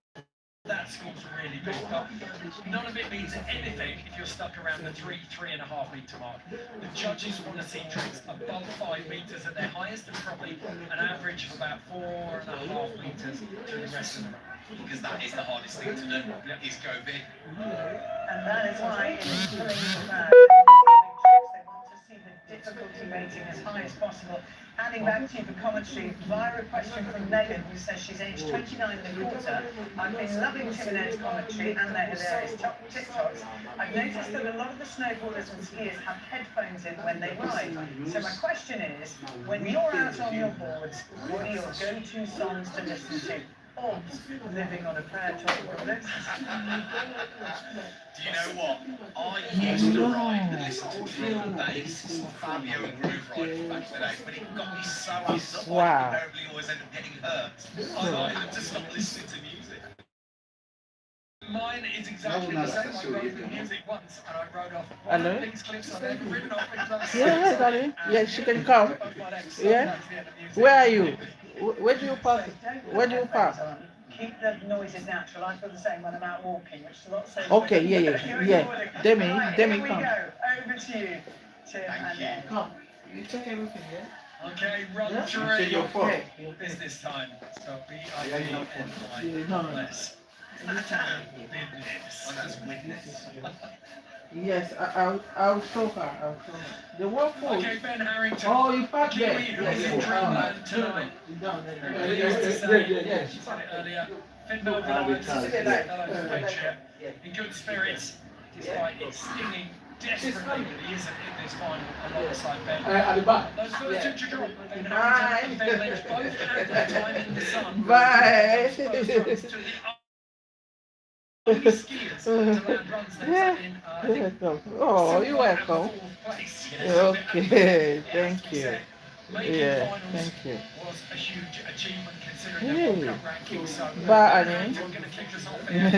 That score's really big, but none of it means anything if you're stuck around the 3.5 meter mark. The judges want to see tricks above 5 meters at their highest and probably an average of about 4.5 meters to the rest of the run. Because that is the hardest thing to do, is go big. And that is why it is pulling the bag. They want to see the difficulty rating as high as possible. Adding back to you for commentary via a question from Megan, who says she's aged 29 and a quarter. I've been loving Tim and Ed's commentary and their hilarious TikToks. I've noticed that a lot of the snowboarders and skiers have headphones in when they ride. So my question is, when you're out on your boards, what are your go-to songs to listen to? Obs, living on a prayer tropical list. Do you know what? I used to ride and listen to drum and bass, Fabio and Groove Ride back in the day, but it got me so amped up, I invariably always end up getting hurt. I like them to stop listening to music. mine is exactly the same. I wrote the music once and I wrote off one Hello? of these clips I've ever written off in class. Yeah, darling. Yeah, she can come. Yeah. Where are you? Where do you park? Where do you park? Keep the noises natural. I feel the same when I'm out walking, which is a lot safer. Okay, yeah. Demi, Right, Demi, here we come. go. Over to you, Tim and Ed. Come. You check everything, yeah? Okay, run Yeah? through Check your phone. business time. So Yeah, B-I-D-N-I, no, no. less. Business. That's witness. Yes, I'll show her. The one for Okay, Ben Harrington. Oh, you parked there. Kiwi, who is in Dreamland tonight. Everybody used to say, she said it earlier. Finn Belgrade, in good spirits, despite it stinging desperately that he isn't in this final alongside Ben. At the back. Those first two to drop, Ben Harrington and Ben Lynch both had their time in the sun. Bye. Both runs to the only skiers to land runs there in, I think, Oh, you're welcome. fourth place. Okay, thank you. Making Yeah, finals thank you. was a huge achievement considering Hey. the World Cup rankings. So Bye, I'm Annie. going to kick us off here.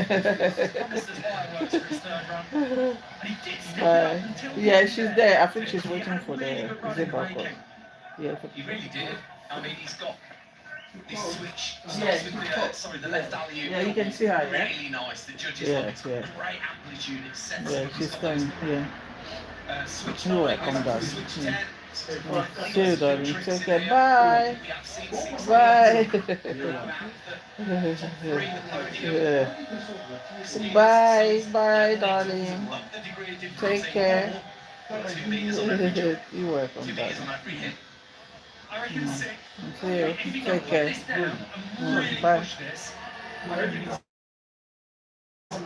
Promised us fireworks for his third run. And he did step up until the Yeah, end she's there. there. I think she's He waiting had a for really the good run in zebra the cross. ranking. Yeah. He really did. I mean, he's got this switch. Yeah. Starts with the left alley. Yeah, you can see her, yeah? Really nice. The judges Yeah, love it. yeah. Great amplitude. It sets Yeah, up she's his coming. Yeah. switch You're 9, welcome, goes darling. to switch Yeah. 10. See you, darling. Take care. We Bye. have seen 6 Bye. Bye. Bye, darling. Take care. 2 meters on every jump. You're welcome, 2 meters darling. on every hit. I reckon 6. See you. If you can Take put care. this down and really Bye. push this, I reckon he's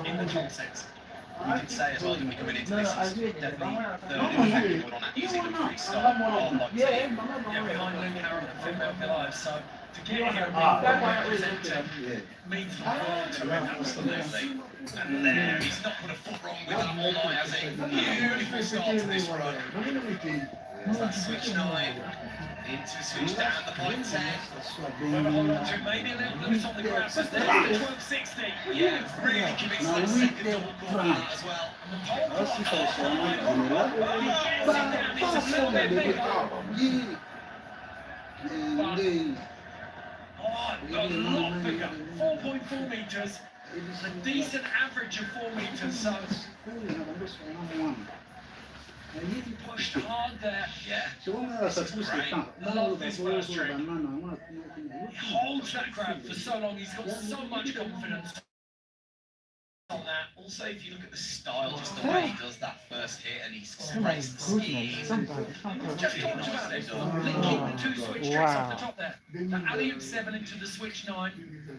in the top 6. You could say as well that we're coming into this I as do. definitely third in the pack on that New Zealand freestyle. Yeah, behind Luke Harrell and Finn Belgrade. So to get here and be represented means the world to him, absolutely. And there, he's not put a foot wrong with that all night, has he? Beautiful start to this run. There's that switch 9 into switch down the point 10. Whoever hold on to it, maybe a little loose on the grab. So there's the 1260. Yeah, really commits to that second double core as well. And the pole he gets it down. It's a little bit bigger. Oh, a lot bigger. 4.4 metres. A decent average of 4 metres. So he pushed hard there. Yeah. Love this first trick. He holds that grab for so long. He's got so much confidence on that. Also, if you look at the style, just the way he does that first hit and he sprays the skis. Just talked about it. Linking the two switch tricks off the top there. The alley-oop 7 into the switch 9.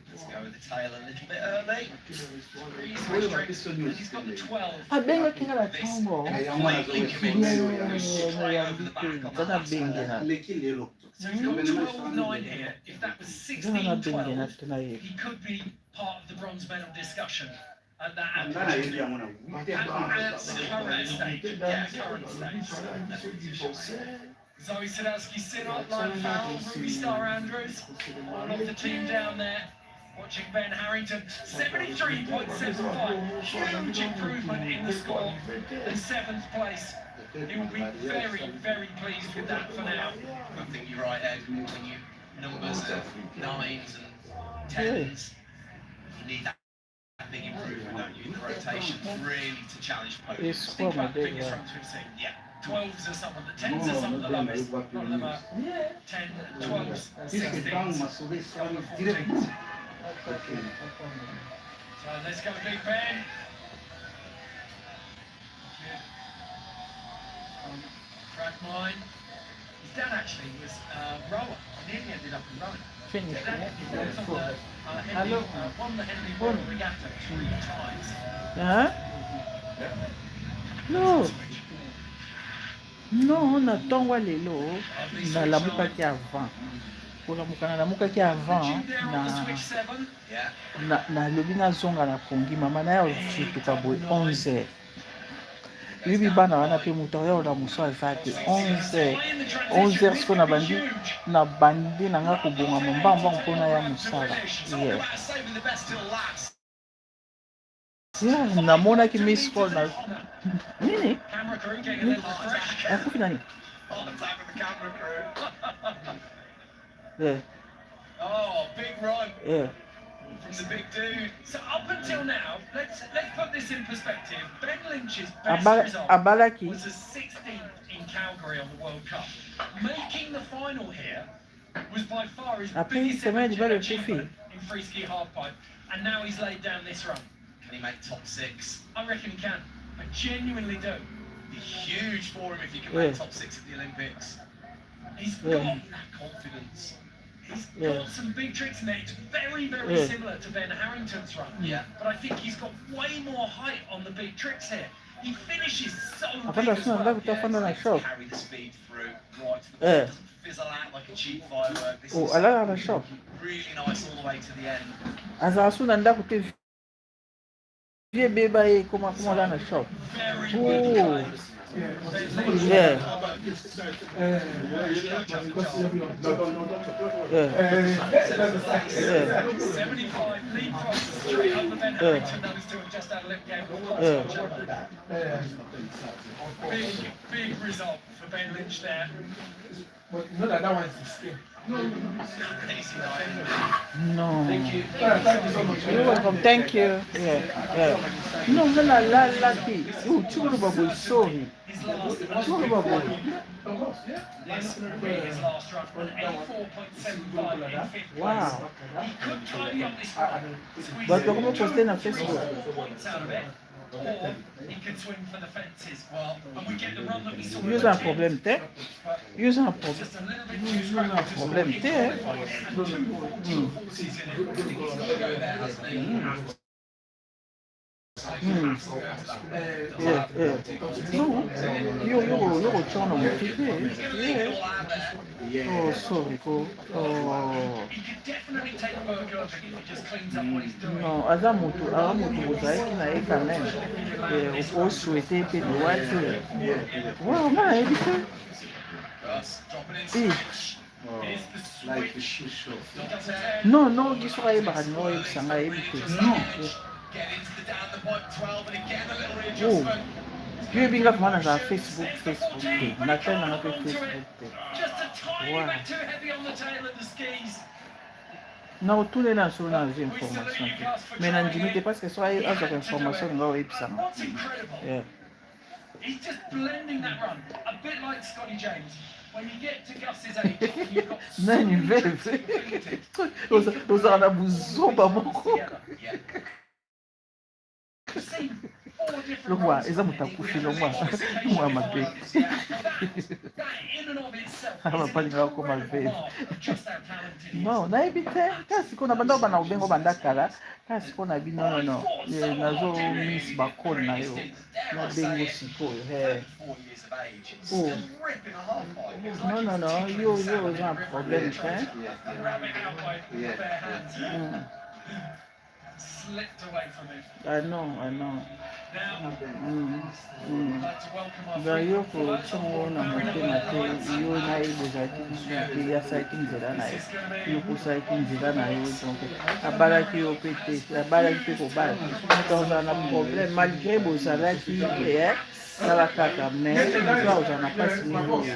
Let's go with the tail a little bit early. 3 switch tricks. And he's got the 12. I've been looking at a Congo. Completely commits. Goes straight over the back on the last one. So he's got 12-9 here. If that was 16-12, he could be part of the bronze medal discussion at that amplitude. At current stage. Yeah, current stage. Zoe Sadowski, Sinot, Lime Farrell, Ruby Star Andrews, all of the team down there. Watching Ben Harrington, 73.75. Huge improvement in the score. And 7th place. He will be very, very pleased with that for now. I think you're right, Ed. When you numbers of 9s and 10s, you need that big improvement, don't you, in the rotation, really to challenge podiums. Think about the biggest runs we've seen. Yeah. 12s are some of the 10s are some of the lowest. Not them are 10, 12s, 16s, some of the 14s. So let's go, Big Ben. Track 9. His dad actually was a rower. Nearly ended up in rowing. Finish. His dad was on the won the Henley Royal Regatta 3 times. Huh? No. Non, na ntongo lelo nalamukaki avant kolamuka nalamukaki avant nalobi nazonga na pongi mama na ye fituka boye 11h yebi bana wana mpe moto ayola moso aza te 11h siko na bandi na nga kobonga mombamba mpona ya mosala ye Yeah, namona ki miss call na. Nini? Camera crew getting their lines back. Akufi nani? On the back of the camera crew. Yeah, Oh, big run yeah. from the big dude. So up until now, let's put this in perspective. Ben Lynch's best result Abalaki. was a 16th in Calgary on the World Cup. Making the final here was by far his Après, biggest c'est vrai, ever du bas le achievement in free ski halfpipe, and now he's laid down this run. Can he make top 6? I reckon he can. I genuinely do. Be huge for him if he can Yeah. make top 6 at the Olympics. He's Yeah. got that confidence. He's Yeah. got some big tricks in there. It's very, very Yeah. similar to Ben Harrington's run. Yeah. But I think he's got way more height on the big tricks here. He finishes so Après, big la as semaine, well. là, tu as fait dans la shop. Carry the speed through right to the Yeah. doesn't fizzle out like a cheap firework. This Oh, is ala la shop. really nice all the way to the end. Azasu nanda kute vie beba e comment là na shop. Very Oh. good. Yeah. Yeah. Yeah. 75 leapfrog straight up the Ben Harrington. Those two have just had a lip game. Big result for Ben Lynch there. But you know that one is the skin. No. Thank you. Thank you so much. You're welcome. Thank you. Yeah. Yeah. No, la lucky. Oh, chukuru babu sorry. His last Chukuru babu. This will be his last run, an 84.75 in fifth place. Wow. He could tidy up this run, squeeze But in you're going to post in on Facebook. 4 points out of it, or he could swing for the fences. Well, and we get the run that we saw. Use un problème, t'es? Use un problème. Just a little bit too scrappy to Problème, t'es? two forces in it. He's got to go there, hasn't he? Yeah, yeah. No, you're trying to yeah. Oh, sorry, go. Oh. He could definitely take a burger if he just cleans up what he's doing. Non, azamutu bozalaki na ye quand même. Osouhaité mpe liwati. Wow, nga nayebi te. Is the switch. Non, giso ayebaka ningo oyebisa nga ayebi te. Get into the down the pipe 12 and again a little Oh. readjustment. Yo ebinga kuma na za Facebook te. Na chaîne nanga mpe Facebook te. Just a tiny Wow. bit too heavy on the tail of the skis. Na otune na so na zwi information te. Mais na ndimi te parce que so azwaka information nga oyebisa nga. What's incredible? Yeah. He's just blending that run, a bit like Scotty James. When you get to Gus's age, you've got so Nani many veve. tricks at your fingertips. Ozala na buzomba moko. We've seen 4 different Longwa, runs. eza mutakufi longwa. Mwa mabe. That in and of itself Ama is an pali ngako incredible malve. mark of just how talented he is. No, nayebi te. Kasi kona banda bana ubengo banda kala. Kasi kona bi no. Nazo miss bakon na yo. Na bengo sikoyo. He. 4 years of age. It's Oh. still ripping a half pipe. No. Yo, eza un problème, te. Grab it out by bare hands. Mm. Slipped away from him. I know. Now, Mm. I'd like to welcome our Ga yo frequent ko flyers. chongo na motema te yo na ye bozalaki lisusu asalaki nzela na ye yo kosalaki nzela na yo donc abalaki yo mpe te abalaki mpe kobala tozala na problème malgré bozalaki sala kaka mais oza ozala na mpasi nini oyo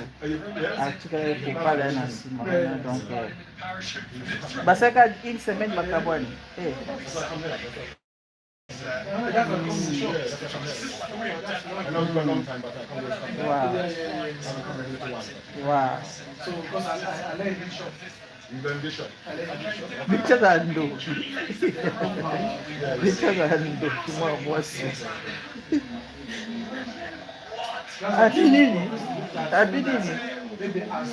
atikala kobala ye na nsima wana donc basalaka une semaine bakabwani That's a common show. I know it's been a long time, but I can't wait to come Wow. back. Wow. So, because I let it show. You learn this shot. Licha za ndo licha za ndo kimwa mwasi ati nini They ask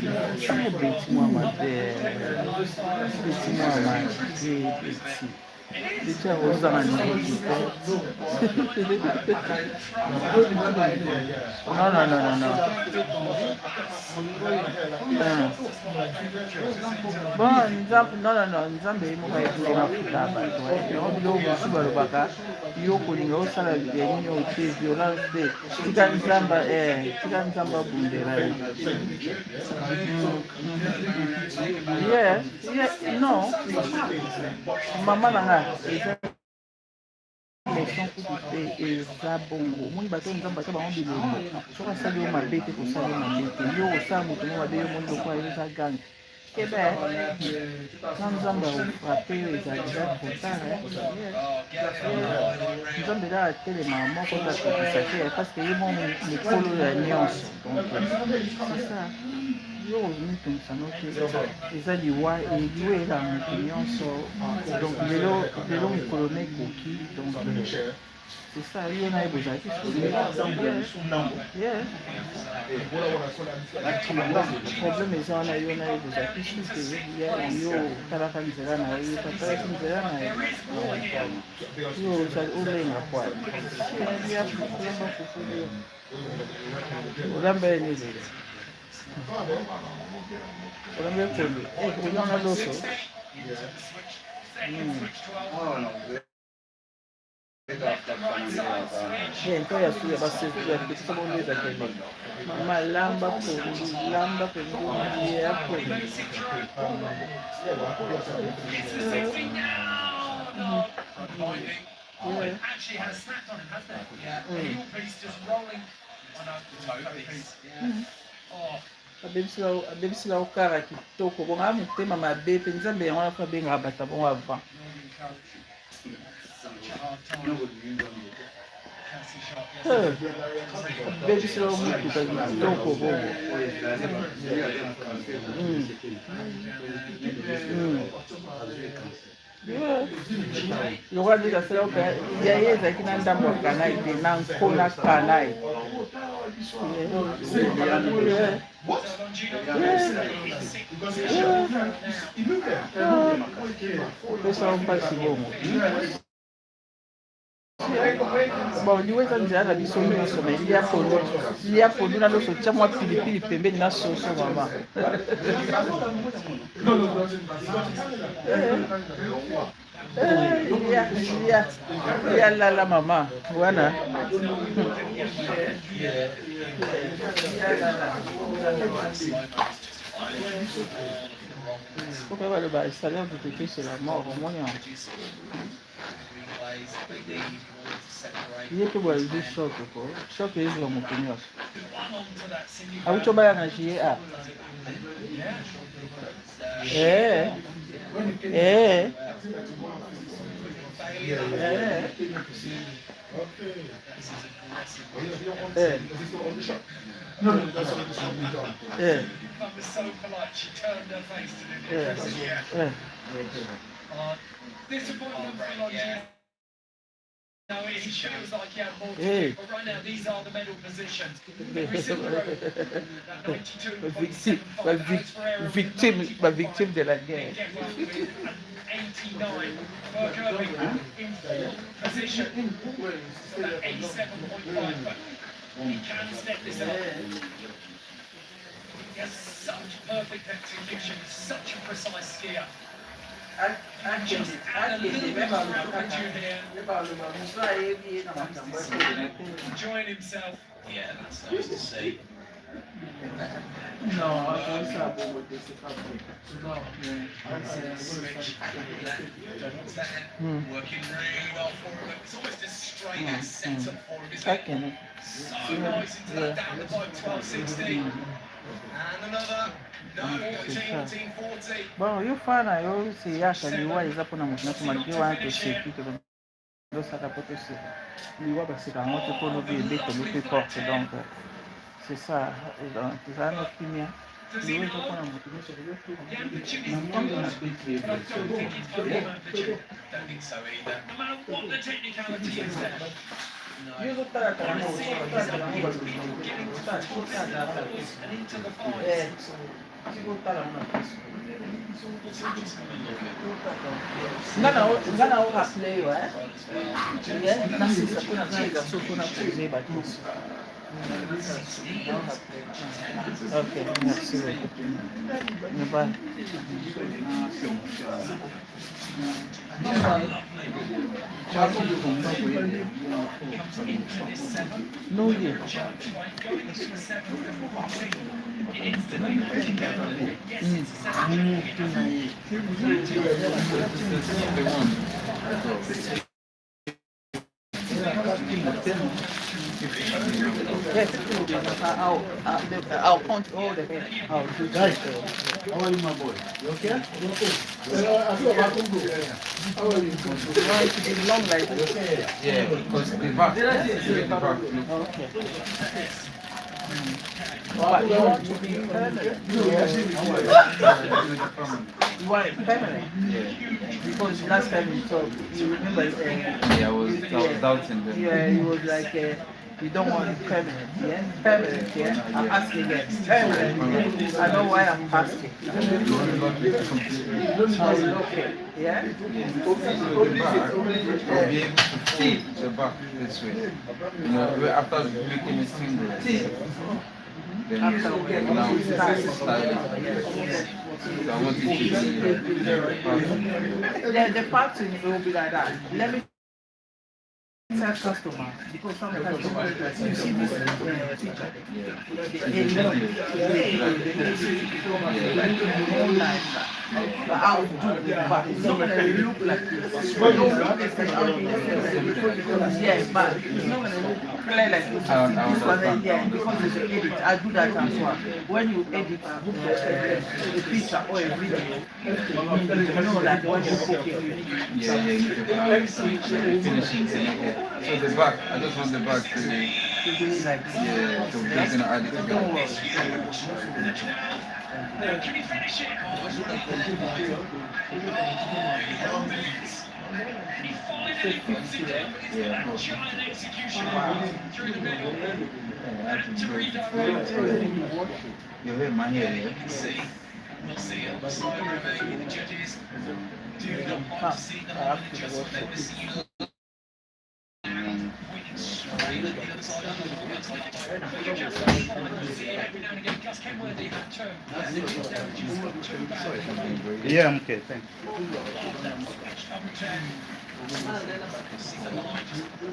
you. beti mwa mabe beti mwa mabe beti licha koza na ndiki no bon nzambe yemoka etuke mafuta bato yo mosu balobaka yo kolinga osala nini otie violence te tika nzamba abundela ye non mama na nga eza sans coupe eza bongo omoni bato nzambe ata bango bilongo soki asali yo mabe te kosala yo mabe te yo osala moto mo mabe yo moni lokola yo eza gange kebe na nzambe afrape oyo ezali eza potare nzambe eza atelema moko takokisa te parce que ye mo mikolo ya nyonso donc c'est ça yo omitungisa te eza liwa elaka moto nyonso donc lelo mikolo na ekoki donc c'est ça yo na ye bozalaki problème eza wana yo na ye bozalaki suke yo talaka nzela na ye tatalaki nzela na ye yo olenga kwa olamba fufuli yo olamba ye nini olamba ekolo onyanga loso nto ya suya basesa boleza kele mama lamba pondu lamba pondu ya pondu Actually has snapped on him, hasn't it? Yeah. The heel piece just rolling on a toe piece. Yeah. Oh. abebisila okara kitoko bongo motema mabe mpe nzambe yango wana abengaka bata bongo avant bebisila motuka kitoko bongo lokola ndenge asala ya ye ezalaki na ndambo ya kanai te na nkona kanai opesa mpasi bongo bon liwa eza nzela na biso nyonso me lia pondu na loso tia mwa pilipili pembeni na soso mama lia lala mama wana pourquoi baloba salaire de tété c'est la mort omoni ye mpe boyalizi shok ko shok ezwa moto nyonso awuti obaya na jie a No, it feels like he had more to do, but right now these are the medal positions. Every single row, that 92.75 victime de la guerre. 89. Burke Irving in fourth position, that 87.5, but he can step this up. He has such perfect execution, such a precise skier. Just add a little bit of curvature here. Enjoying himself. Yeah, that's nice to see. No, Switch left, working really well for him. It's almost a straight setup for him, isn't it? So nice into that down the pipe, 12-16. And another. Bon, yo fana yo se yaka liwa eza mpona moto nyonso malgré wana toseki tosaka mpo toseka liwa baseka yango te mpo lobi ebetelo mpe porte donc c'est ça ezala na kimia liwa eza mpona moto nyonso na ntongo na ngana o rappelé yo nasisa mpona tika so mpona poser bakiso. Ok, merci beaucoup. Bye. No, yeah. Yes, it will be enough. I'll count all the hair. I'll do Guys, it. how are you, my boy? You okay? I feel about Congo. How are you? You want it to be long like this? Okay. Yeah, because the back. Did I see The it? back. Okay. But you want to be permanent. You want it permanent. Yeah. Because last time you told, you remember, Yeah, I was doubting them. yeah, it was like, you don't want it permanent, yeah? Permanent, yeah? I'm asking again, permanent, yeah? I know why I'm asking. You want to lock it completely. Oh, okay, yeah? So the back, you'll be able to fold the back this way. You know, after making it single, then now style it. So I want it to be The pattern will be like that. Let me tell customer, because sometimes you see this picture. But I will do it, but it's not gonna look like this. Yeah, but it's not gonna look clear like this. This one, yeah, because it's an edit. I do that as well. When you edit a picture or a video, you know, like when you cook it, finishing thing. So the back, I just want the back to be, to do it like this. yeah, so we're gonna add it Don't together. worry. Can you finish it? Oh, he finally puts it down with his giant execution through the middle. To redirect. You hear my hair, yeah? We'll see it. So maybe the judges do not want to see the whole adjustment. They will see you winning straight at the other side of the ball. Looks like see it every now and again. Gus Kenworthy had term. Yeah, I'm okay, thanks.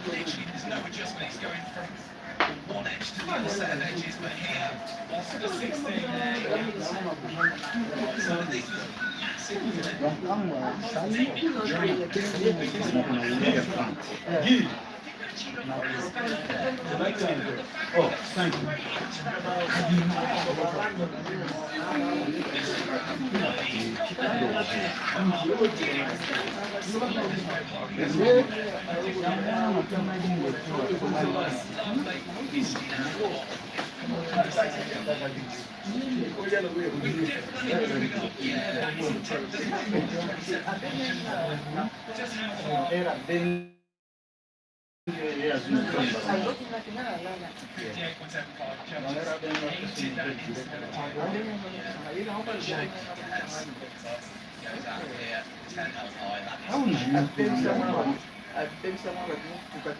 Literally, there's no adjustment. It's going from one edge to the other set of edges, but here, off the 16 there. So this was massive, wasn't it? Oh, thank you. I think someone like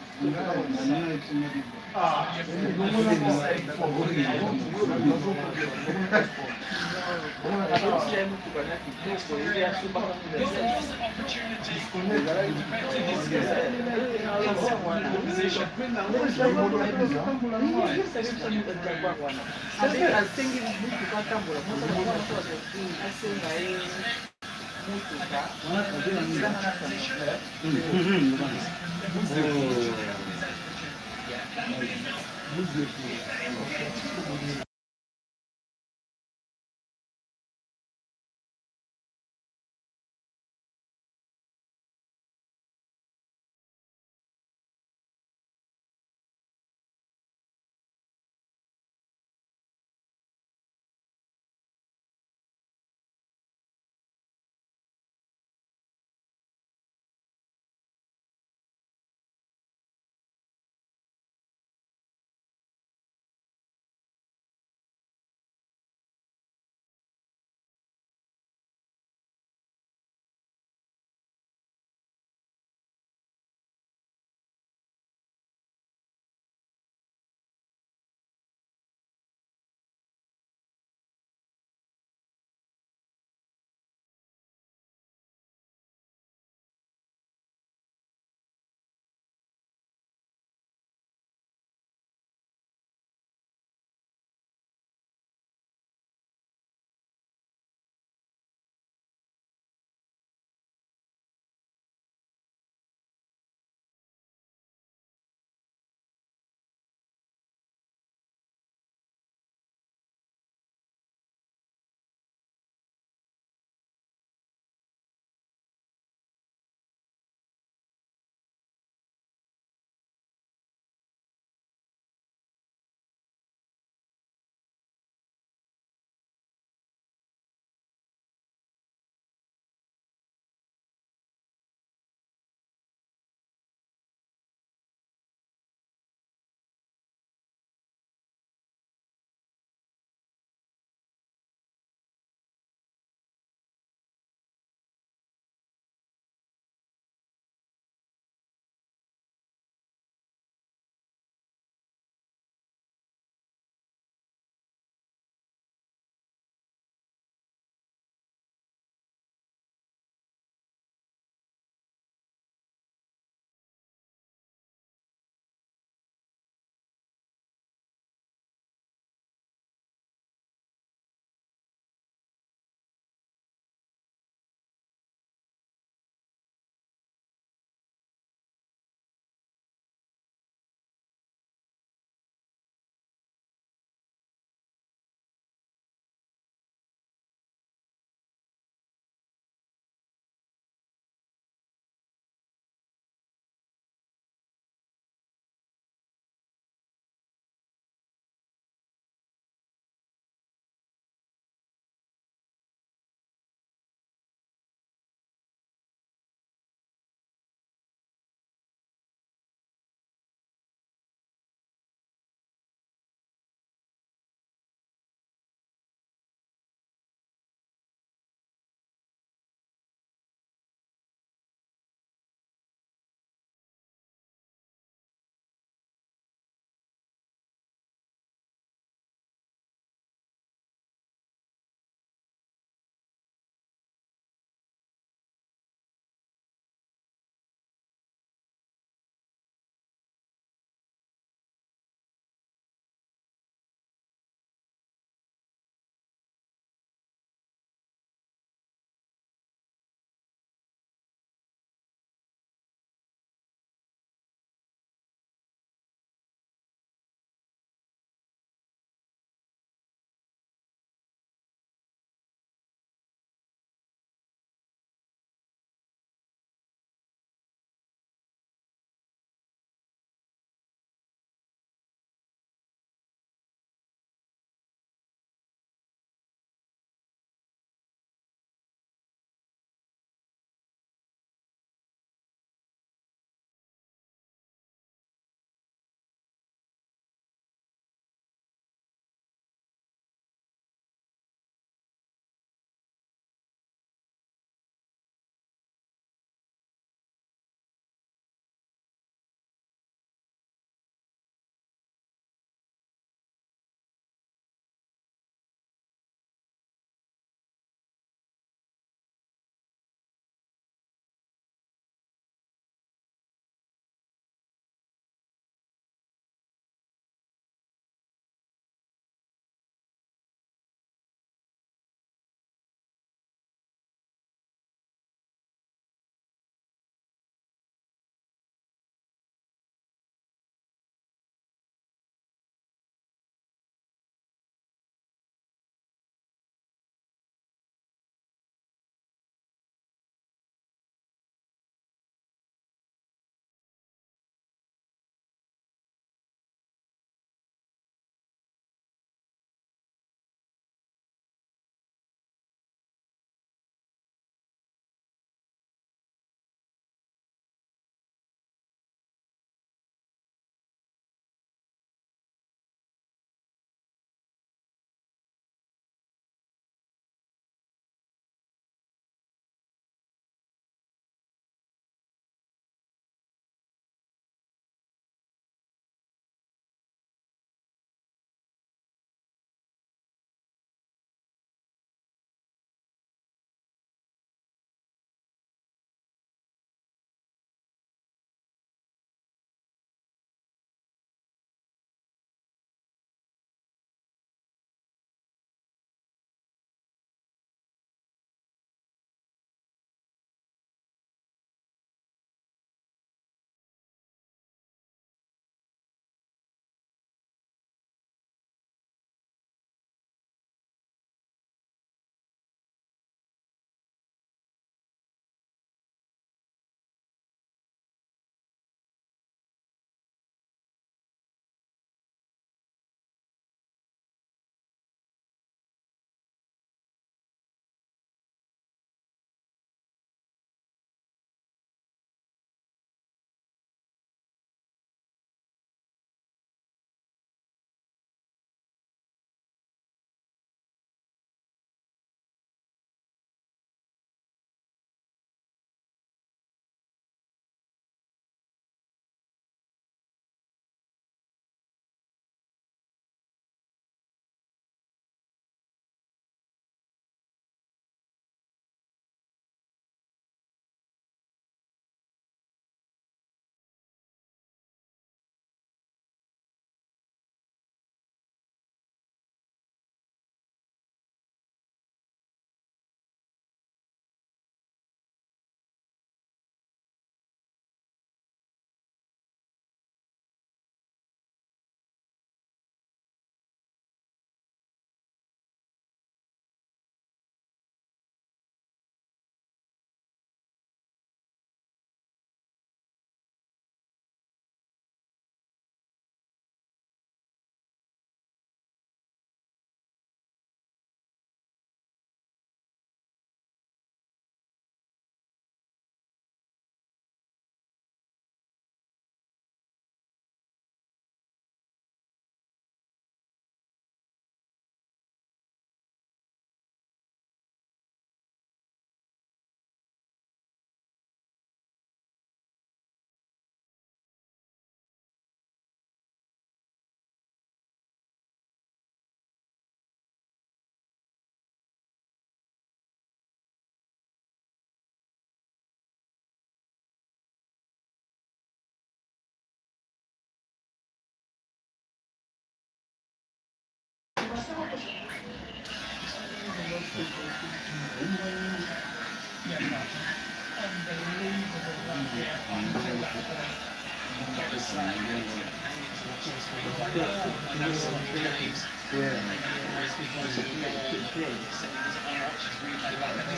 This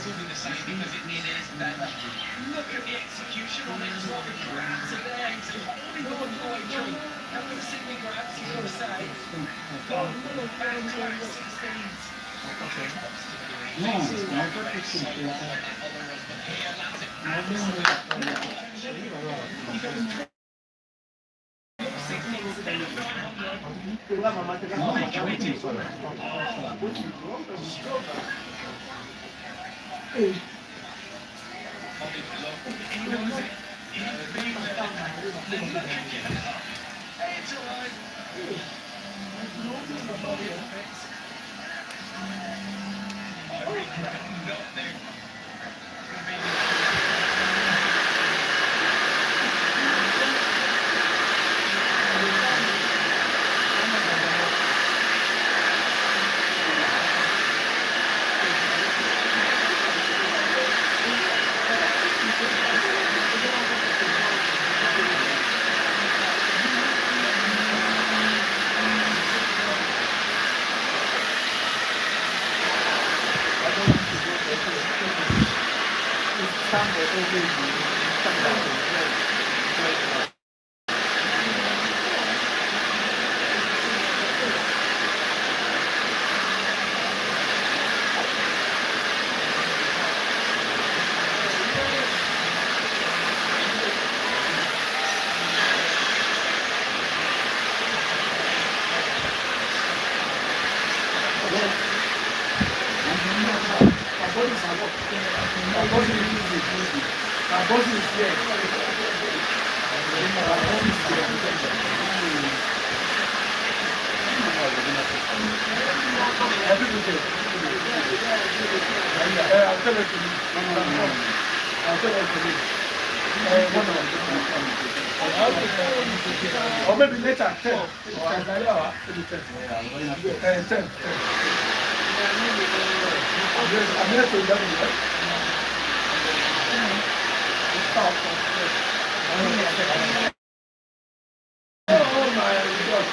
will be the same because it is that. Look at the execution on it as well. The grabs are there. He's holding on the way through. How many Sydney grabs you've got to say? Back to back 16s. Or maybe later, 10. I'm here to 11, right? Oh my God.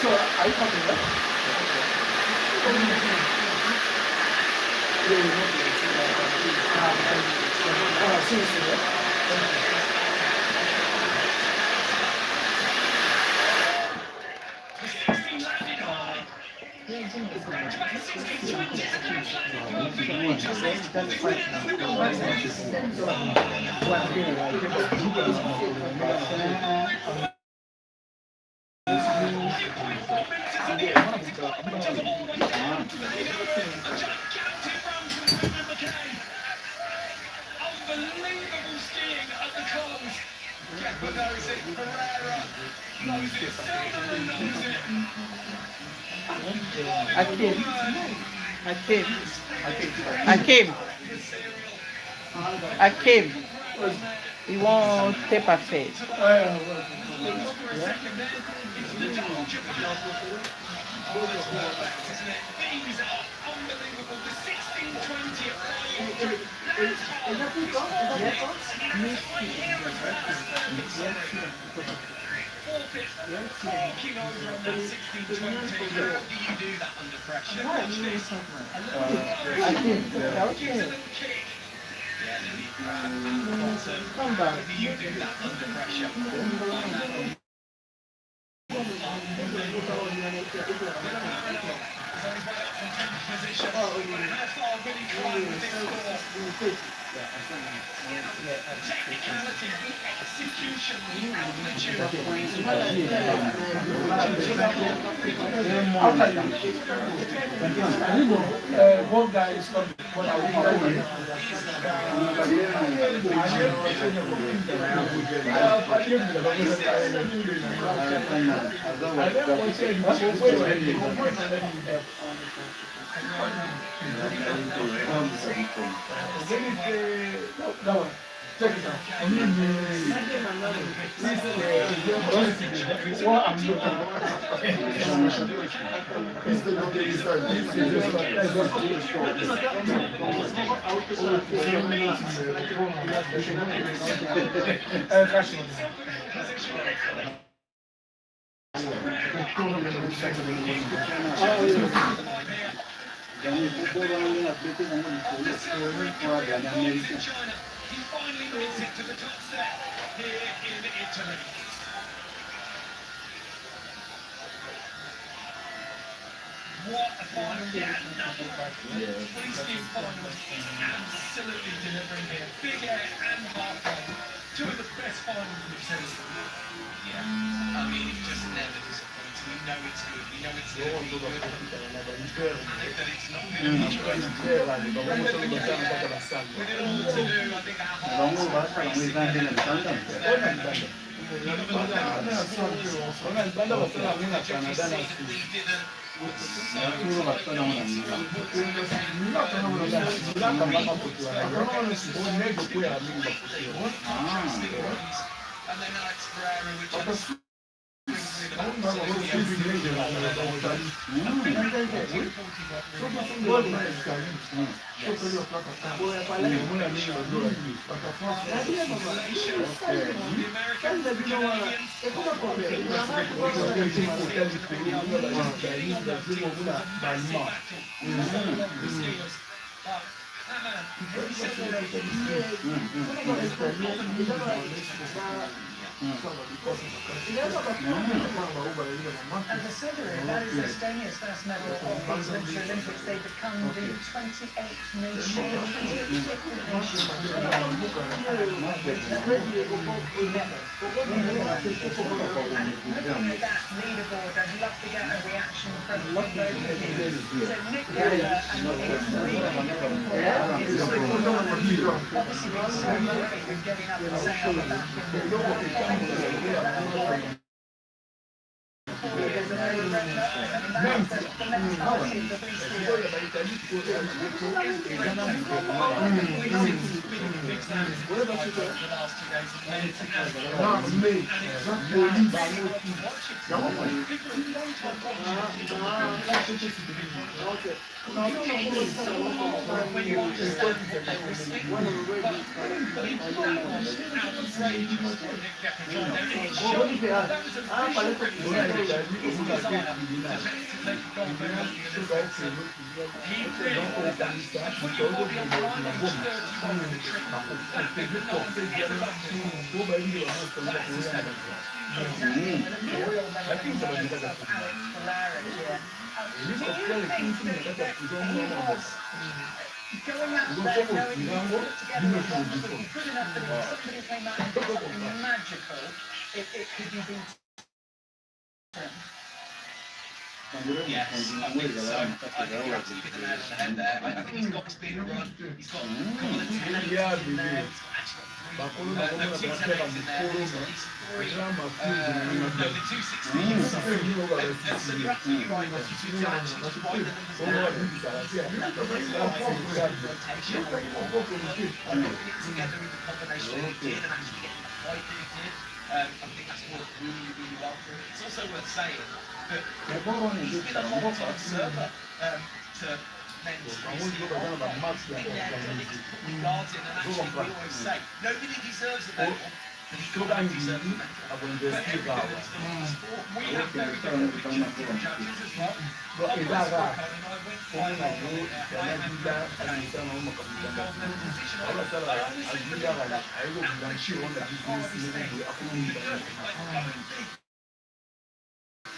So, are you coming back? Unbelievable skiing at the close. Kepa knows it. Pereira knows it. Silverman knows it. I came. You want tape a face? These are unbelievable. The 1620 Walking over on that 1620. How do you do that under pressure? Watch this. Come back. How do you do that under pressure? Technicality, execution, One guy is coming. Check it out. What I'm looking He finally makes it to the top step here in Italy. What a final! Yeah, another three-speed final. Absolutely delivering here. Big air and half pipe. Two of the best finals we've seen. Yeah, I mean, it's just never disappointing. We know it's good. We know it's good. And that it's not going to be good. With it all to do, I think our hearts are racing. And then Alex Ferreira, which And the Sudari, that is Estonia's first medal of these Winter Olympics. They become the 28th nation. Looking at that leaderboard, I'd love to get a reaction from both of you. So Nick Gallagher and obviously been so motivated getting up and saying on the back going out there, knowing you put together a wonderful, good enough that if somebody came out and did something magical, it could be beaten. Yes, I think so. I think you're absolutely hit the nail on the head there. I think he's got speed to run. He's got a couple of talents in there. He's got actually got three. No, 278s in there. He's got these three. No, the 260s. And so you're absolutely right. To actually find the numbers down. Rotation. Putting it together in the combination that he did and actually getting the fight that he did. I think that's worked really, really well for him. It's also worth saying that he's been a long-time server to men's freestyle. Guards in, and actually we always say nobody deserves a medal, but he can't deserve a medal. But everybody wants to win the sport. We have very different pictures from judges as well. Colin and I went final gold medal decision. I honestly believe that.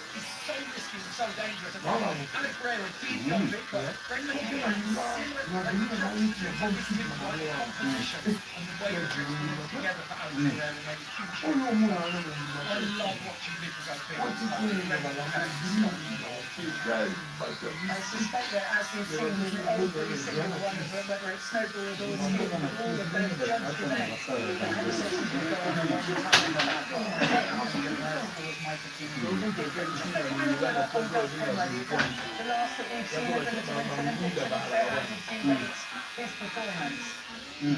It's so risky and so dangerous. Alex Ferreira did go big, but Brendan Hill had composition and the way that it's been together for Alex Ferreira made a huge difference. I love watching people go big. suspect that as we've seen with every single one of them, whether it's snowboard or ski, all of those judged events, the conversation will go on a long time about what might have been good. The final word on both Finland, the last that we've seen of the Winter Olympics, to be fair, I did think that his performance. We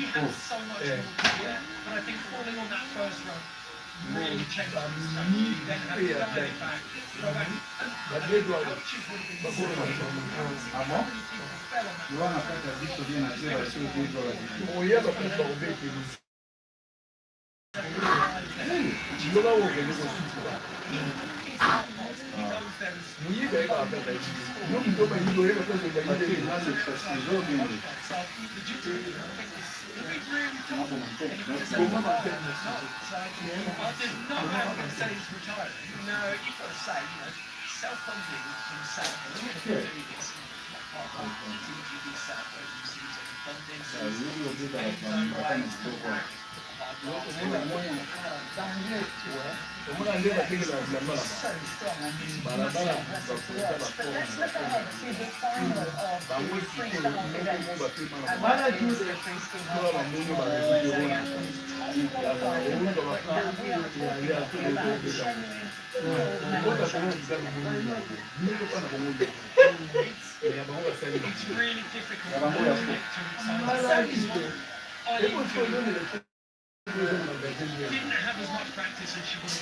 had so much more to get, but I think falling on that first run really changed the strategy. Then having to dial it back, go back, and the coaches would have been so I did not have to say he's retired. No, you've got to say, self-funding himself. It's really difficult to didn't have as much practice as she would have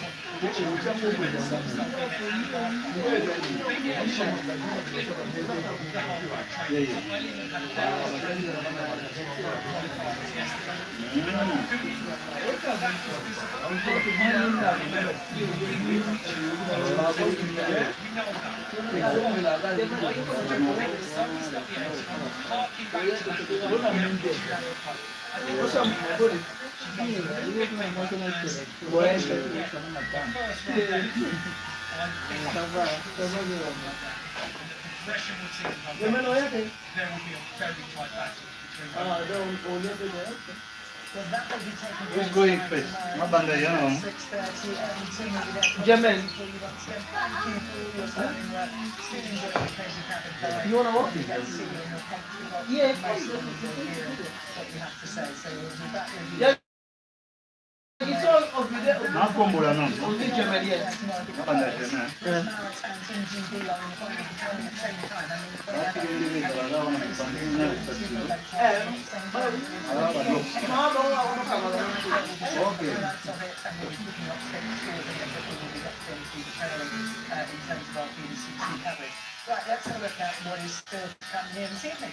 Who's going first? Mabanda yao. German. You wanna walk? Yeah. Yeah. It's all over there. Nakombola no. Only German, yes. Mabanda German. Okay. Right, let's have a look at what is still to come here this evening.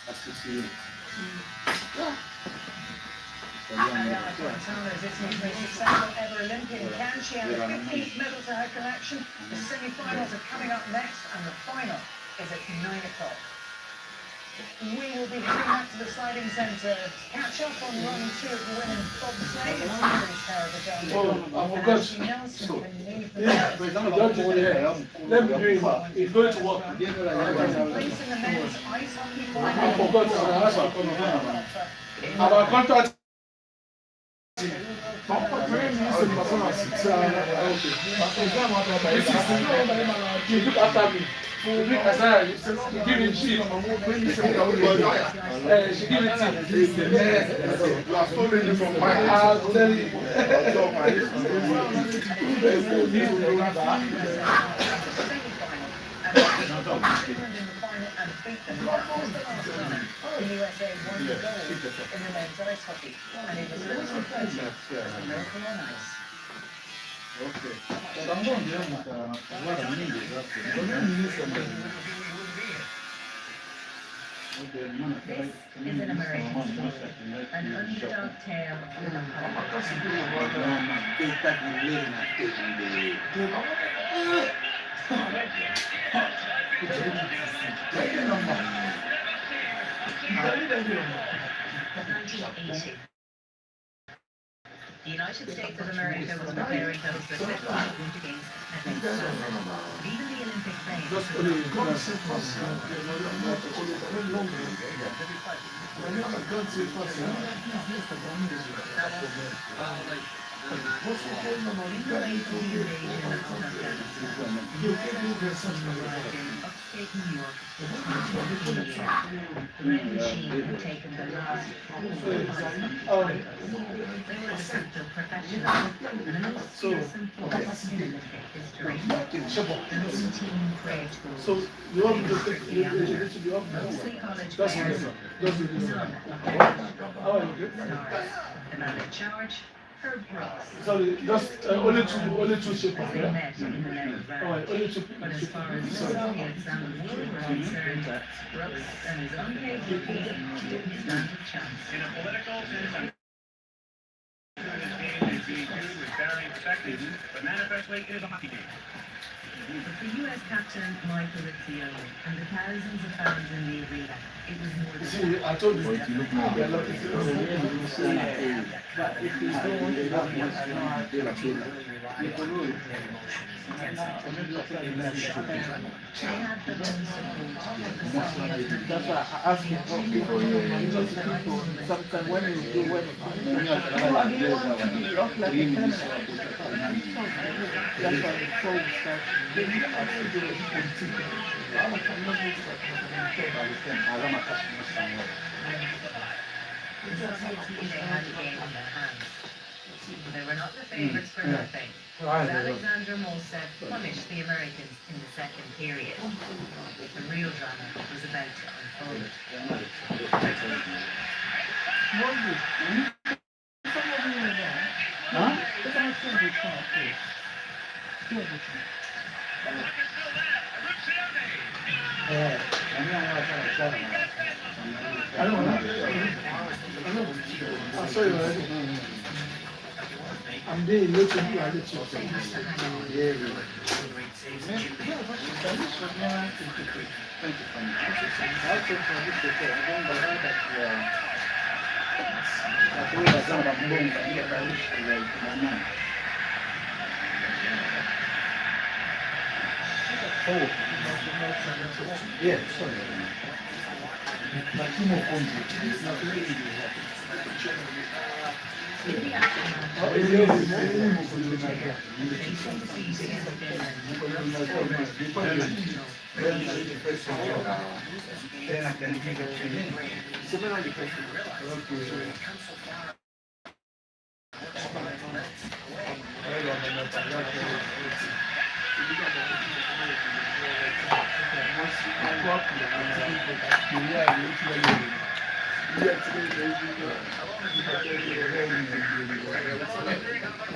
That's to see. Ariana Quintana is Italy's most successful ever Olympian. Can she add a 15th medal to her collection? The semi-finals are coming up next, and the final is at 9 o'clock. We will be heading back to the sliding centre to catch up on run 2 of the women's bobsleigh. It's British Carabajal. Ashley Nelson can lead the Let me hear him. It's going to work. place in the men's ice hockey final. I forgot our contract. You look after me. Give it cheap. She give it cheap. You are stolen it from my house. I'll tell you. The USA won the gold in the men's ice hockey, and it was a little closer to Miracle on Ice. Okay. This is an American story, an underdog tale with a The United States of America was preparing to host the second Olympic Games at Seoul. Even the Olympic Games. Upstate New York, the bread machine had taken the last they were a sense of professionalism and the most fearsome force in Olympic history. The home team craved gold. So you want me to take it to the office? Mostly college That's players, good. That's good. some How are you? Good? stars. The man in charge, Herb Brooks. Sorry, just only two shapers. They met in the men's Alright, round. only two. But as far as the Soviets and the world were concerned, Brooks and his unpaid rookie didn't stand a chance. In a political sense, this game is being viewed as very effective, but manifestly it is a hockey game. But for U.S. captain Michael Riccione and the thousands of fans in the arena, it was more than See, I told you. But you look now, They're lucky to But if they don't want to have much, I don't have to. they had the one support. That's why I ask you before you just people. Sometimes when you do when you want to be up like a camera. That's why the phone starts. Then you have to do it for people. I'm a camera. They had the game in their hands. They were not the favourites for nothing. As Alexander Molsev punished the Americans in the second period. The real drama was about to unfold. I don't know. I saw you already. I'm there, you to do, I let you. Yeah, sorry. In the aftermath,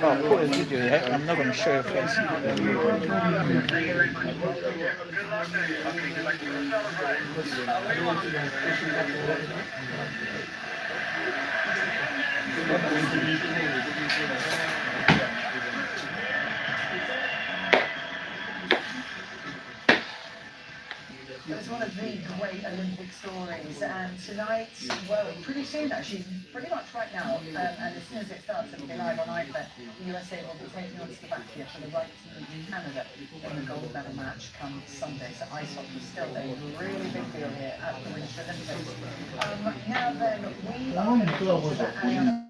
Oh, put a video, yeah? I'm not going to show your face. It's one of the great Olympic stories, and tonight, well, pretty soon actually, pretty much right now, and as soon as it starts, it'll be live on iPad, the USA will be taking on Slovakia for the right to meet Canada in the gold medal match come Sunday. So ice hockey is still a really big deal here at the Winter Olympics. Now then, we are going to talk about Ariana.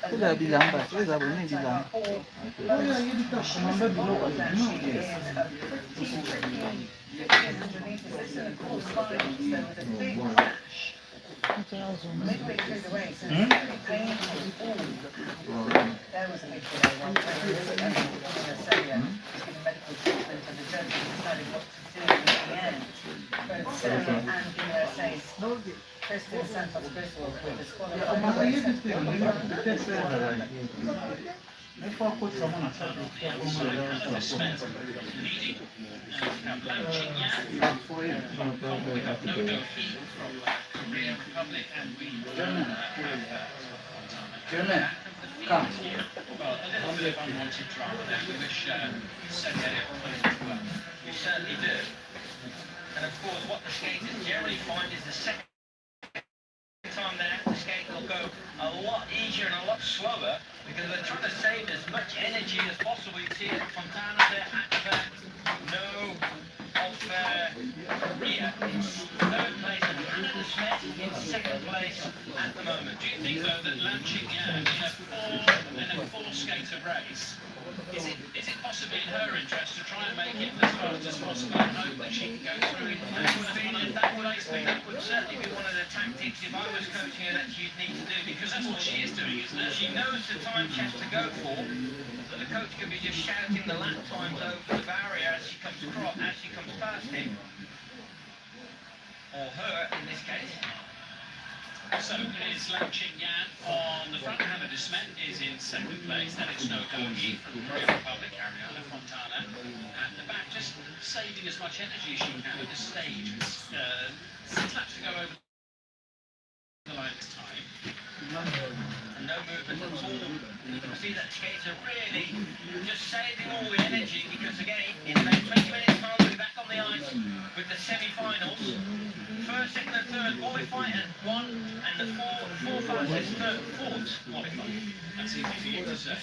Kuda bilamba, kuda bone bilamba. Midway through the race, and it's really painful. There was a big delay while medical treatment, and the judges decided what to do in the end. But and USA's Kristen Santos Griswold with the squad. German, come. Well, a little bit of unwanted drama there. We wish Seth Elliott well. We certainly do. And of course, what the skaters generally find is the second time they have to skate, they'll go a lot easier and a lot slower because they're trying to save as much energy as possible. You see it, Fontana there at the back. No of Korea in third place, and Hannah Smith in second place at the moment. Do you think, though, that Lam Qingyan in a four-skater race, is it possibly in her interest to try and make it as fast as possible and hope that she can go through? That would certainly be one of the tactics, if I was coaching her, that she'd need to do, because that's what she is doing, isn't it? She knows the time she has to go for, so the coach can be just shouting the lap times over the barrier as she comes across, as she comes past him. Or her, in this case. So it's Lam Qingyan on the front. Hannah de Smet is in second place. Then it's No Dogi from the Korean Republic, Ariana Fontana at the back, just saving as much energy as she can at this stage. 6 laps to go over the line this time. And no movement at all. You can see that skates are really just saving all the energy, because again, in about 20 minutes time we'll be back on the ice with the semi-finals. First, second and third qualify at 1, and the fourth qualify. That's easy for you to say.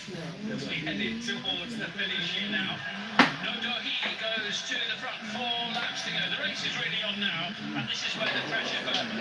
As we head in towards the finish here now. No Dohi goes to the front, 4 laps to go. The race is really on now, and this is where the pressure for Lam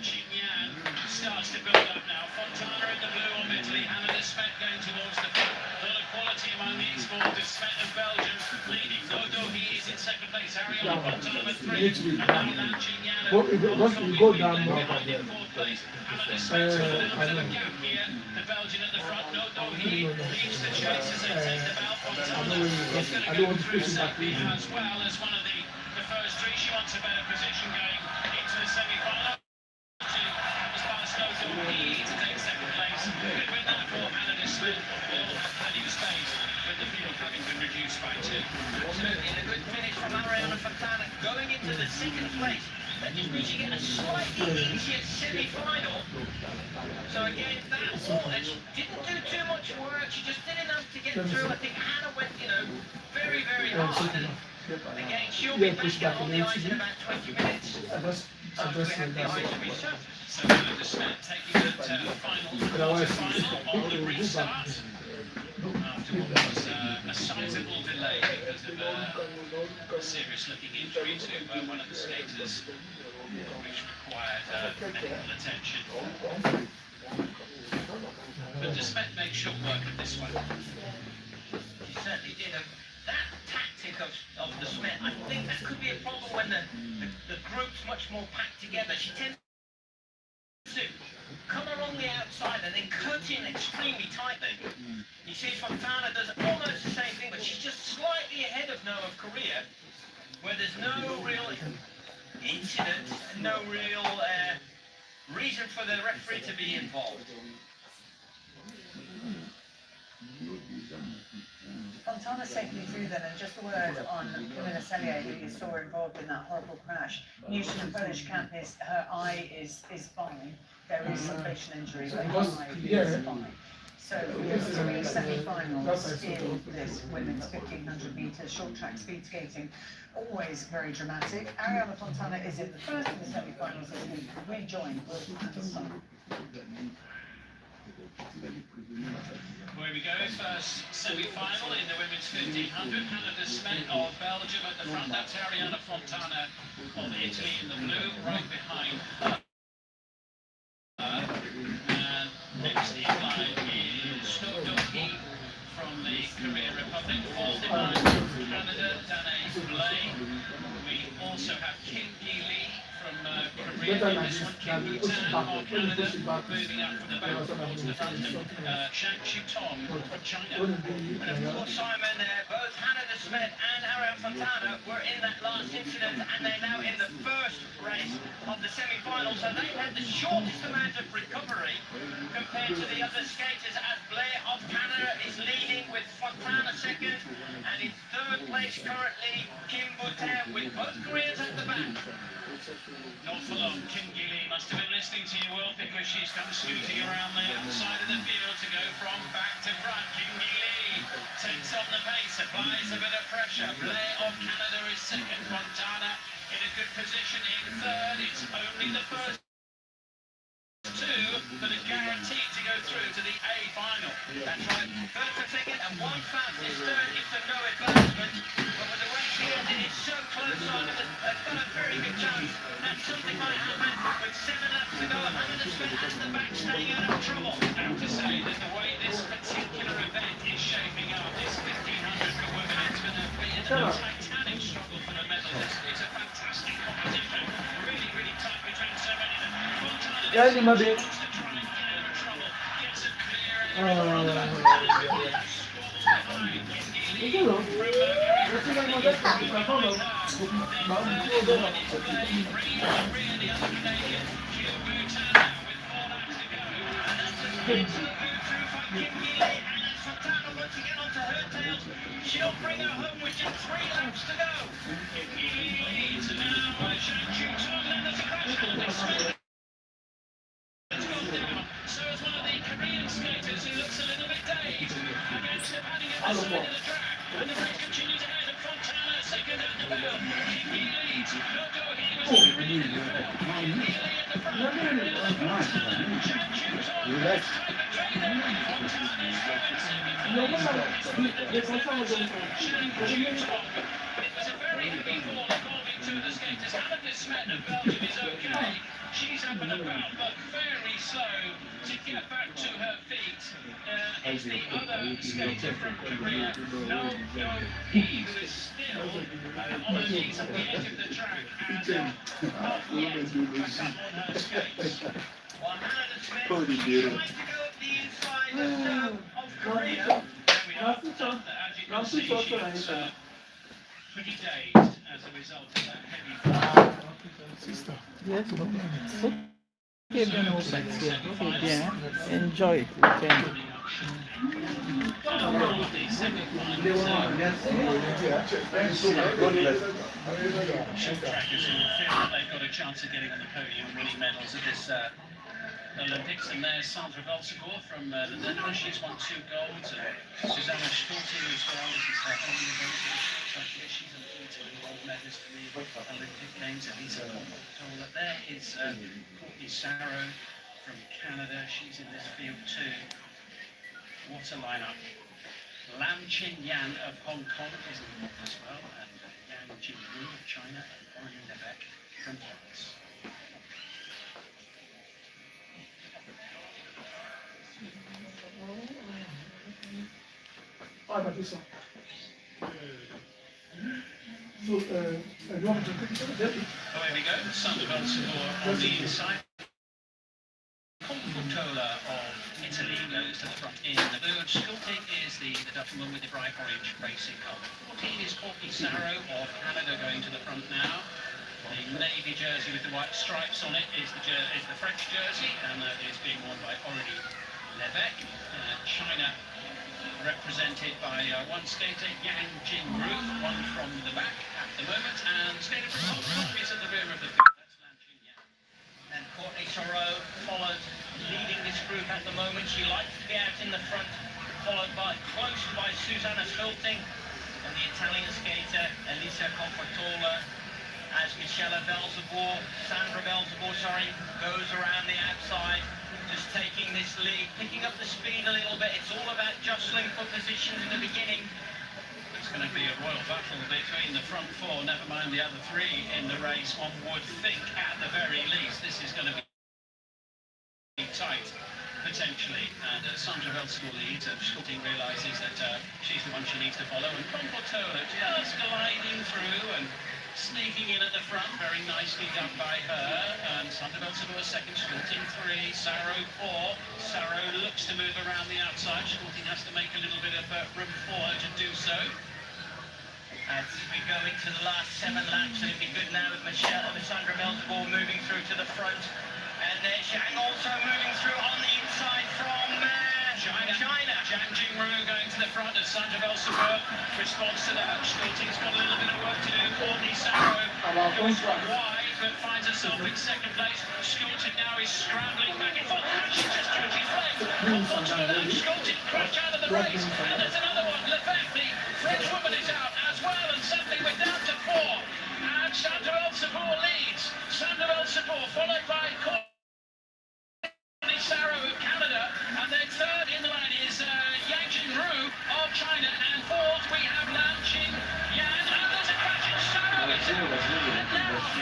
Qingyan starts to build up now. Fontana in the blue on Italy, Hannah de Smet going towards the front. A lot of quality among these four. De Smet of Belgium leading. No Dohi is in second place. Ariana Fontana 3, and now Lam Qingyan Once we go down more, in fourth place. Hannah de Smet's got a little bit of a gap here. The Belgian at the front. No Dohi leads the chase as they take the belt. Fontana is going to go through safely as well as one of the first three. She wants a better position going into the semi-final. Comes past No Dohi to take second place. Good win that for Hannah de Smet. Will have plenty of space with the field having been reduced by 2. Absolutely, and a good finish from Ariana Fontana going into the second place. That just means you get a slightly easier semi-final. So again, that's all. And she didn't do too much work. She just did enough to get through. I think Hannah went, very, very hard. And again, she'll be back on the ice in about 20 minutes. After we have the ice reset. So Hannah de Smet taking it to the final on the restart. After what was a sizable delay because of a serious-looking injury to one of the skaters, which required medical attention. But de Smet made short work of this one. She certainly did. That tactic of de Smet, I think that could be a problem when the group's much more packed together. She tends to come along the outside and then cut in extremely tightly. You see Fontana does almost the same thing, but she's just slightly ahead of Noah of Korea, where there's no real incident, no real reason for the referee to be involved. Fontana safely through then, and just a word on Camilla Cellier, who you saw involved in that horrible crash. News from the Polish camp is her eye is fine. There is some facial injury, but her eye is fine. So we have 3 semi-finals in this women's 1500 metres short track speed skating. Always very dramatic. Ariana Fontana is in the first of the semi-finals this week. We join Wolf and Son. Where we go, first semi-final in the women's 1500. Hannah de Smet of Belgium at the front. That's Ariana Fontana of Italy in the blue, right behind her. And next in line is No Dohi from the Korean Republic. Fourth in line from Canada, Danae Blay. We also have Kim Lee from Korea in this one. Kim Tan of Canada, moving up from the back towards the front. Shang Tong from China. And of course, Simon, both Hannah de Smet and Ariana Fontana were in that last incident, and they're now in the first race of the semi-final. So they've had the shortest amount of recovery compared to the other skaters, as Blair of Canada is leading with Fontana second, and in third place currently Kim Boutin with both Koreans at the back. Not for long. Kim Lee must have been listening to you, Will, because she's come scooting around the outside of the field to go from back to front. Kim Lee takes on the pace, applies a bit of pressure. Blair of Canada is second. Fontana in a good position in third. It's only the first 2 that are guaranteed to go through to the A final. That's right. Third for second and 1 fastest. Third is the no advancement. But with the race here, it is so close on, they've got a very good chance that something might happen. with 7 laps to go. Huddersfield at the back, staying out of trouble. I have to say that the way this particular event is shaping up, this 1500 for women, it's going to be a titanic struggle for the medals. It's a fantastic competition. Really, really tough between so many of them. Yeah, you might be. Wants to try and get out of trouble. Gets it clear. She'll bring her home with just 3 laps to go. Leads now. So as one of the Korean skaters who looks a little bit dazed, against the padding at the side of the track. And the race continues ahead of Fontana, second at the bell. He leads. Loco, he was She's up and about, but very slow to get back to her feet. It's the other skater from Korea, No He, who is still on her knees at the edge of the track and not yet back on her skates. While Hannah Smith trying to go up the inside of Korea. There we are. As you can see, she looks pretty dazed as a result of that heavy fall. Yes. Okay, bien, okay, bien. Enjoy it. Weekend. Trackers who feel that they've got a chance of getting on the podium and winning medals at this Olympics. And there's Sandra Belsecourt from the Netherlands. She's won 2 golds. Susanna Schulte as well. This is her own event. She's a gold medalist for the Olympic Games. Elisa Tola. There is Courtney Sarrow from Canada. She's in this field too. What a lineup. Lam Chin Yan of Hong Kong is involved as well, and Yang Jingru of China, and Orion Lebec from France. So, you want to take it? Oh, here we go. Sandra Belsecourt on the inside. Tola of Italy goes to the front in the blue, and Schulte is the Dutch woman with the bright orange racing colour. 14 is Courtney Sarrow of Canada going to the front now. The navy jersey with the white stripes on it is the French jersey, and that is being worn by Aurélie Lebec. China represented by one skater, Yang Jingru, one from the back at the moment, and skater from Hong Kong is at the rear of the field. That's Lam Chin Yan. And Courtney Sarrow followed, leading this group at the moment. She likes to be out in the front, followed close by Susanna Schulte and the Italian skater Elisa Confortola, as Sandra Belsecourt, goes around the outside, just taking this lead, picking up the speed a little bit. It's all about jostling for positions in the beginning. It's going to be a royal battle between the front 4, never mind the other 3 in the race, one would think at the very least. This is going to be tight, potentially, and Sandra Belsecourt leads. Schulte realises that she's the one she needs to follow, and Confortola just gliding through and sneaking in at the front, very nicely done by her. And Sandra Belsecourt second, Schulte 3, Sarrow 4. Sarrow looks to move around the outside. Schulte has to make a little bit of room for her to do so. As we go into the last 7 laps, looking good now with Sandra Belsecourt moving through to the front. And there's Zhang also moving through on the inside from China. Zhang Jingru going to the front as Sandra Belsecourt responds to that. Schulte's got a little bit of work to do. Courtney Sarrow goes wide but finds herself in second place. Schulte now is scrambling back and forth. She just totally fled. Schulte crashed out of the race. And there's another one. Lebec, the French woman, is out as well. And suddenly we're down to 4. And Sandra Belsecourt leads. Sandra Belsecourt followed by Courtney Sarrow of Canada, and then third in the line is Yang Jingru of China, and fourth we have Lam Chin Yan, and there's a crash in Sarrow.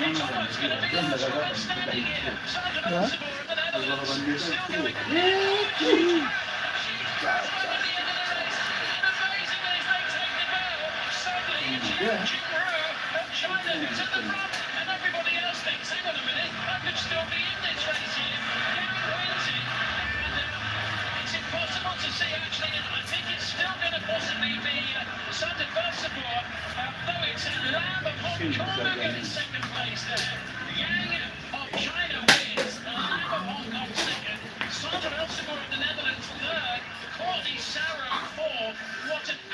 It's almost going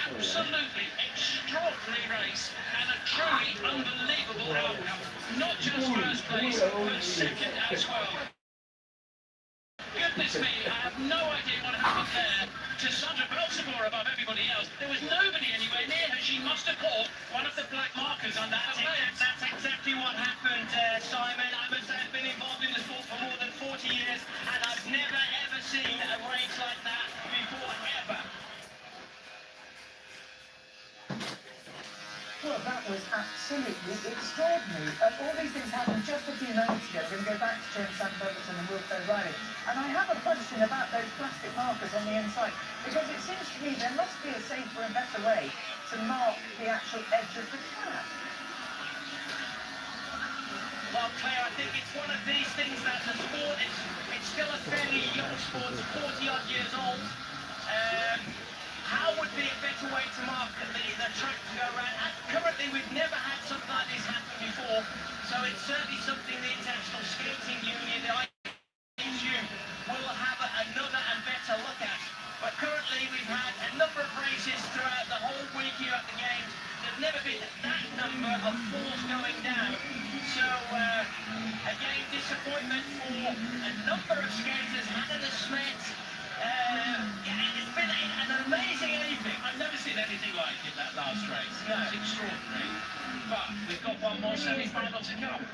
Absolutely extraordinary race and a truly unbelievable outcome. Not just first place, but second as well. Goodness me, I have no idea what happened there to Sandra Belzebor above everybody else. There was nobody anywhere near her. She must have caught one of the black markers on that tail. That's exactly what happened, Simon. I must say I've been involved in the sport for more than 40 years, and I've never ever seen a race like that before, ever. Well, that was absolutely extraordinary. All these things happened just a few moments ago. We're going to go back to James Sanderson and Wilfred Riley. And I have a question about those plastic markers on the inside, because it seems to me there must be a safer and better way to mark the actual edge of the track. Well, Claire, I think it's one of these things that the sport is, it's still a fairly young sport, 40-odd years old. How would be a better way to mark the track to go around? And currently, we've never had something like this happen before, so it's certainly something the International Skating Union, the ISU, will have another and better look at. But currently, we've had a number of races throughout the whole week here at the Games. There's never been that number of falls going down. So, again, disappointment for a number of skaters. Hannah Smith. It's been an amazing evening. I've never seen anything like it, that last race. No. It's extraordinary. But we've got one more semi-final to come.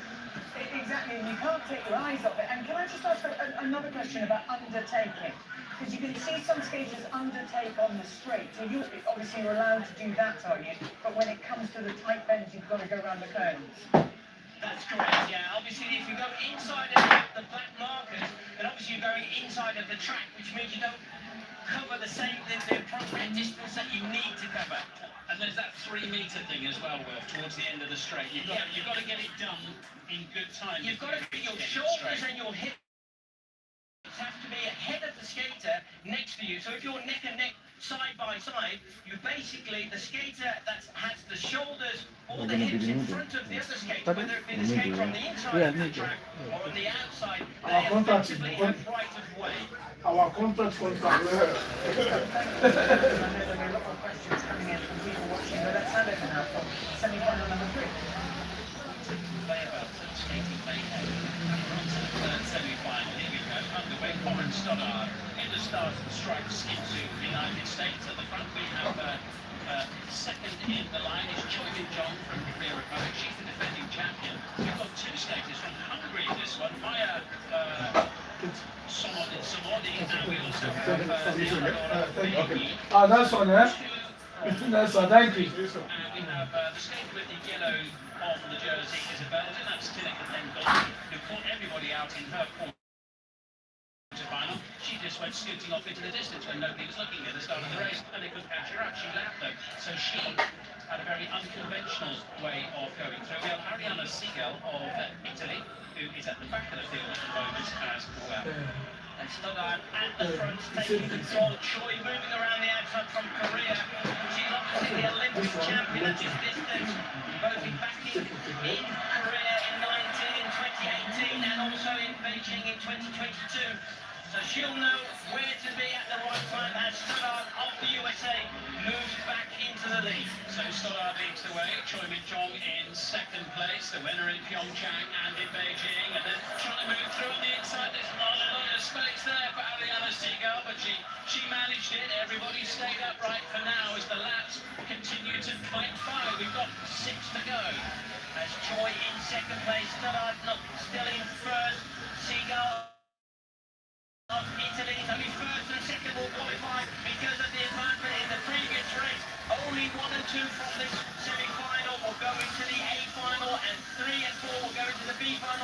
Exactly, and you can't take your eyes off it. And can I just ask another question about undertaking? Because you can see some skaters undertake on the straight. So obviously you're allowed to do that, are you? But when it comes to the tight bends, you've got to go around the cones. That's correct, yeah. Obviously, if you go inside of the black markers, then obviously you're going inside of the track, which means you don't cover the appropriate distance that you need to cover. And there's that 3-metre thing as well, Will, towards the end of the straight. You've got to get it done in good time. You've got to get your shoulders and your hips have to be ahead of the skater next to you. So if you're neck and neck, side by side, you basically, the skater that has the shoulders or the hips in front of the other skater, whether it be the skater on the inside of the track or on the outside, they effectively have right of way. Our contract. I know there'll be a lot of questions coming in from people watching, but let's have it now for semi-final number 3. Skating Mayhem. On to the third semi-final. Here we go. Underway. Corin Stoddard in the Stars and Stripes into the United States. At the front we have second in the line is Choi Min-jong from Korea Republic. She's the defending champion. We've got 2 skaters from Hungary in this one. Maya Somodi, and we also have That's one, eh? That's one, thank you. and we have the skater with the yellow on the jersey is a Belgian, that's Tineke Ten-Dolly, who caught everybody out in her quarter-final. She just went scooting off into the distance when nobody was looking at the start of the race, and they couldn't catch her out. She lapped though, so she had a very unconventional way of going through. We have Arianna Siegel of Italy, who is at the back of the field at the moment as well. And Stoddard at the front, taking control. Choi moving around the outside from Korea. She's obviously the Olympic champion at this distance, both back in Korea in 2018 and also in Beijing in 2022. So she'll know where to be at the right time as Stoddard of the USA moves back into the lead. So Stoddard leads the way, Choi Min-jong in second place, the winner in Pyeongchang and in Beijing, and then trying to move through on the inside. There's not a lot of space there for Arianna Siegel, but she managed it. Everybody stayed upright for now as the laps continue to fight fire. We've got 6 to go. As Choi in second place, Stoddard still in first. Siegel of Italy is only first and second will qualify because of the advancement in the previous race. Only 1 and 2 from this semi-final will go into the A final, and 3 and 4 will go into the B final.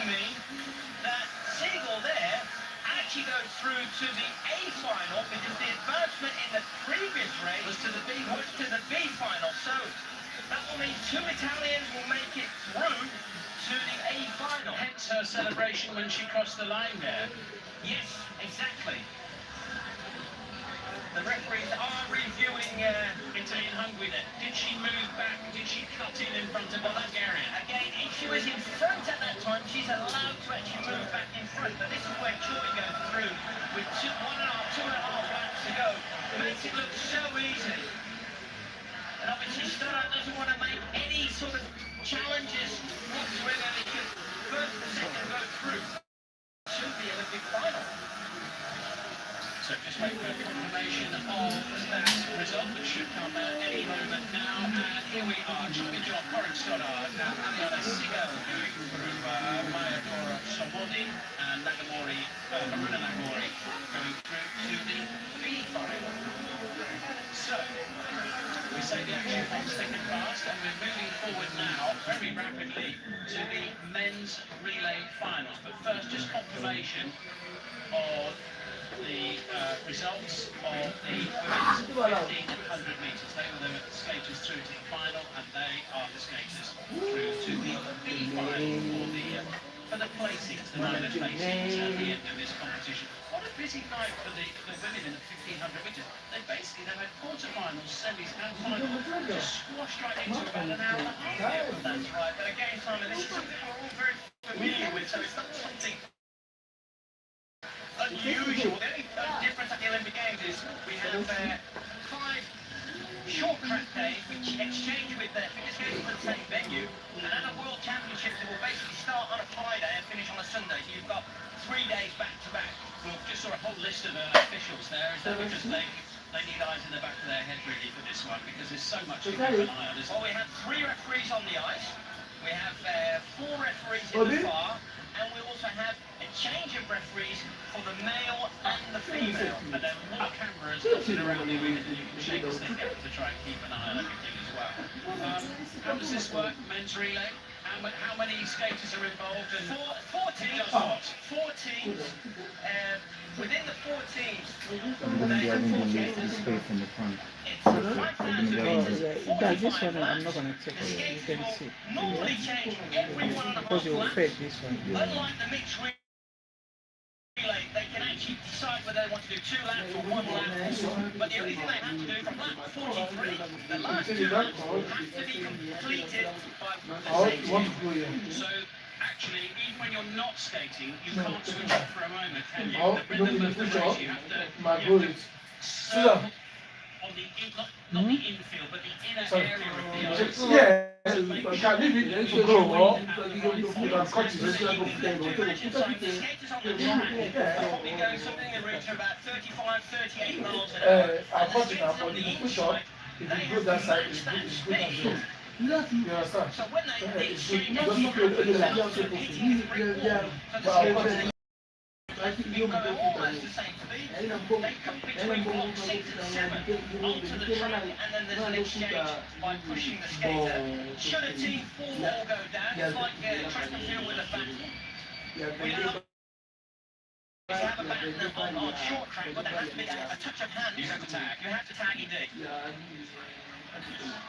me that Siegel there actually goes through to the A final because the advancement in the previous race was to the B final. So that will mean 2 Italians will make it through to the A final. Hence her celebration when she crossed the line there. Yes, exactly. The referees are reviewing Italy and Hungary then. Did she move back? Did she cut in front of Bulgaria? again. If she was in front at that time, she's allowed to actually move back in front. But this is where Joy goes through with 2.5 laps to go. It makes it look so easy. And obviously Stoddart doesn't want to make any sort of challenges whatsoever because first and second go through. Should be a big final. So just wait for confirmation of that result that should come any moment now. And here we are, Champion John, Warren Stoddart, and Aliana Siegel going through Mayadora Somodi and Maruna Nagamori going through to the B final. So, we say the action from second fast, and we're moving forward now very rapidly to the men's relay finals. But first, just confirmation of the results of the women's 15 and 100 metres. They were the skaters through to the final, and they are the skaters through to the B final for the placings, the 9 placings at the end of this competition. What a busy night for the women in the 1500 metres. They basically had quarterfinals, semis and finals just squashed right into about an hour and a half. Yeah, that's right. But again, Simon, this is something we're all very familiar with, so it's not something unusual. The only difference at the Olympic Games is we have 5 short track days which exchange with the figure skating on the same venue, and at a World Championships it will basically start on a Friday and finish on a Sunday. So you've got 3 days back to back. We'll just saw a whole list of officials there. Is that because they need eyes in the back of their head really for this one because there's so much to keep an eye on. Well, we have 3 referees on the ice. We have 4 referees in the far, and we also have a change of referees for the male and the female. And then more cameras dotted around the ring, and you can shake a stick out to try and keep an eye on everything as well. How does this work, men's relay? How many skaters are involved? And 4 teams. 4 teams. Within the 4 teams, the space in the front. it's 5,000 meters. That this one I'm not gonna take The it. You skates can will see. normally change every 1.5 Because you will laps. fade this one. Unlike the mixed relay, they can actually decide whether they want to do 2 laps or 1 lap. But the only thing they have to do from lap 43, the last 2 laps have to be completed by the same team. so actually, even when you're not skating, you can't switch off for a moment, can you? Oh, The you don't rhythm need of to the switch race, off? you have to My God. on the not the infield, but the inner Sorry. area of the ice. Yeah, you can leave it to go, or you can cut it. So you can imagine, Simon, the skaters on the track are probably going something in the region of about 35, 38 miles an hour. I'm And the watching now, skaters on but the if you push up, inside, if they you go have that to side, match it's that good as well. speed. You understand? So when they It's good. exchange, Just look at the themselves left. hitting the brick wall. So Well, the what skaters, is you go almost the same speed. They come between block 6 and 7 onto the track, and then there's an exchange by pushing the skater. Should a team fall or go down, it's like track and field with a baton. We don't have a baton on short track, but there has to be a touch of hand. You have to tag. You have to tag indeed.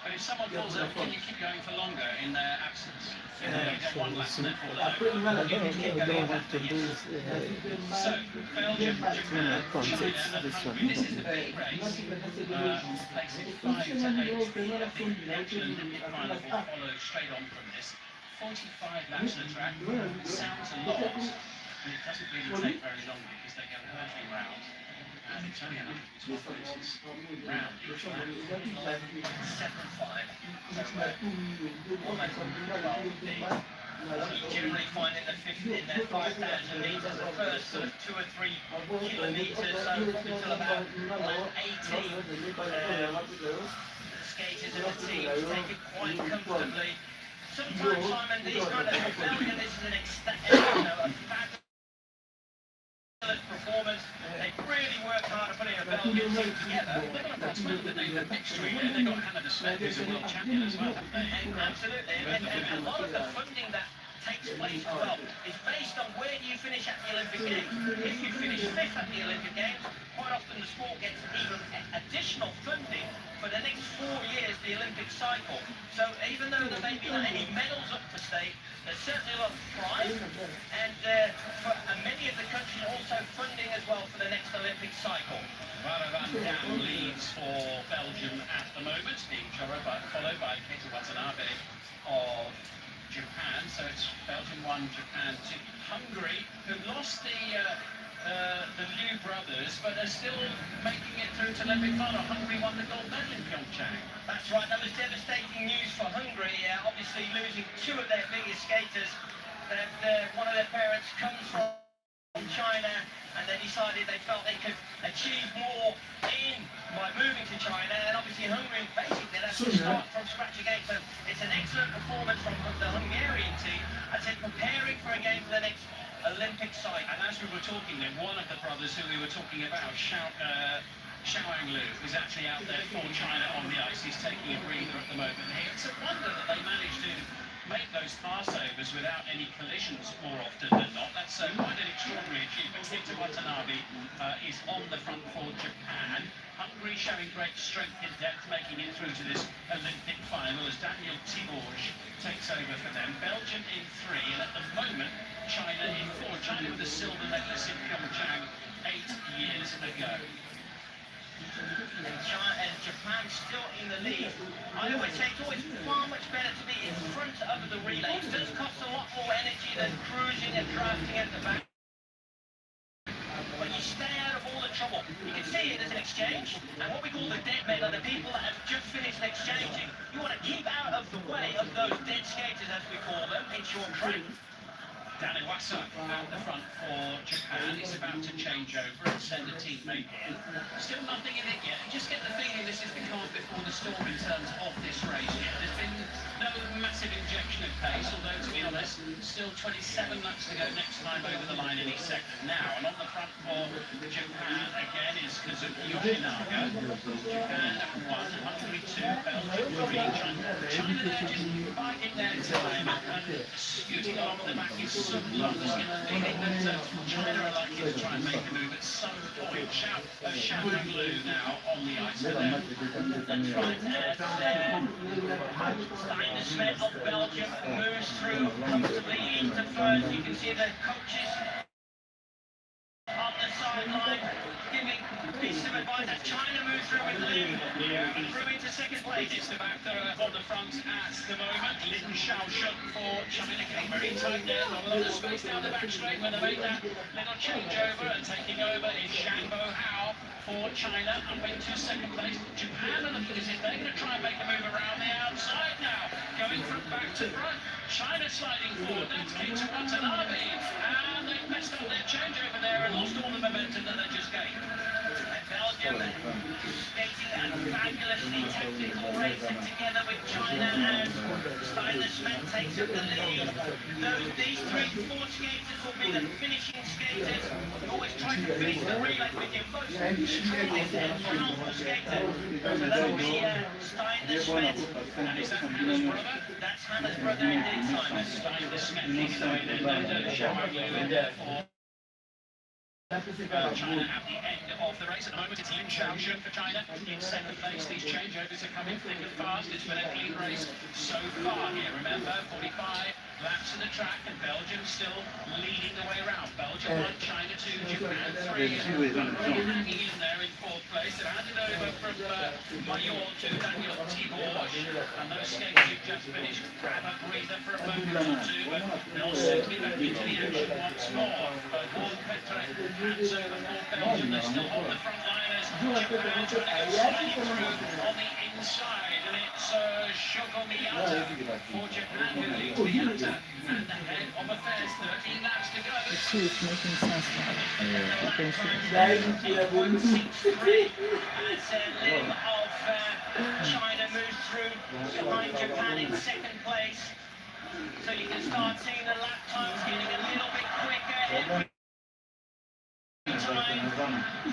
But if someone pulls up, can you keep going for longer in their absence? You get 1 lap and then pull up. I don't want to lose. So, Belgium, Japan, Context, China, this one. Hungary. This is the B race. Placing 5 to 8. The actual Olympic final will follow straight on from this. 45 laps of the track. Sounds a lot, but it doesn't really take very long because they go hurdling round. And it's only enough to be 12 races round each lap. 11.75. Almost 12 feet. You generally find in the 5,000 metres, the first sort of 2 or 3 kilometres, so probably till about lap 18, the skaters and the teams take it quite comfortably. Sometimes, Simon, these kind of Belgium, this is a fabulous performance. They really worked hard to put a Belgian team together. They've got a batsman that they've mixed relay. They've got Hannah de Smet, who's a world champion as well, haven't they? Absolutely, and a lot of the funding that takes place as well. It's based on where do you finish at the Olympic Games. If you finish 5th at the Olympic Games, quite often the sport gets even additional funding for the next 4 years, the Olympic cycle. So even though there may be not any medals up for state, there's certainly a lot of pride, and many of the countries also funding as well for the next Olympic cycle. Van Dam leads for Belgium at the moment, being followed by Keita Watanabe of Japan. So it's Belgium 1, Japan 2. Hungary, who lost the Liu brothers, but are still making it through to Olympic final. Hungary won the gold medal in Pyeongchang. That's right, that was devastating news for Hungary, obviously losing 2 of their biggest skaters. One of their parents comes from China, and they decided they felt they could achieve more by moving to China, and obviously Hungary basically that's to start from scratch again. So it's an excellent performance from the Hungarian team, I said, preparing for a game for the next Olympic cycle. And as we were talking then, one of the brothers who we were talking about, Xiaoang Lu, is actually out there for China on the ice. He's taking a breather at the moment. It's a wonder that they managed to make those passovers without any collisions more often than not. That's quite an extraordinary achievement. Keita Watanabe is on the front for Japan. Hungary showing great strength in depth, making it through to this Olympic final as Daniel Tiborge takes over for them. Belgium in 3, and at the moment, China in 4. China with a silver necklace in Pyeongchang 8 years ago. And Japan still in the lead. I always say it's always far much better to be in front of the relay. It does cost a lot more energy than cruising and drafting at the back. But you stay out of all the trouble. You can see it as an exchange, and what we call the dead men are the people that have just finished exchanging. You want to keep out of the way of those dead skaters, as we call them, in short track. Daniwasa out the front for Japan. He's about to change over and send a teammate in. Still nothing in it yet. I just get the feeling this is the calm before the storm in terms of this race yet. There's been no massive injection of pace, although to be honest, still 27 laps to go next time over the line any second now. And on the front for Japan again is Kazuki Yoshinaga. Japan 1, Hungary 2, Belgium 3. China there just biding their time and scooting along the back is so long. There's a feeling that China are likely to try and make a move at some point. Xiaoang Lu now on the ice for them. That's right, Steiner Smith of Belgium moves through comfortably into first. You can see the coaches on the sideline giving pieces of advice as China moves through with Liu through into second place. It's the back on the front at the moment. Lin Xiaoshun for China getting very tight there. Not a lot of space down the back straight when they made that little changeover, and taking over is Zhang Bohao for China up into second place. Japan are looking as if they're going to try and make a move around the outside now, going from back to front. China sliding forward. That's Keita Watanabe, and they've messed up their changeover there and lost all the momentum that they just gained. Belgium skating a fabulously tactical race together with China as Steiner Smith takes up the lead. These 3 4 skaters will be the finishing skaters. You always try to finish the relay with your most powerful skater. So that will be Steiner Smith. And is that Hannah's brother? That's Hannah's brother indeed, Simon. Steiner Smith leading the way then, Xiaoang Lu in there for China at the end of the race. At the moment, it's Lin Xiaoshun for China in second place. These changeovers are coming thick and fast. It's been a clean race so far here. Remember, 45 laps of the track, and Belgium still leading the way around. Belgium 1, China 2, Japan 3. Hungary hanging in there in 4th place. They've handed over from Mayor to Daniel Tiborge, and those skaters who've just finished grab a breather for a moment or two, but they'll soon be back into the action once more. But Juan Petre hands over for Belgium. They still hold the front liners. Japan trying to go slightly through on the inside, and it's Shogo Miyata for Japan who leads Miyata and ahead of affairs. 13 laps to go. The two is making sense now. I can see. 163 as Lim of China moves through behind Japan in second place. So you can start seeing the lap times getting a little bit quicker every time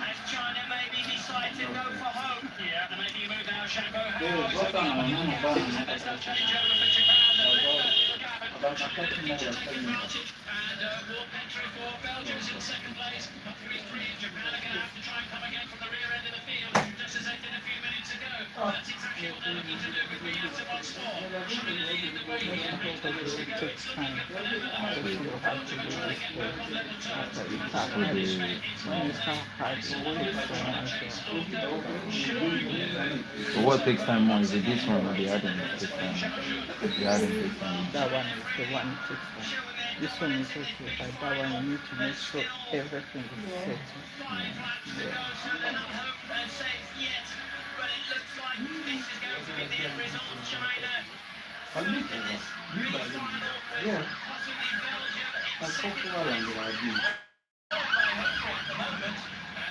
as China maybe decide to go for home. Yeah, and maybe you move now, Zhang Bohao is opening up a little gap. There's no change over for Japan. The little gap Walk entry for Belgium's in second place. 3-3. Japan are going to have to try and come again from the rear end of the field, just as they did a few minutes ago. That's exactly what they're looking to do with Miata once more. Should we lead the way here? 8 minutes to go. It's looking at Belgium trying to get back on level terms. So what takes time more? Is it this one or the other one takes time? The other one takes time. That one is the one that takes time. This one is okay, but that one you need to make sure everything is set.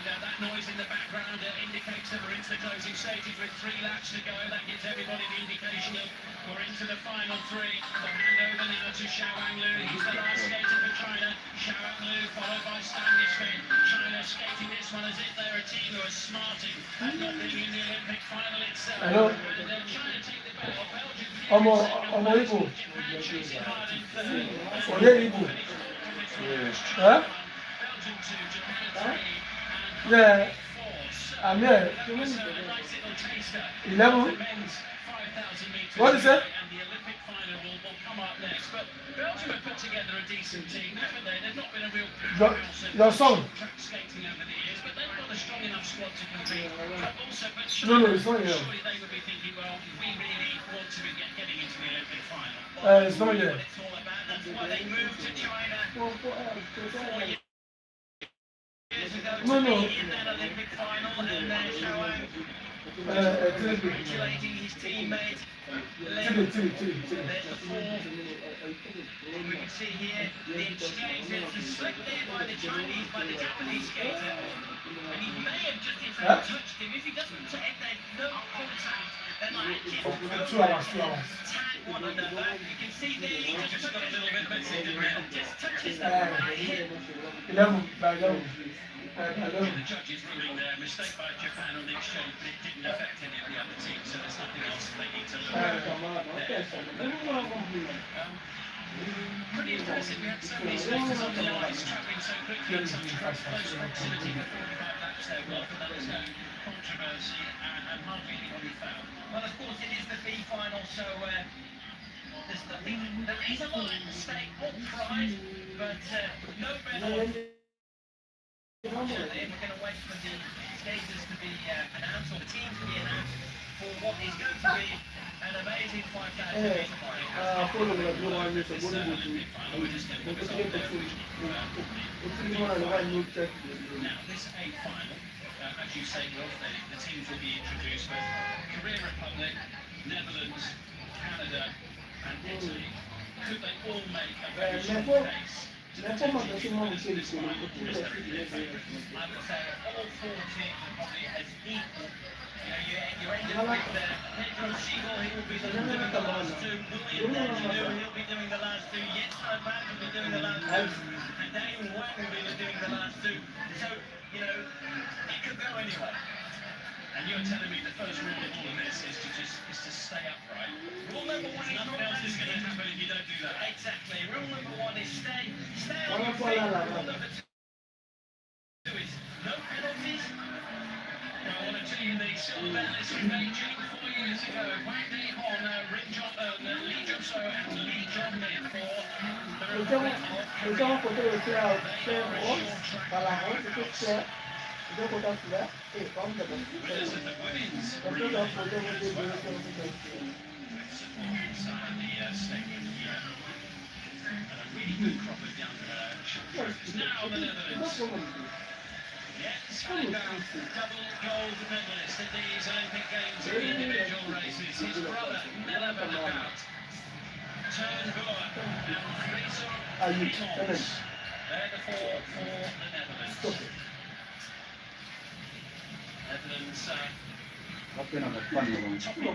That noise in the background indicates that we're into the closing stages with 3 laps to go. That gives everybody the indication of we're into the final 3. The handover now to Xiaowang Lu. He's the last skater for China. Xiaowang Lu followed by Stanley Schmidt. China skating this one as if they're a team who are smarting and not being in the Olympic final itself. Hello. And then China take the battle. Belgium Igbo. Onye Igbo. Huh? Belgium 2, Japan 3. Yeah. I'm here. 11. What is it? And the Olympic final will come up next. But Belgium have put together a decent team, haven't they? They've not been a real Your song. track skating over the years, but they've got a strong enough squad to compete. But No, it's not here. surely they would be thinking, well, we really want to be getting into the Olympic final. It's not here. It's all about. That's why they moved to China 4 years ago to be in that Olympic final, and there's Xiaowang congratulating his teammate. There's the 4. We can see here the exchange. It's a slick there by the Japanese skater. And he may have just in fact touched him. If he doesn't take that, no contact, then like 2 hours. tag one another. You can see there he just got a little bit messy, didn't he? Just touches the hip. 11 by 11. The judges ruling their mistake by Japan on the exchange, but it didn't affect any of the other teams, so there's nothing else they need to look at there. Pretty impressive. We had so many skaters on the lines, travelling so quickly in such close proximity for 45 laps there. Well, for that, no controversy and hardly anybody fouled. Well, of course, it is the B final, so there's nothing. There is a lot at stake, all prize, but no medal. Unfortunately, we're going to wait for the skaters to be announced, or the team to be announced, for what is going to be an amazing 5,000 metre final. Now, this 8 final, as you say, Wolf, the teams will be introduced, but Korea Republic, Netherlands, Canada, and Italy, could they all make a very strong case? I would say all 4 teams are probably as equal. You're ending with Pedro Siegel, he will be doing the last 2. William Benjamin, he'll be doing the last 2. Jens Van will be doing the last 2. And Daniel Wang will be doing the last 2. So, it could go anywhere. And you're telling me the first rule of all of this is to stay upright. Rule number 1 is nothing else is going to happen if you don't do that. Exactly. Rule number 1 is stay on your feet. Rule number 2 is no penalties. Now I want to tell you the silver medalists from Beijing 4 years ago. Wang Dei Hon, Li Jun-so and Li Jun-min for the winners of the women's relay. Inside the stadium here. And a really good crop of young shooters. Now the Netherlands. Yes, double gold medalist at these Olympic Games in the individual races. His brother, Mella van der Bout, Teun Boer, and Friso Thomas. They're the 4 for the Netherlands. Netherlands top of the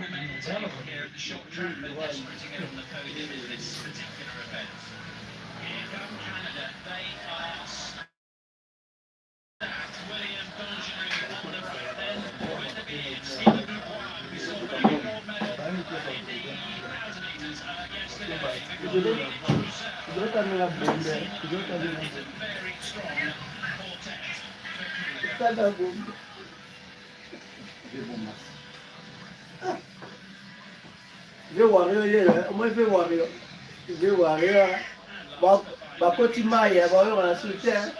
medal table here at the short track, but desperate to get on the podium in this particular event. Here come Canada. They are stacked. William Benjamin on the right then with the beard. Stephen Dubois, we saw the gold medal in the 1,000 metres yesterday. Kijota nella bombe. Kijota nella bombe. Cada bombe. Vê o arreio aí, mãe vê o arreio. Vê o arreio. Bakoti Maya, vai lá, suté.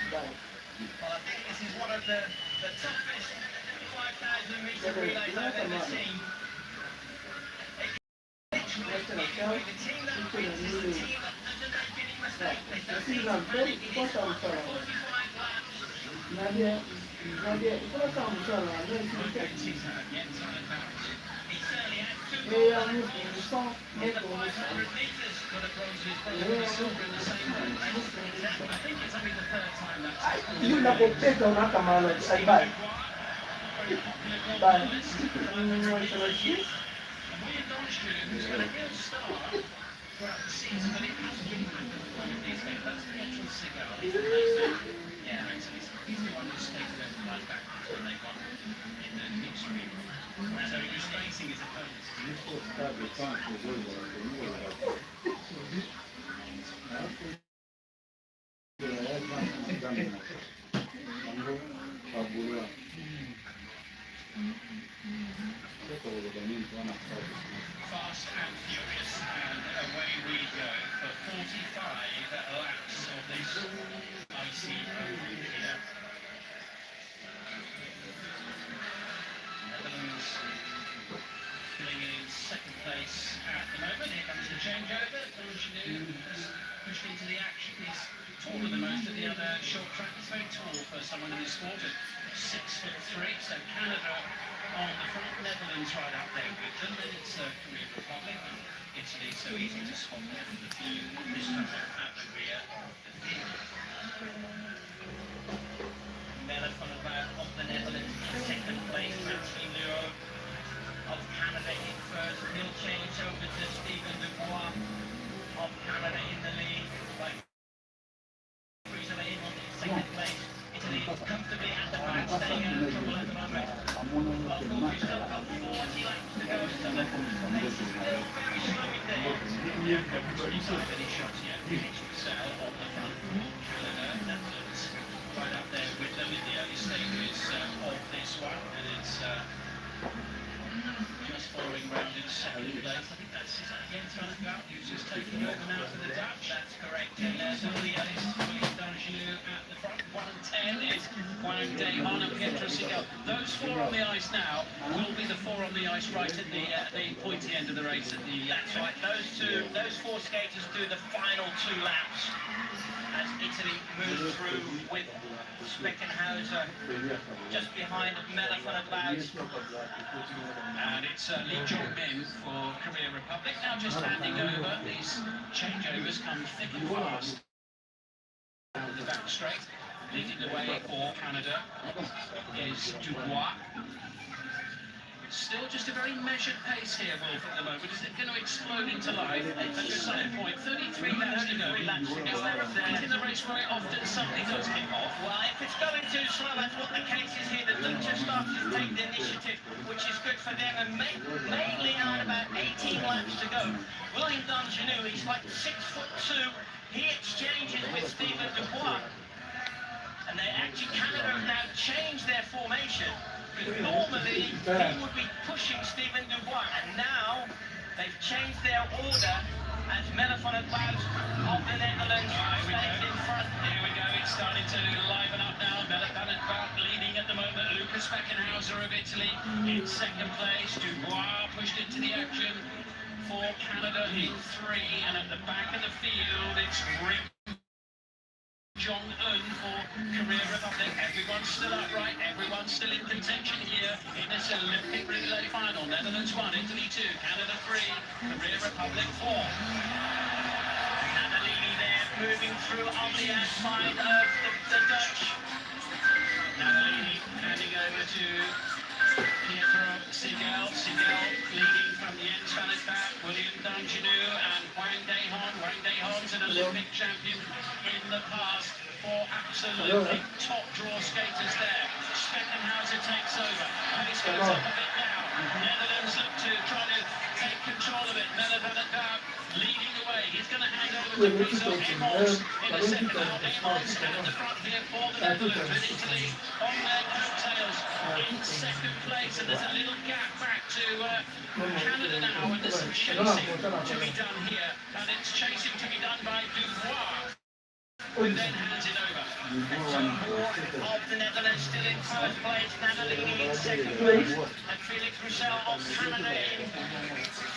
Well, I think this is one of the toughest 5,000 meter relays I've ever seen. The team that wins is the team that doesn't make any mistakes. They don't need to panic. It is 45 laps. Nadia, il faut ça me faire la même chose. He certainly has two Et on est pour le sang, et pour le 500 meters for the bronzes, probably silver in the same race. I think it's only the third time that's happened. il n'a pas fait dans la camarade. Bye. Bye. Who's got a good start throughout the season, but it hasn't been good these days. That's Pietro Cigar. Yeah, he's the one who skated over the line backwards when they got in the mixed relay. So he was facing his opponents. Fast and furious, and away we go for 45 laps of this icy road here. Netherlands filling in second place at the moment. Here comes the changeover. Donjanu has pushed into the action. He's taller than most of the other short track. He's very tall for someone in this sport at 6'3". So Canada on the front, Netherlands right up there with them. Then it's Korea Republic, Italy, so easy to spot there with the few this time at the rear of the field. Melle van der Waal of the Netherlands in second place, Matthew Leo of Canada in first. He'll change over to Stephen Dubois of Canada in the lead. Like Friesel in on second place. Italy comfortably at the back, staying out of trouble at the moment. We've still got 40 laps to go, so the pace is still very slowing there. Everybody's not any shots yet. Hairstyle on the front. Canada, Netherlands right up there with them in the early stages of this one, and it's just following round in second place. I think that's Jens van der Gaal who's just taking over now for the Dutch. That's correct. And there's William Donjanu at the front. 1 and 10 is Wang Daehan and Pietro Cigar. Those four on the ice now will be the four on the ice right at the pointy end of the race. That's right. Those four skaters do the final 2 laps as Italy moves through with Speckenhauser just behind Melle van der Waal. And it's Lee Jong-min for Korea Republic. Now just handing over. These changeovers come thick and fast. The back straight. Leading the way for Canada is Dubois. Still just a very measured pace here, Wolf, at the moment. Is it going to explode into life at some point? 33 laps to go. Is there a point in the race where it often suddenly does kick off? Well, if it's going too slow, that's what the case is here. The Dutch have started to take the initiative, which is good for them. And mainly now at about 18 laps to go. William Donjanu, he's like 6'2". He exchanges with Stephen Dubois. And they actually, Canada have now changed their formation. Because normally, he would be pushing Stephen Dubois. And now, they've changed their order as Melle van der Waal of the Netherlands stays in front. Here we go, it's starting to liven up now. Melle van der Waal leading at the moment. Lucas Speckenhauser of Italy in second place. Dubois pushed into the action for Canada in 3. And at the back of the field, it's Rim Jong-un for Korea Republic. Everyone's still upright, everyone's still in contention here in this Olympic relay final. Netherlands 1, Italy 2, Canada 3, Korea Republic 4. Nannalini there moving through on the outside of the Dutch. Nannalini handing over to Pietro Sigel. Sigel leading from Jens van het Vaart, William Danjanu and Wang Dehon. Wang Dehon's an Olympic champion in the past. Four absolutely top draw skaters there. Speckenhauser takes over. Pace goes up a bit now. Netherlands look to try to take control of it. Melle van het Vaart leading the way. He's going to hand over to Rizzo Emmons in a second now. Emmons at the front here for the Netherlands, with Italy on their coattails in second place. And there's a little gap back to Canada now, and there's some chasing to be done here. And it's chasing to be done by Dubois, who then hands it over. Of the Netherlands still in first place, Nannalini in second place, and Felix Roussel of Canada in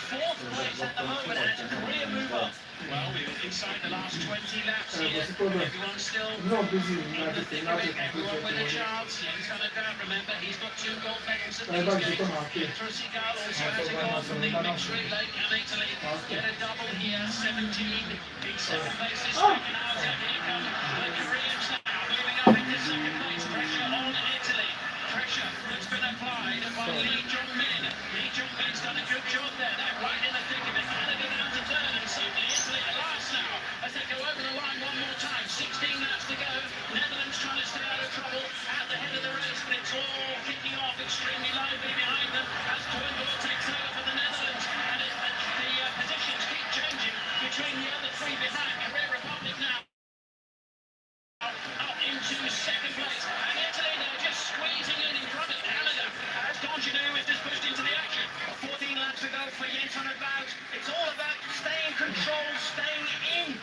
fourth place at the moment, and it's a career mover. Well, we're inside the last 20 laps here. Everyone's still in the thick of it. Everyone with a chance. Jens van het Vaart, remember, he's got 2 gold medals at these games. Pietro Sigel also has a gold from the mixed relay. Can Italy get a double here? 17 in second place this second hour. Here come the Koreans now, moving up into second place. Pressure on Italy. Pressure that's been applied by Lee Jong-min. Lee Jong-min's done a good job there. They're right in the thick of it. Canada down to turn, and suddenly Italy at last now as they go over the line one more time. 16 laps to go. Netherlands trying to stay out of trouble at the head of the race, but it's all kicking off extremely lively behind them as Tourneur takes over for the Netherlands. And the positions keep changing between the other 3 behind. Korea Republic now up into second place, and Italy now just squeezing in front of Canada as Danjanu is just pushed into the action. 14 laps to go for Jens van het Vaart. It's all about staying controlled, staying in,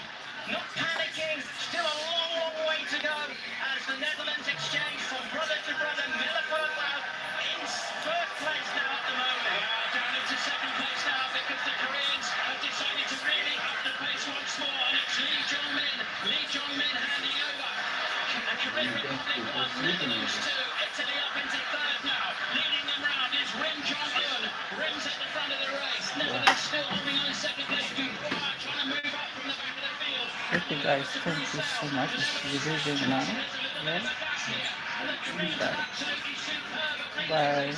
not panicking. Still a long, long way to go as the Netherlands exchange from brother to brother. Melle van het Vaart in third place now at the moment. Down into second place now because the Koreans have decided to really up the pace once more, and it's Lee Jong-min. Lee Jong-min handing over. And Korea Republic 1, Netherlands 2, Italy up into third now. Leading them round is Rim Jong-un. Rim's at the front of the race. Netherlands still holding on second place. Dubois trying to move up from the back of the field. Okay guys, thank you so much. This video now. Yeah. Bye.